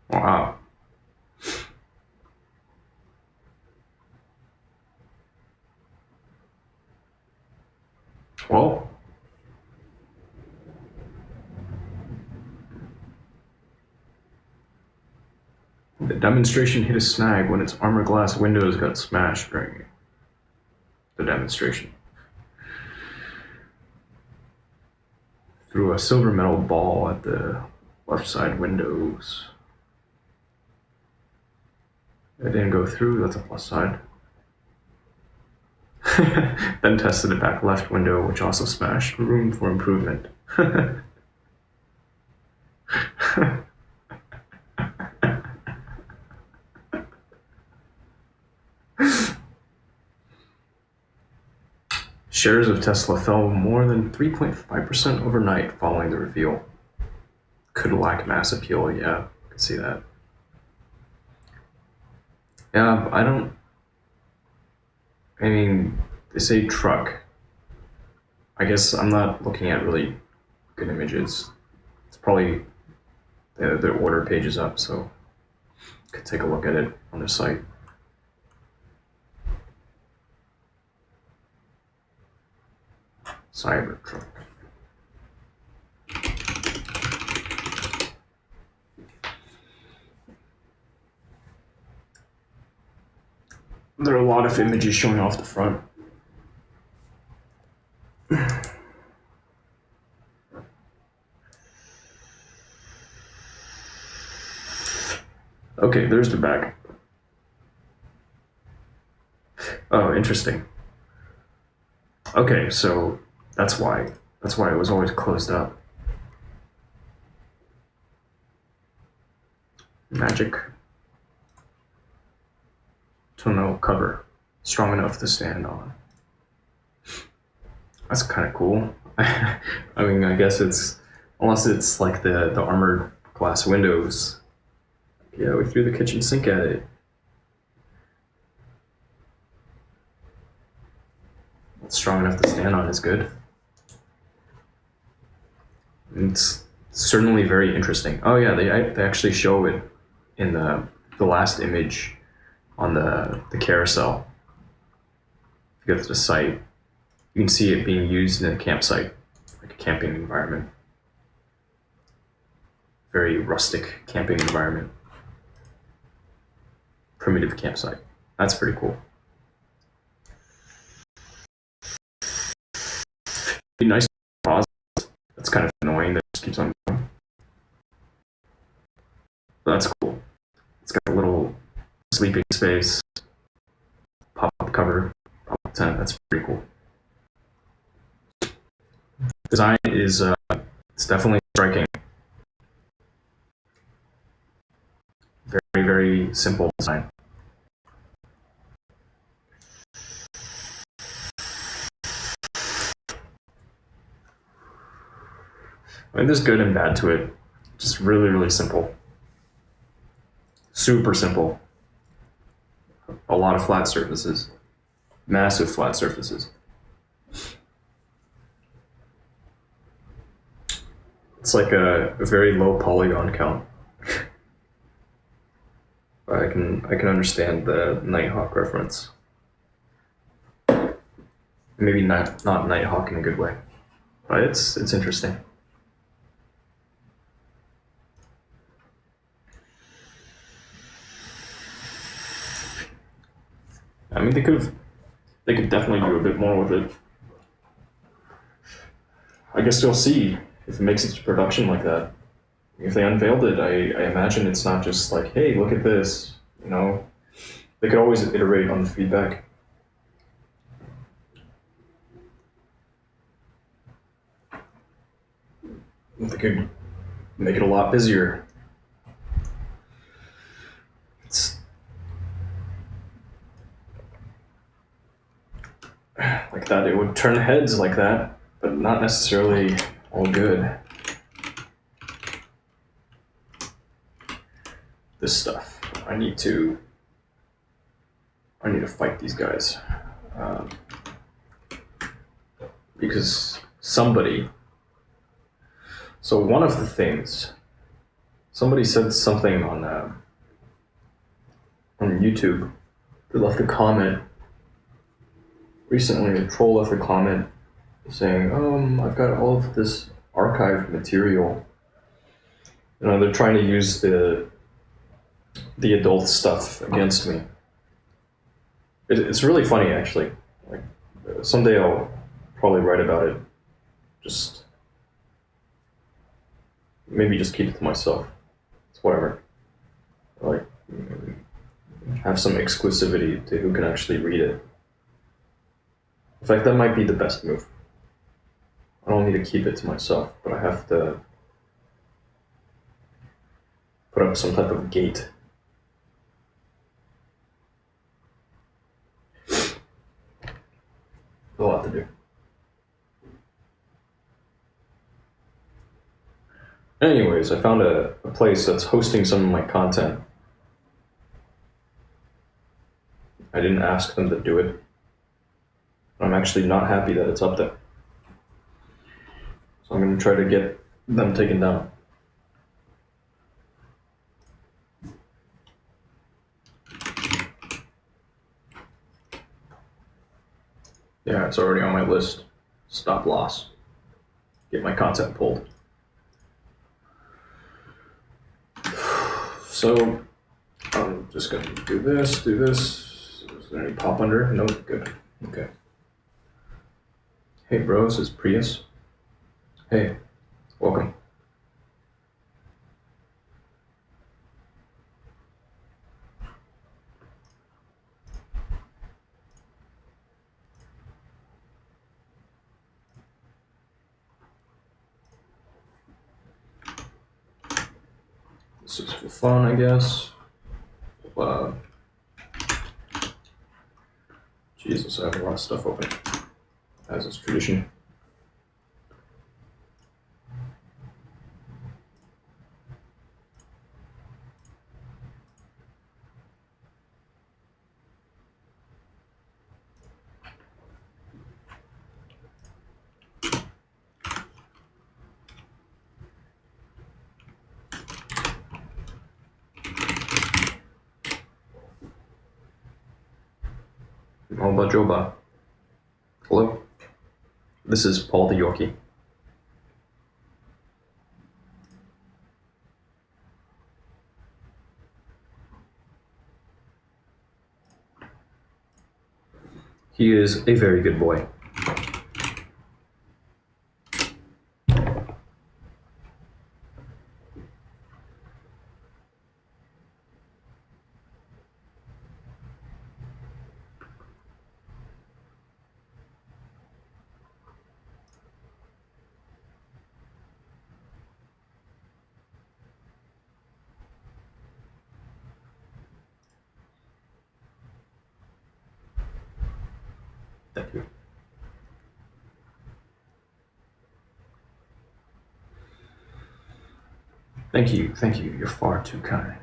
Wow. Well, the demonstration hit a snag when its armor glass windows got smashed during the demonstration. Threw a silver metal ball at the left side windows. It didn't go through, that's a plus side. Then tested the back left window, which also smashed. Room for improvement. Shares of Tesla fell more than 3.5% overnight following the reveal. Could lack mass appeal, yeah, I can see that. Yeah, I mean, they say truck. I guess I'm not looking at really good images. It's probably the order page is up, so could take a look at it on their site. Cybertruck. There are a lot of images showing off the front. Okay, there's the back. Oh, interesting. Okay, so that's why. That's why it was always closed up. Magic tonneau cover. Strong enough to stand on. That's kind of cool. I mean, I guess it's, unless it's like the armored glass windows. Yeah, we threw the kitchen sink at it. It's strong enough to stand on is good. It's certainly very interesting. Oh yeah, they actually show it in the last image on the carousel. If you go to the site, you can see it being used in a campsite, like a camping environment. Very rustic camping environment. Primitive campsite. That's pretty cool. Be nice to pause. That's kind of annoying that it just keeps on going. But that's cool. It's got a little sleeping space, pop-up cover, pop-up tent. That's pretty cool. Design is it's definitely striking. Very, very simple design. I mean, there's good and bad to it. Just really, really simple. Super simple. A lot of flat surfaces. Massive flat surfaces. It's like a very low polygon count. I can understand the Nighthawk reference. Maybe not Nighthawk in a good way, but it's interesting. I mean, they could definitely do a bit more with it. I guess you'll see if it makes it to production like that. If they unveiled it, I imagine it's not just like, hey, look at this. You know, they could always iterate on the feedback. They could make it a lot busier. It's like that. It would turn heads like that, but not necessarily all good. This stuff. I need to fight these guys. Because somebody. So one of the things, somebody said something on YouTube. They left a comment recently. A troll left a comment saying, I've got all of this archived material. You know, they're trying to use the adult stuff against me. It's really funny, actually. Like, someday I'll probably write about it. Just maybe just keep it to myself. It's whatever. Like, have some exclusivity to who can actually read it. In fact, that might be the best move. I don't need to keep it to myself, but I have to put up some type of gate. A lot to do. Anyways, I found a place that's hosting some of my content. I didn't ask them to do it. I'm actually not happy that it's up there. So I'm going to try to get them taken down. Yeah, it's already on my list. Stop loss. Get my content pulled. So I'm just going to do this, do this. Is there any pop under? Nope, good. Okay. Hey bro, this is Prius. Hey, welcome. This is for fun, I guess. Jesus, I have a lot of stuff open, as is tradition. Oba Joba. Hello. This is Paul the Yorkie. He is a very good boy. Thank you. Thank you. You're far too kind.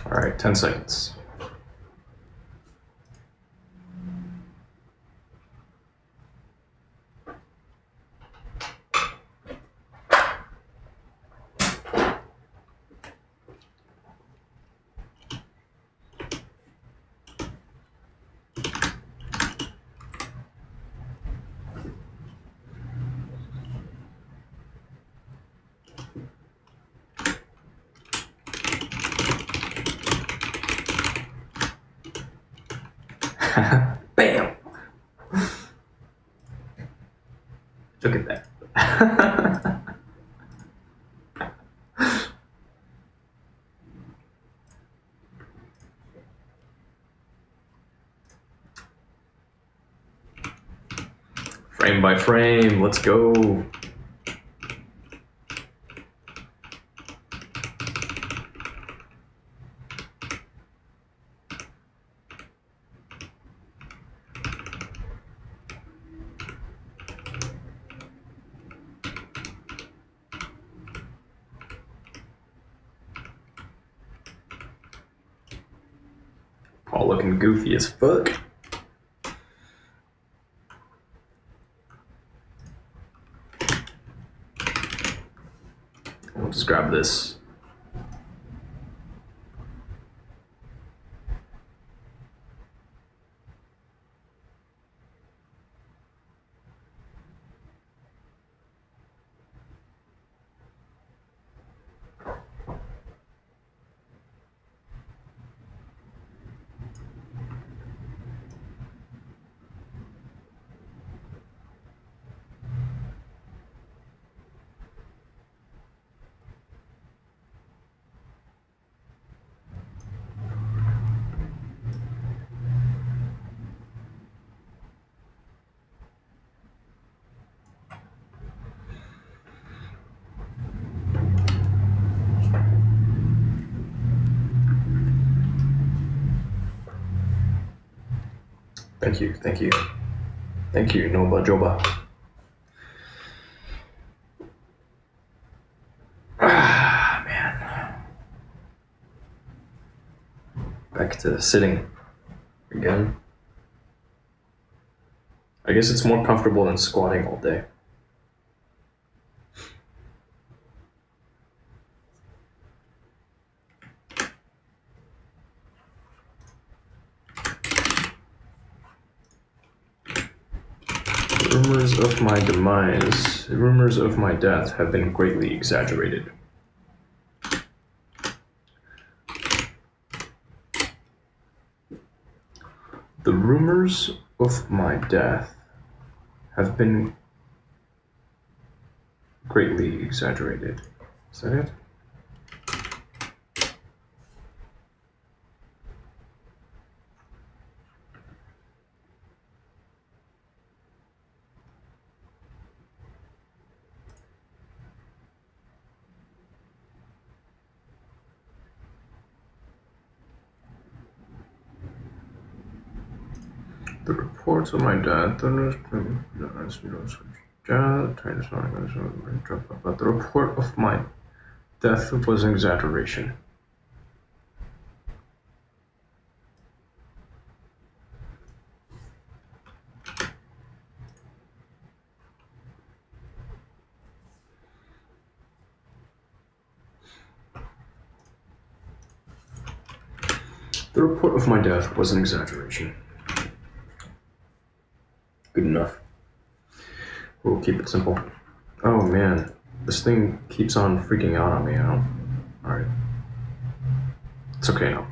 All right, 10 seconds. Bam! Look at that. Frame by frame, let's go. All looking goofy as fuck. We'll just grab this. Thank you, thank you. Thank you, Noba Joba. Ah, man. Back to sitting again. I guess it's more comfortable than squatting all day. Rumors of my demise, rumors of my death have been greatly exaggerated. The rumors of my death have been greatly exaggerated. Is that it? The reports of my death, but the report of my death was an exaggeration. The report of my death was an exaggeration. Good enough. We'll keep it simple. Oh man, this thing keeps on freaking out on me, Alright. It's okay now.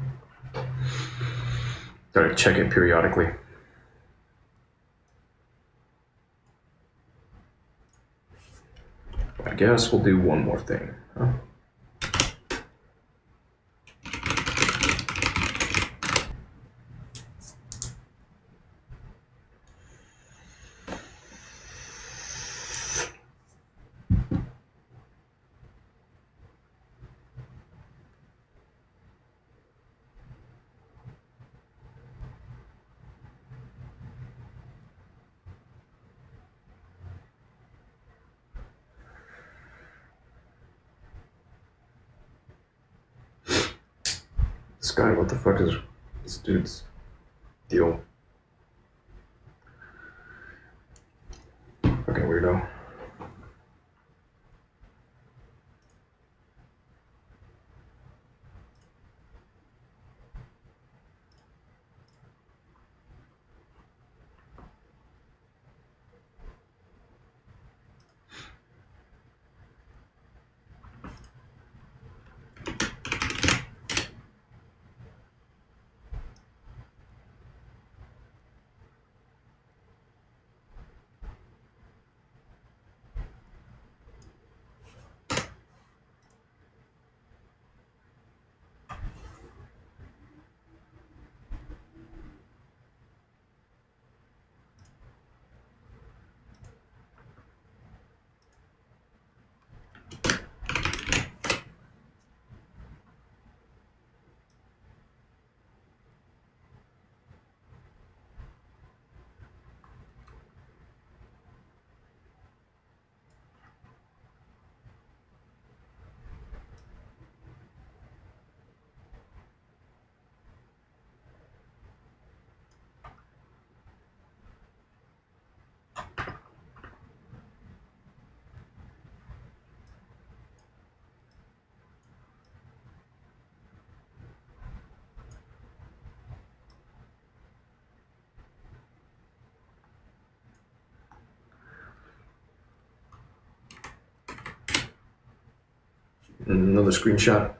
Gotta check it periodically. I guess we'll do one more thing, huh? This guy, what the fuck is this dude's deal? Okay, weirdo. Another screenshot.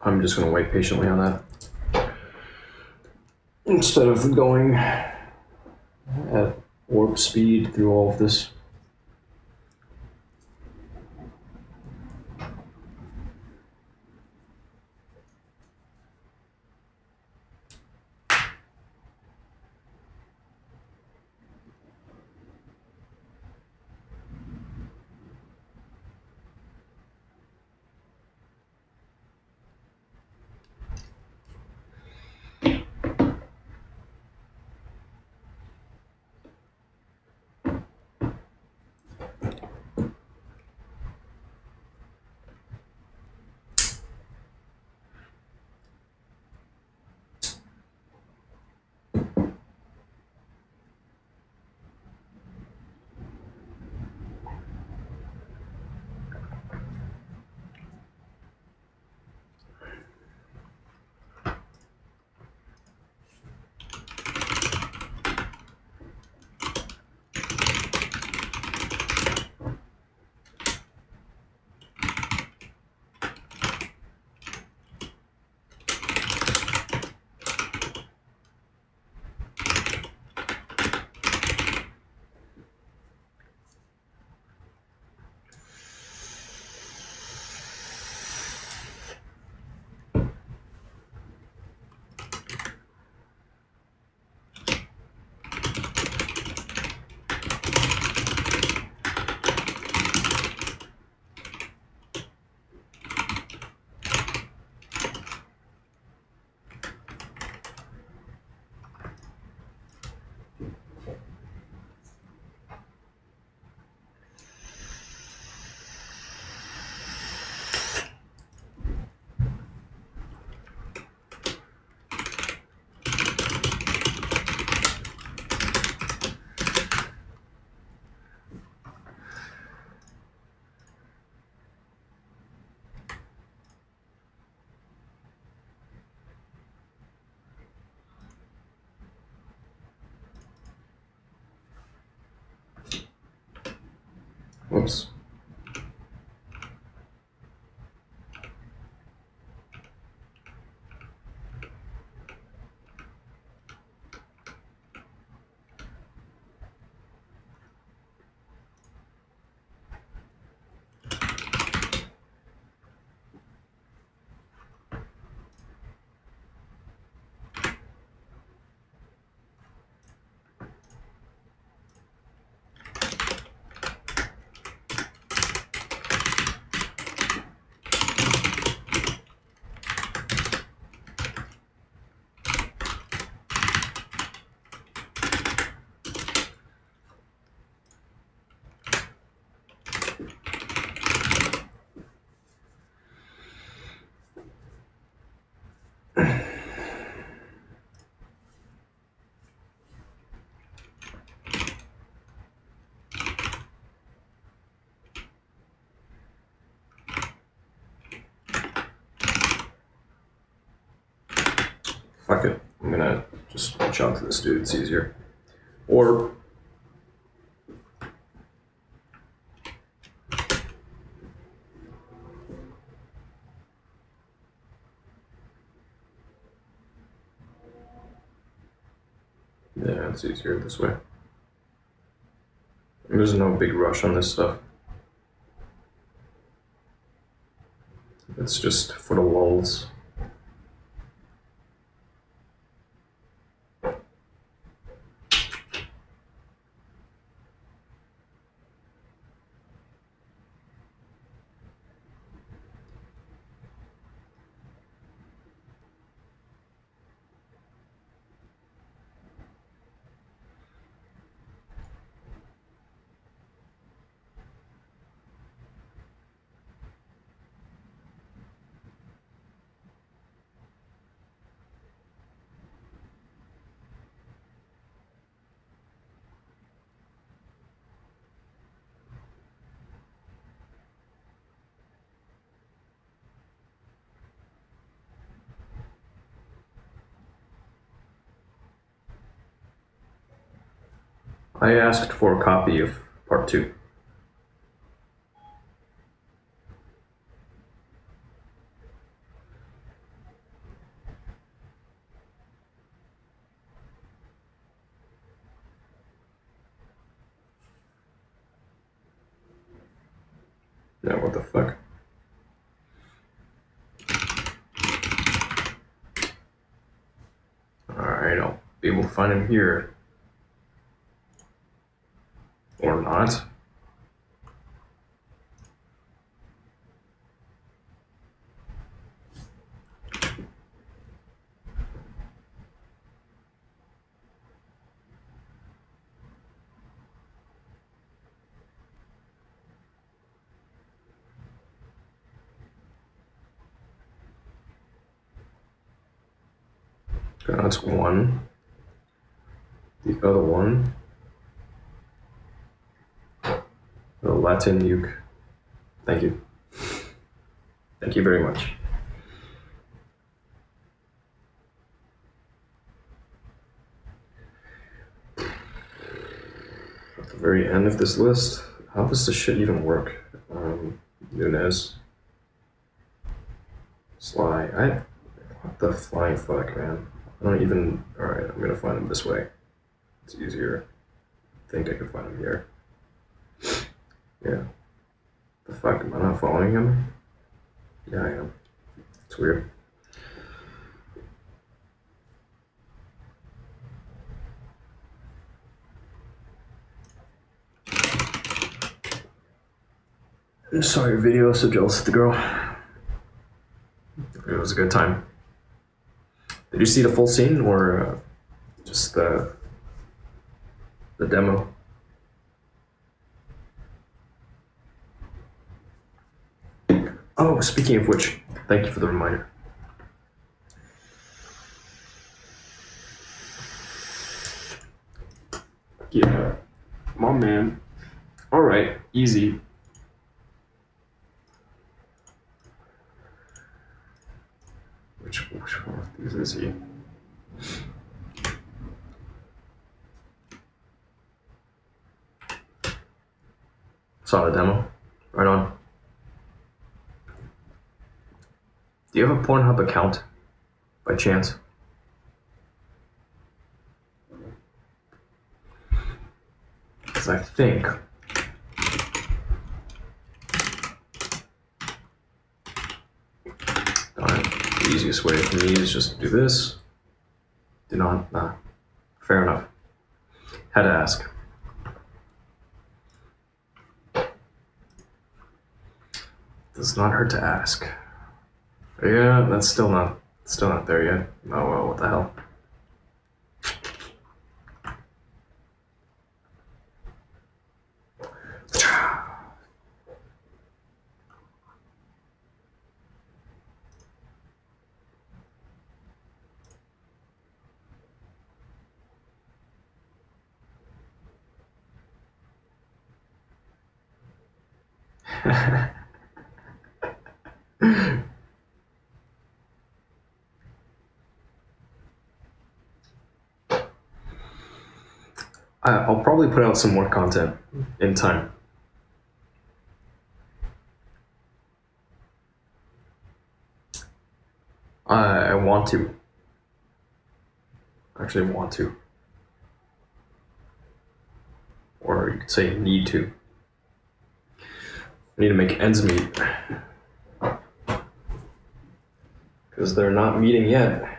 I'm just going to wait patiently on that. Instead of going at warp speed through all of this. Whoops. Fuck it. I'm gonna just reach out to this dude, it's easier. Or yeah, it's easier this way. There's no big rush on this stuff. It's just for the lulz. I asked for a copy of part 2. Yeah, what the fuck? Alright, I'll be able to find him here. Or not. Okay, that's one. The other one. The Latin uke. Thank you. Thank you very much. At the very end of this list, how does this shit even work? Nunez. Sly. What the flying fuck, man? I don't even. Alright, I'm gonna find him this way. It's easier. I think I can find him here. Yeah. The fuck? Am I not following him? Yeah, I am. It's weird. I saw your video, so jealous of the girl. It was a good time. Did you see the full scene or just the demo? Oh, speaking of which, thank you for the reminder. Yeah, my man. All right, easy. Which one of these is he? Saw the demo. Right on. Do you have a Pornhub account, by chance? Because I think the easiest way for me is just do this. Do not. Nah. Fair enough. Had to ask. Does not hurt to ask. Yeah, that's still not there yet. Oh well, what the hell. I'll probably put out some more content in time. I want to. Actually want to. Or you could say need to. I need to make ends meet. Because they're not meeting yet.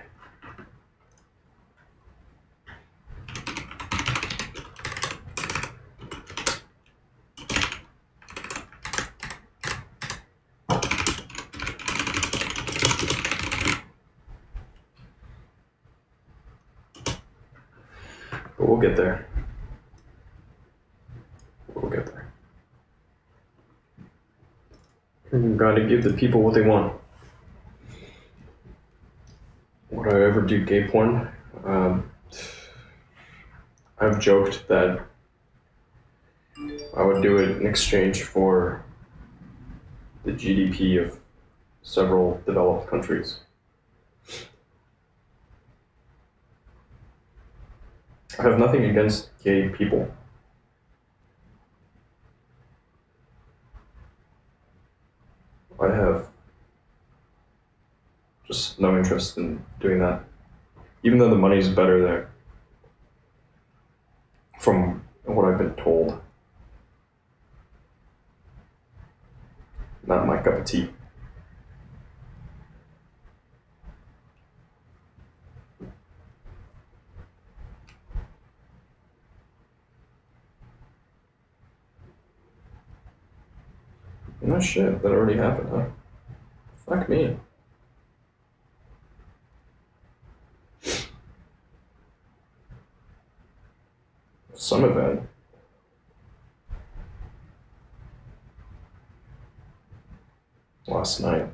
But we'll get there. We'll get there. You gotta give the people what they want. Would I ever do gay porn? I've joked that I would do it in exchange for the GDP of several developed countries. I have nothing against gay people. I have just no interest in doing that. Even though the money's better there, from what I've been told. Not my cup of tea. No shit, that already happened, huh? Fuck me. Some event. Last night.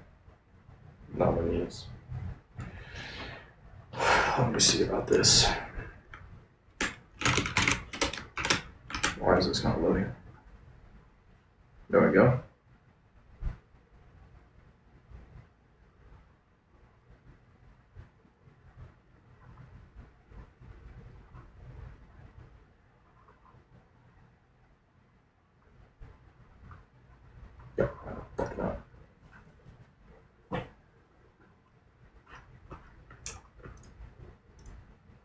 Nominees. Let me see about this. Why is this not loading? There we go. Yep, fucking up.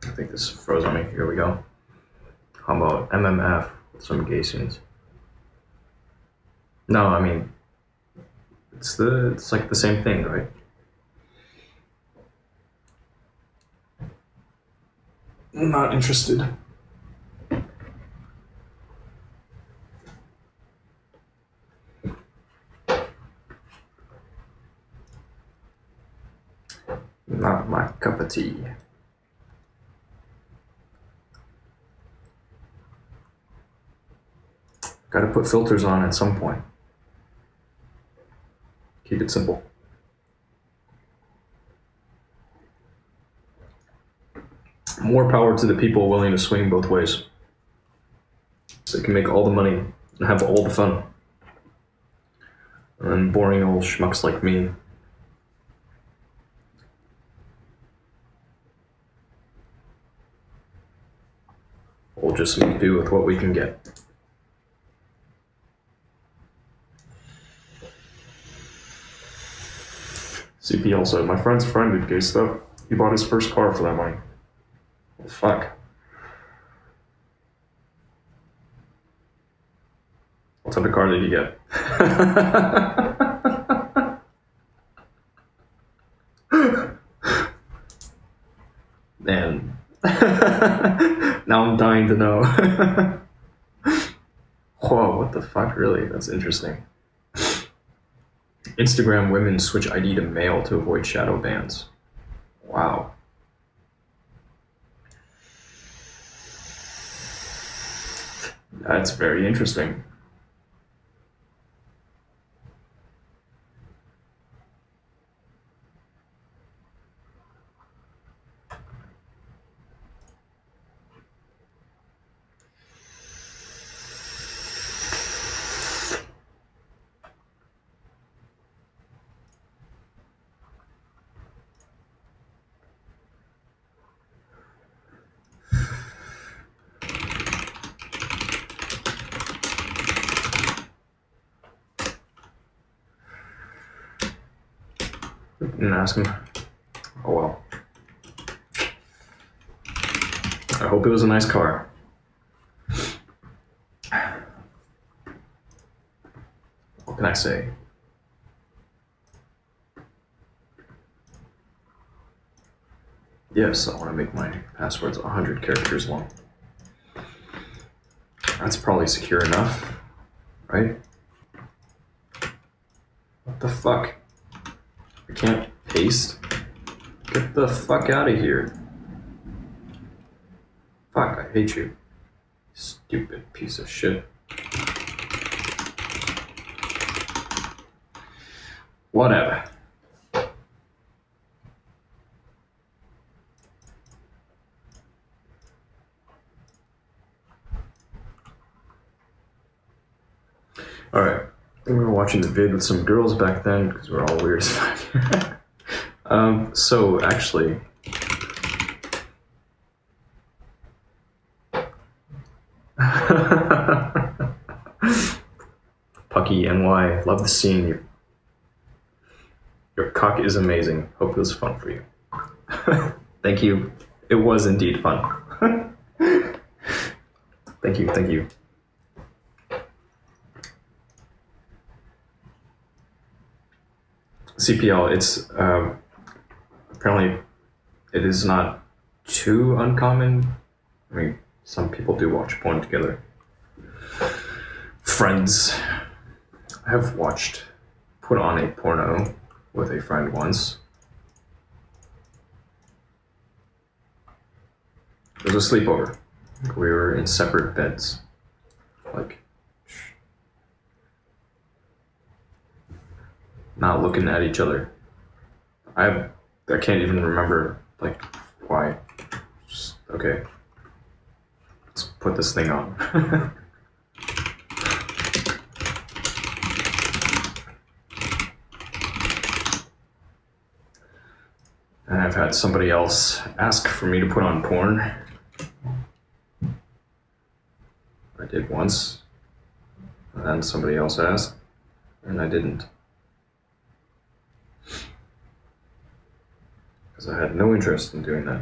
I think this froze on me. Here we go. How about MMF with some gay scenes? No, I mean, it's like the same thing, right? I'm not interested. Not my cup of tea. Gotta put filters on at some point. Keep it simple. More power to the people willing to swing both ways. So they can make all the money and have all the fun. And then boring old schmucks like me we'll just make do with what we can get. CP also, my friend's friend did gay stuff. He bought his first car for that money. Well, fuck. What type of car did you get? Man. Now I'm dying to know. Whoa, what the fuck, really? That's interesting. Instagram women switch ID to male to avoid shadow bans. Wow. That's very interesting. Didn't ask him. Oh well. I hope it was a nice car. What can I say? Yes, I want to make my passwords 100 characters long. That's probably secure enough, right? What the fuck? I can't paste? Get the fuck out of here. Fuck, I hate you. Stupid piece of shit. Whatever. Alright, we were watching the vid with some girls back then because we're all weird as fuck. So actually, Pucky NY, love the scene. Your cock is amazing. Hope it was fun for you. Thank you. It was indeed fun. Thank you, thank you. CPL. It's apparently it is not too uncommon. I mean, some people do watch porn together. Friends. I have put on a porno with a friend once. It was a sleepover. We were in separate beds. Like, not looking at each other. I can't even remember, like, why. Just, okay. Let's put this thing on. And I've had somebody else ask for me to put on porn. I did once. And then somebody else asked, and I didn't. Because I had no interest in doing that.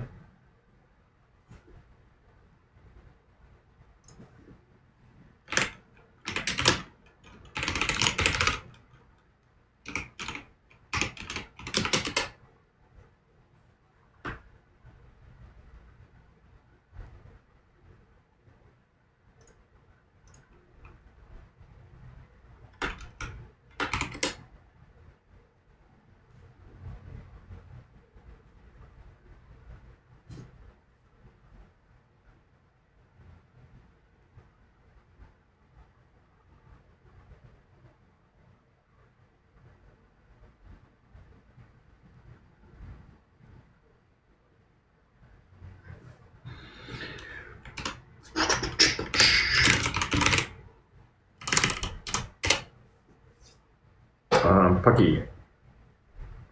Pucky,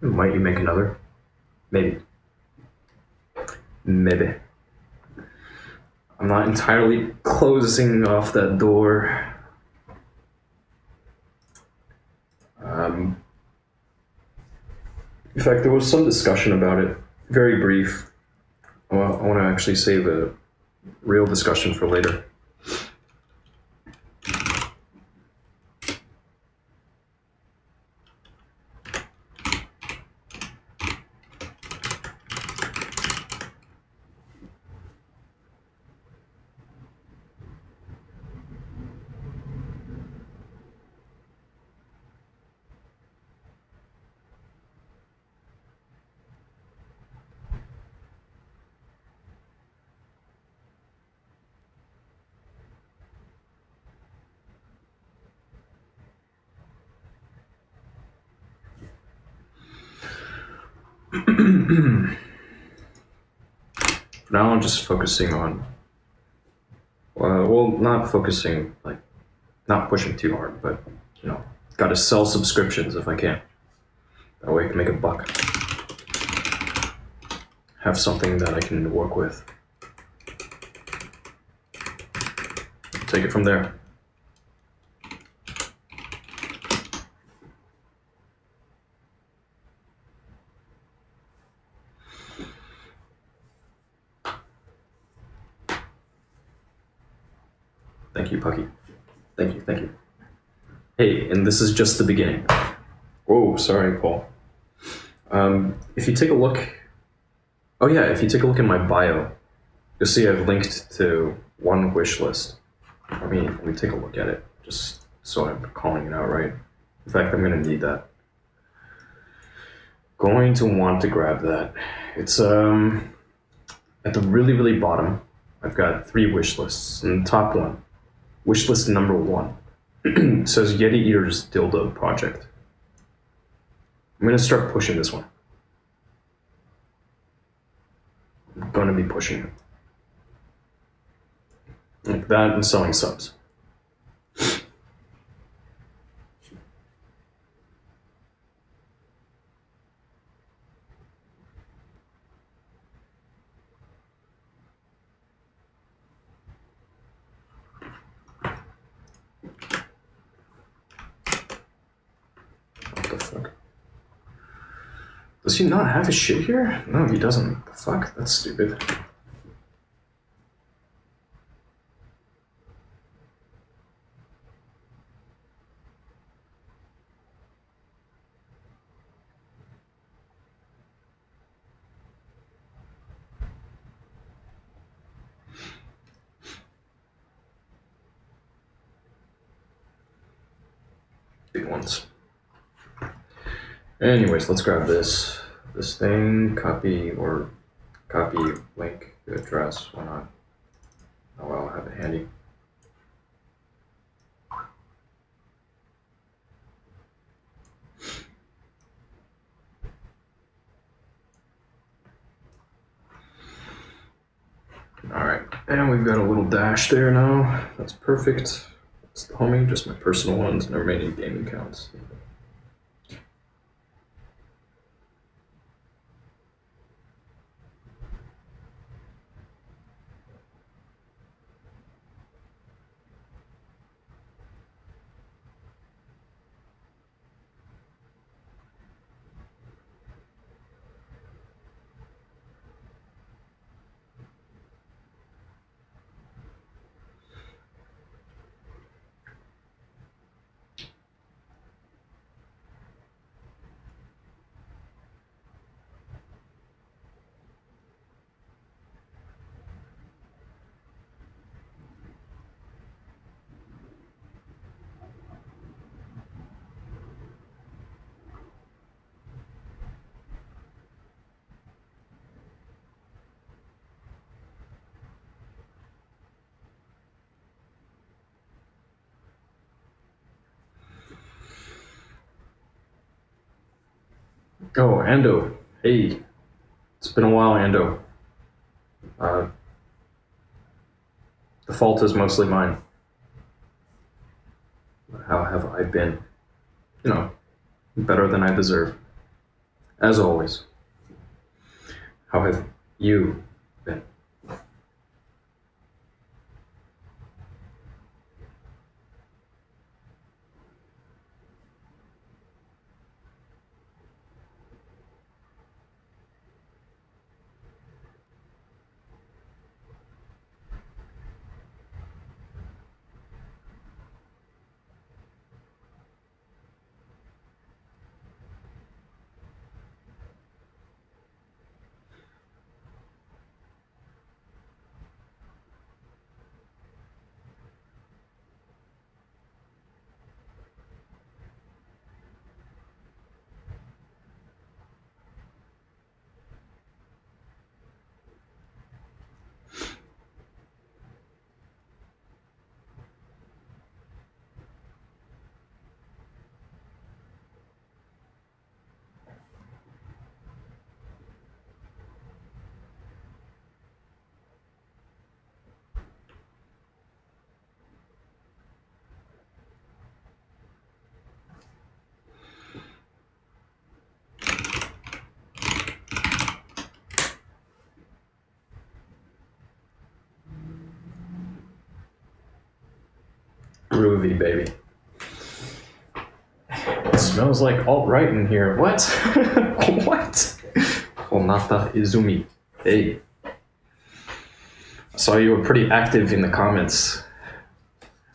might you make another? Maybe. Maybe. I'm not entirely closing off that door. In fact, there was some discussion about it, very brief. Well, I want to actually save the real discussion for later. Now I'm just focusing on, well, not focusing, like, not pushing too hard, but, you know, gotta sell subscriptions if I can. That way I can make a buck. Have something that I can work with. Take it from there. Thank you, Pucky. Thank you, thank you. Hey, and this is just the beginning. Whoa, sorry, Paul. If you take a look, if you take a look in my bio, you'll see I've linked to one wish list. Let me take a look at it, just so I'm calling it out right. In fact, I'm gonna need that. Going to want to grab that. It's at the really, really bottom. I've got 3 wish lists, and the top one, wish list number 1, says Yeti Eater's Dildo Project. I'm gonna start pushing this one. I'm gonna be pushing it. Like that and selling subs. What the fuck? Does he not have his shit here? No, he doesn't. The fuck? That's stupid. big ones. Anyways, let's grab this thing, copy link address. Why not? Oh well, I'll have it handy. Alright, and we've got a little dash there now. That's perfect. That's the homie, just my personal ones and the remaining gaming accounts. Oh, Ando. Hey. It's been a while, Ando. The fault is mostly mine. How have I been? You know, better than I deserve. As always. How have you been? Groovy, baby. It smells like alt-right in here. What? What? Honata Izumi. Hey. I saw you were pretty active in the comments.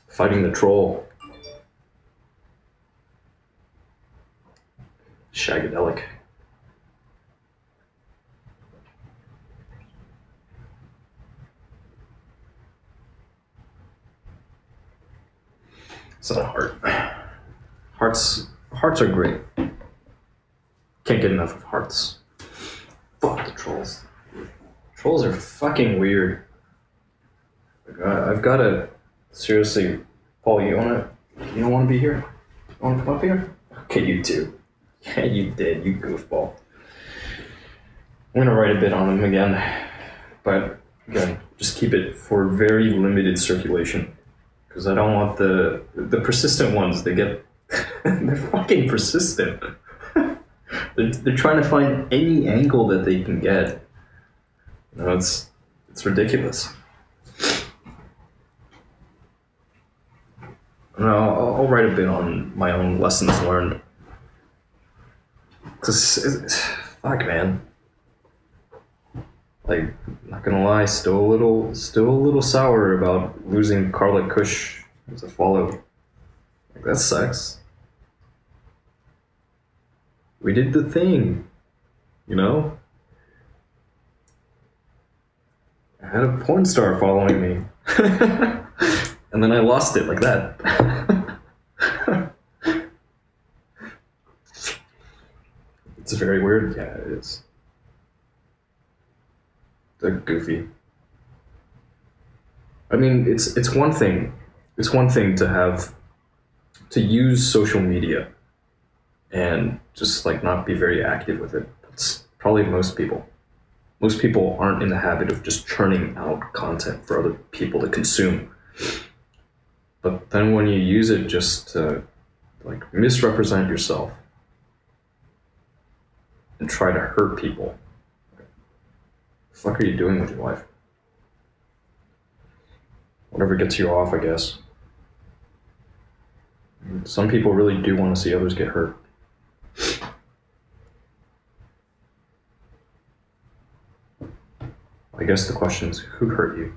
Fighting the troll. Shagadelic. It's not a heart. Hearts are great. Can't get enough of hearts. Fuck the trolls. Trolls are fucking weird. I've gotta seriously, Paul. You don't want to be here? You want to come up here? Okay, you too. Yeah, you did. You goofball. I'm gonna write a bit on them again, but again, just keep it for very limited circulation. Because I don't want the persistent ones. They get they're fucking persistent. they're trying to find any angle that they can get. You know, it's ridiculous. No, I'll write a bit on my own lessons learned. Cause fuck, man. Like, not gonna lie, still a little sour about losing Carla Kush as a follow. Like, that sucks. We did the thing, you know? I had a porn star following me. And then I lost it like that. It's very weird. Yeah, it is. They're goofy. I mean, it's one thing. It's one thing to use social media and just like not be very active with it. It's probably most people. Most people aren't in the habit of just churning out content for other people to consume. But then when you use it just to like misrepresent yourself and try to hurt people, what the fuck are you doing with your life? Whatever gets you off, I guess. Some people really do want to see others get hurt. I guess the question is, who hurt you?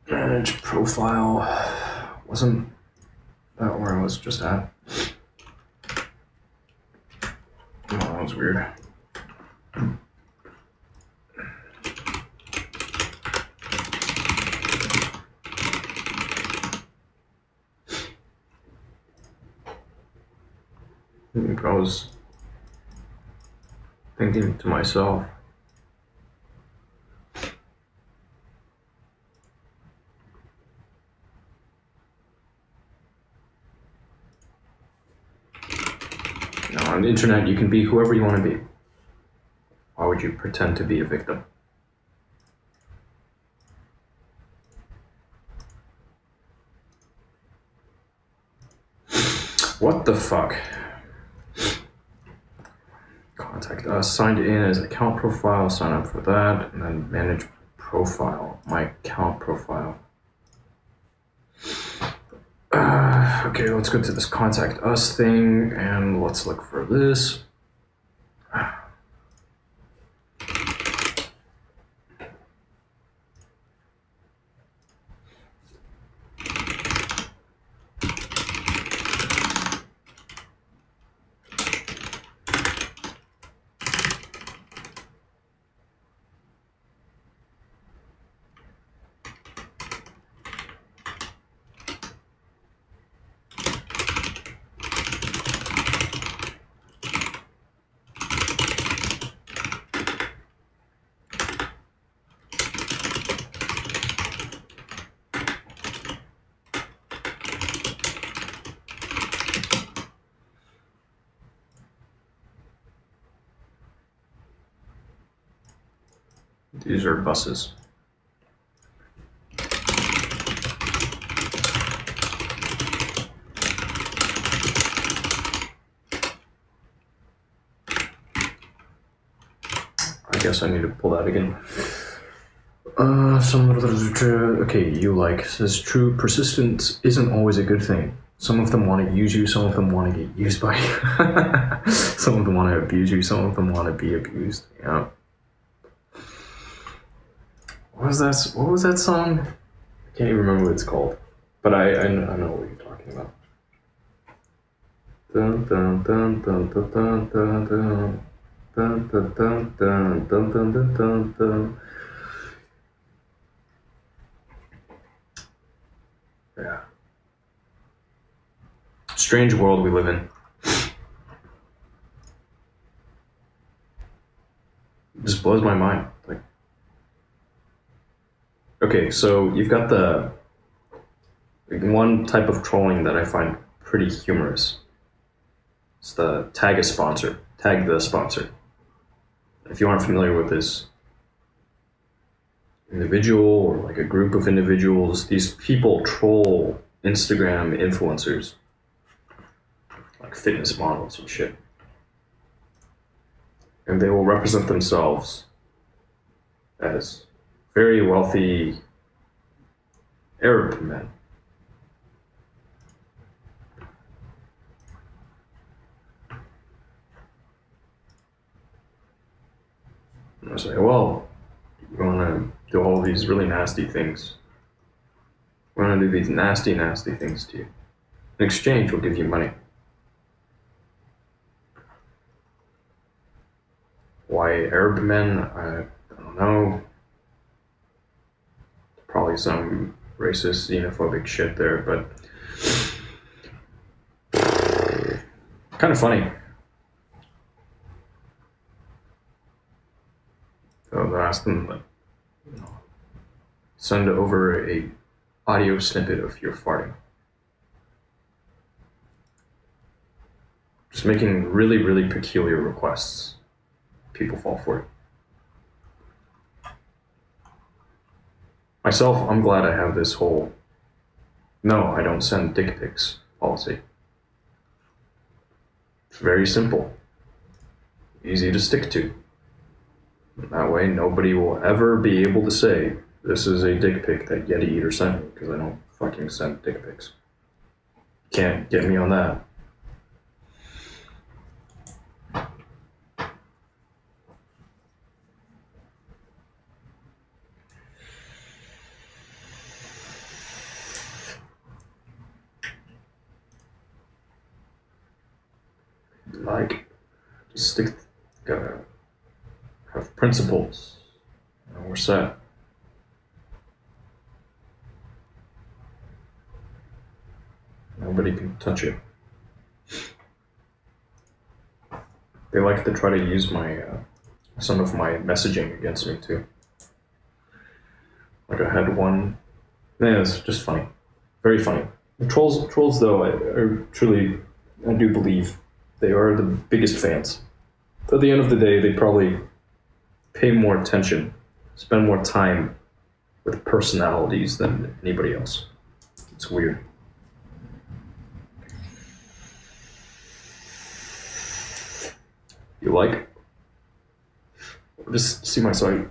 Manage profile. Wasn't that where I was just at? Oh, that was weird. I was thinking to myself, on the internet you can be whoever you want to be. Why would you pretend to be a victim? What the fuck? Contact us, signed in as account profile, sign up for that, and then manage profile, my account profile. Okay, let's go to this contact us thing and let's look for this. These are buses. I guess I need to pull that again. Okay, you like says true persistence isn't always a good thing. Some of them want to use you, some of them want to get used by you. Some of them want to abuse you, some of them want to be abused. Yeah. What was that song? I can't even remember what it's called. But I know what you're talking about. Dun dun dun dun dun dun dun dun. Dun, dun, dun, dun, dun, dun, dun, dun, dun. Yeah. Strange world we live in. It just blows my mind. Like, okay, so you've got the one type of trolling that I find pretty humorous. It's the tag a sponsor, tag the sponsor. If you aren't familiar with this individual or like a group of individuals, these people troll Instagram influencers, like fitness models and shit. And they will represent themselves as very wealthy Arab men. And I say, well, you want to do all these really nasty things. We want to do these nasty, nasty things to you. In exchange, we'll give you money. Why Arab men? I don't know. Probably some racist, xenophobic shit there, but kind of funny. So I asked them, like, send over a audio snippet of your farting. Just making really, really peculiar requests. People fall for it. Myself, I'm glad I have this whole no, I don't send dick pics policy. It's very simple. Easy to stick to. That way, nobody will ever be able to say, this is a dick pic that Yeti Eater sent me, because I don't fucking send dick pics. Can't get me on that. Like, just stick, gotta have principles. We're set. Nobody can touch it. They like to try to use my some of my messaging against me too. Like I had one. Yeah, it's just funny, very funny. The trolls though, I do believe they are the biggest fans. At the end of the day, they probably pay more attention, spend more time with personalities than anybody else. It's weird. You like? Just see my site.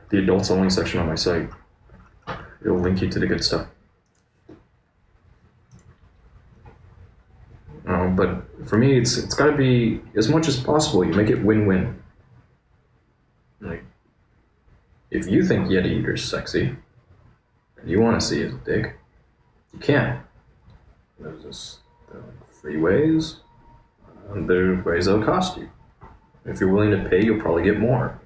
The adults only section on my site. It'll link you to the good stuff. But for me, it's got to be, as much as possible, you make it win-win. Like, if you think Yeti Eater's sexy, and you want to see his dick, you can. There's this free ways, and there are ways that'll cost you. If you're willing to pay, you'll probably get more.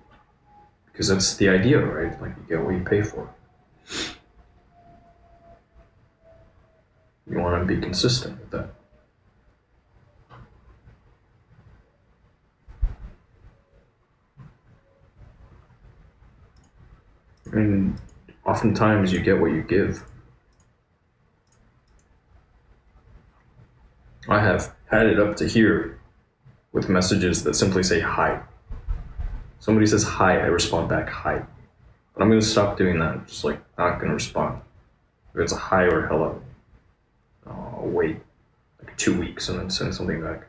Because that's the idea, right? Like, you get what you pay for. You want to be consistent with that. And oftentimes you get what you give. I have had it up to here with messages that simply say hi. Somebody says hi, I respond back hi. But I'm going to stop doing that. I'm just like, not going to respond. If it's a hi or hello, I'll wait like 2 weeks and then send something back.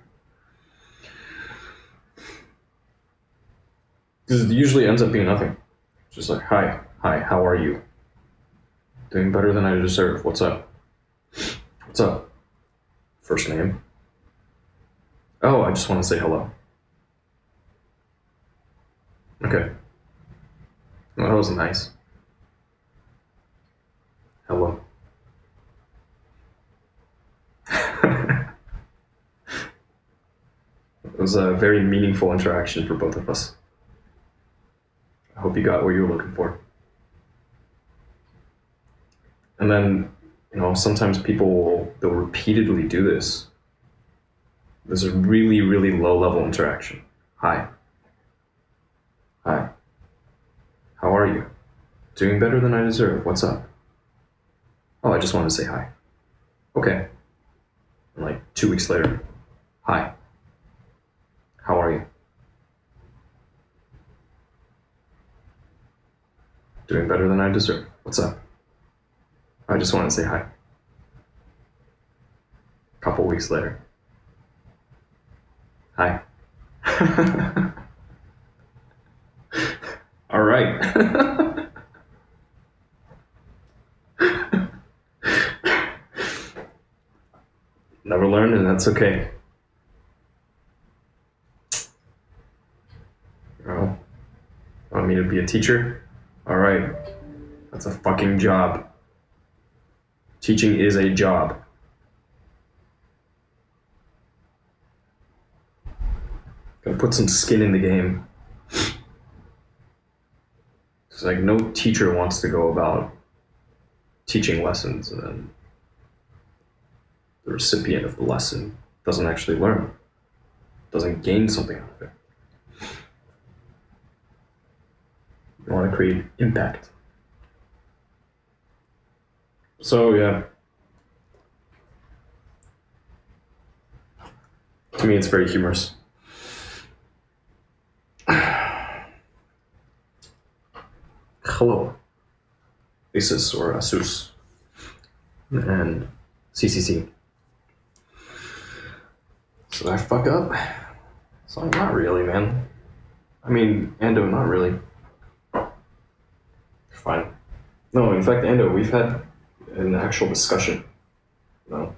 Because it usually ends up being nothing. It's just like, hi, how are you? Doing better than I deserve. What's up? What's up? First name. Oh, I just want to say hello. Okay. Well, that was nice. Hello. It was a very meaningful interaction for both of us. I hope you got what you were looking for. And then, sometimes they'll repeatedly do this. There's a really, really low level interaction. Hi. Hi. How are you? Doing better than I deserve. What's up? Oh, I just wanted to say hi. Okay. And like 2 weeks later, hi. How are you? Doing better than I deserve. What's up? I just wanted to say hi. A couple weeks later. Hi. All right. Never learned, and that's okay. want me to be a teacher? All right, that's a fucking job. Teaching is a job. Gotta put some skin in the game. It's like no teacher wants to go about teaching lessons and then the recipient of the lesson doesn't actually learn, doesn't gain something out of it. You want to create impact. So yeah, to me it's very humorous. Hello, Asus or Asus, and CCC. So did I fuck up? So not really, man. I mean, Ando, not really. Fine. No, in fact, Ando, we've had an actual discussion. No.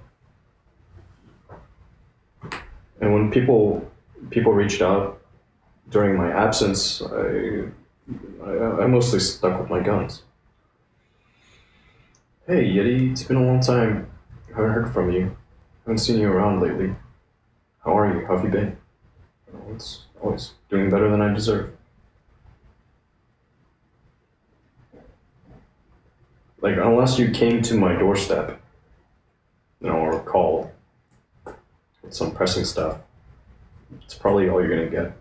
And when people reached out during my absence, I mostly stuck with my guns. Hey, Yeti, it's been a long time. I haven't heard from you. Haven't seen you around lately. How are you? How have you been? It's always doing better than I deserve. Like, unless you came to my doorstep, or called with some pressing stuff, it's probably all you're gonna get.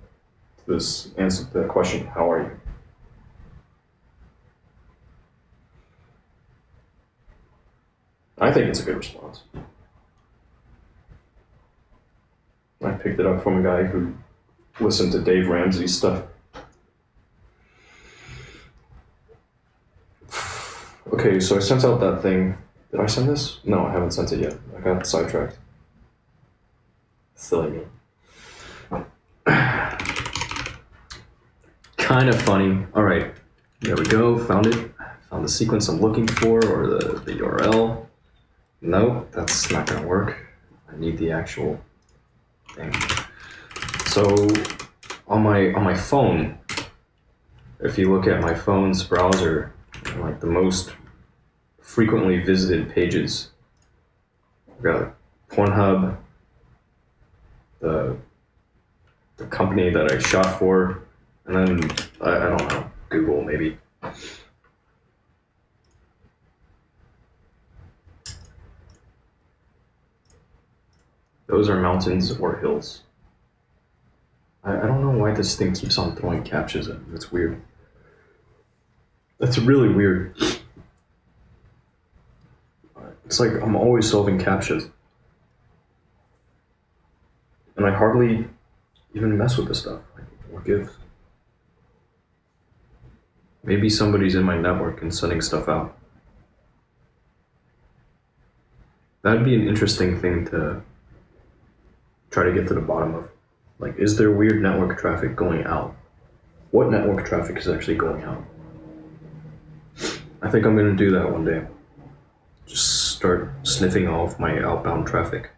This answer to the question, how are you? I think it's a good response. I picked it up from a guy who listened to Dave Ramsey's stuff. Okay, so I sent out that thing. Did I send this? No, I haven't sent it yet. I got sidetracked. Silly me. Kind of funny. All right, there we go. Found it. Found the sequence I'm looking for, or the URL. Nope, that's not gonna work. I need the actual thing. So on my phone, if you look at my phone's browser, like the most frequently visited pages, I've got Pornhub, the company that I shot for, and then I don't know, Google maybe. Those are mountains or hills. I don't know why this thing keeps on throwing captchas at me. It's weird. That's really weird. It's like I'm always solving captchas. And I hardly even mess with this stuff. Like, what gives? Maybe somebody's in my network and sending stuff out. That'd be an interesting thing to try to get to the bottom of. Like, is there weird network traffic going out? What network traffic is actually going out? I think I'm gonna do that one day. Just start sniffing off my outbound traffic.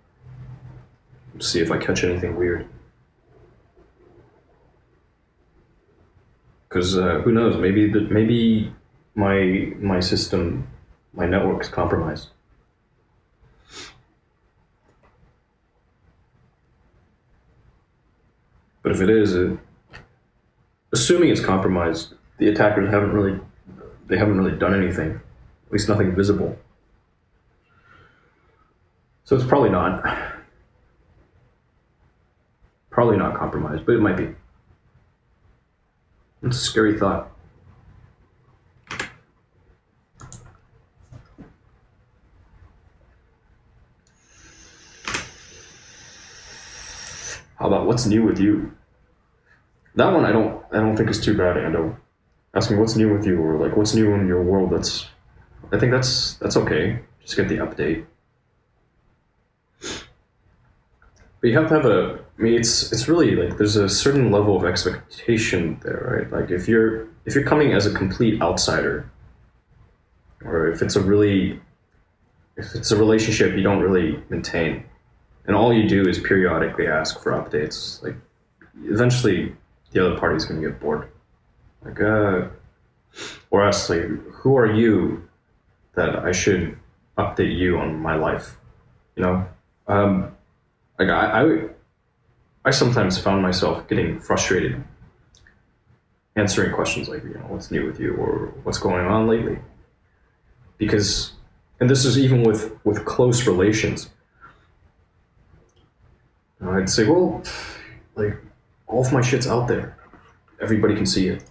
See if I catch anything weird. Because who knows? Maybe my system, my network's compromised. But if it is, assuming it's compromised, the attackers haven't really done anything. At least nothing visible. So it's probably not compromised, but it might be. It's a scary thought. How about what's new with you? That one I don't think is too bad, Ando. Asking what's new with you, or like what's new in your world. I think that's okay. Just get the update. But you have to have it's really like there's a certain level of expectation there, right? Like if you're coming as a complete outsider, or if it's a relationship you don't really maintain, and all you do is periodically ask for updates, like eventually the other party's gonna get bored. Like, or else, like, who are you that I should update you on my life? You know, um, like I sometimes found myself getting frustrated answering questions like, what's new with you or what's going on lately? Because, and this is even with close relations. I'd say, well, like, all of my shit's out there. Everybody can see it.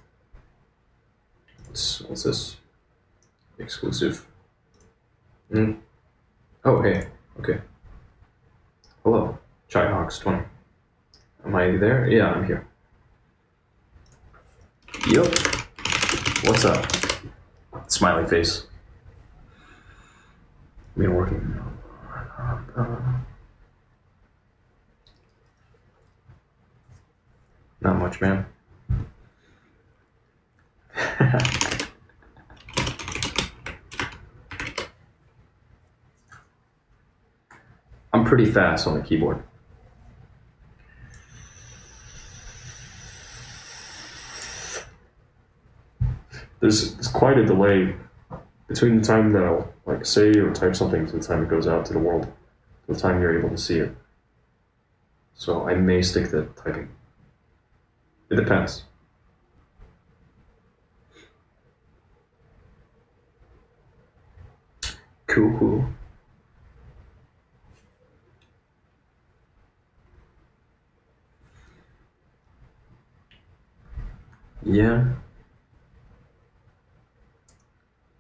What's this? Exclusive. Mm. Oh, hey. Okay. Hello. Chihawks20. Am I there? Yeah, I'm here. Yup. What's up? Smiley face. Me working. Not much, man. I'm pretty fast on the keyboard. There's quite a delay between the time that I'll like say or type something to the time it goes out to the world, to the time you're able to see it. So I may stick to typing. It depends. Cool. Yeah.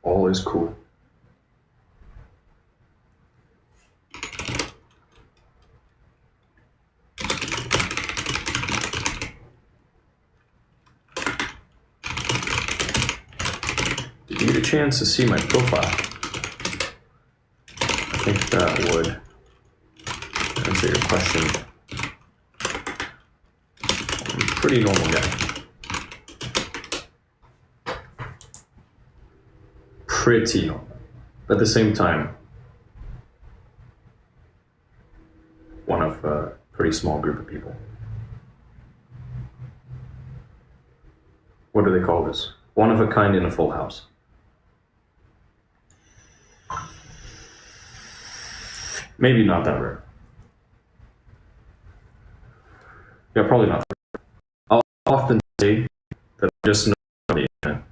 All is cool. Did you get a chance to see my profile? I think that would answer your question. I'm a pretty normal guy. Pretty normal. But at the same time, one of a pretty small group of people. What do they call this? One of a kind in a full house. Maybe not that rare. Yeah, probably not that rare. I'll often say that I just know the internet.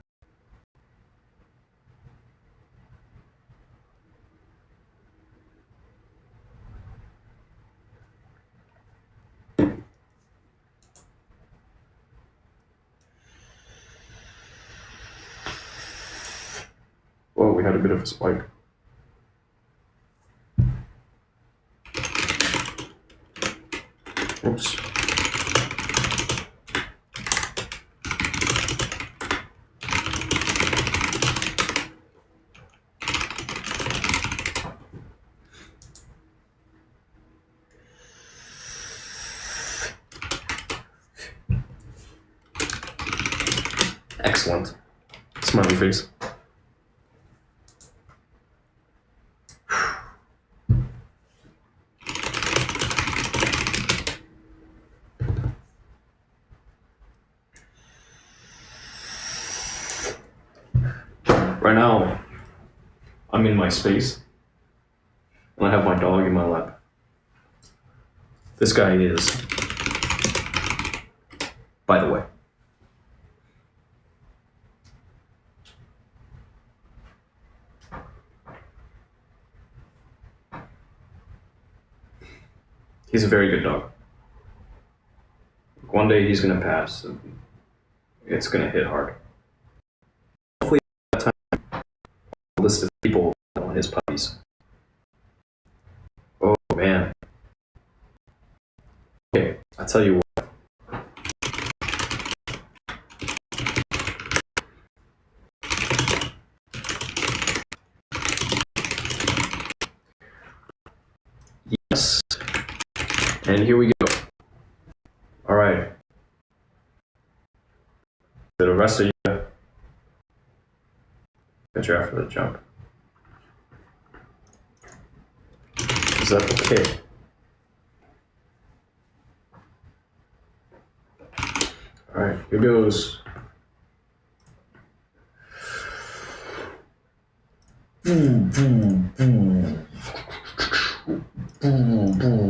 Whoa, we had a bit of a spike. Oops. Excellent. Smiley face. Right now, I'm in my space, and I have my dog in my lap. This guy is, by the way, he's a very good dog. One day he's gonna pass, and it's gonna hit hard. Hopefully, at that time, a list of people on his puppies. Oh man. Okay, I tell you what. Yes, and here we go. All right. The rest of you, get you after the jump. Is that okay? All right, here goes. Boom, boom, boom. Boom, boom.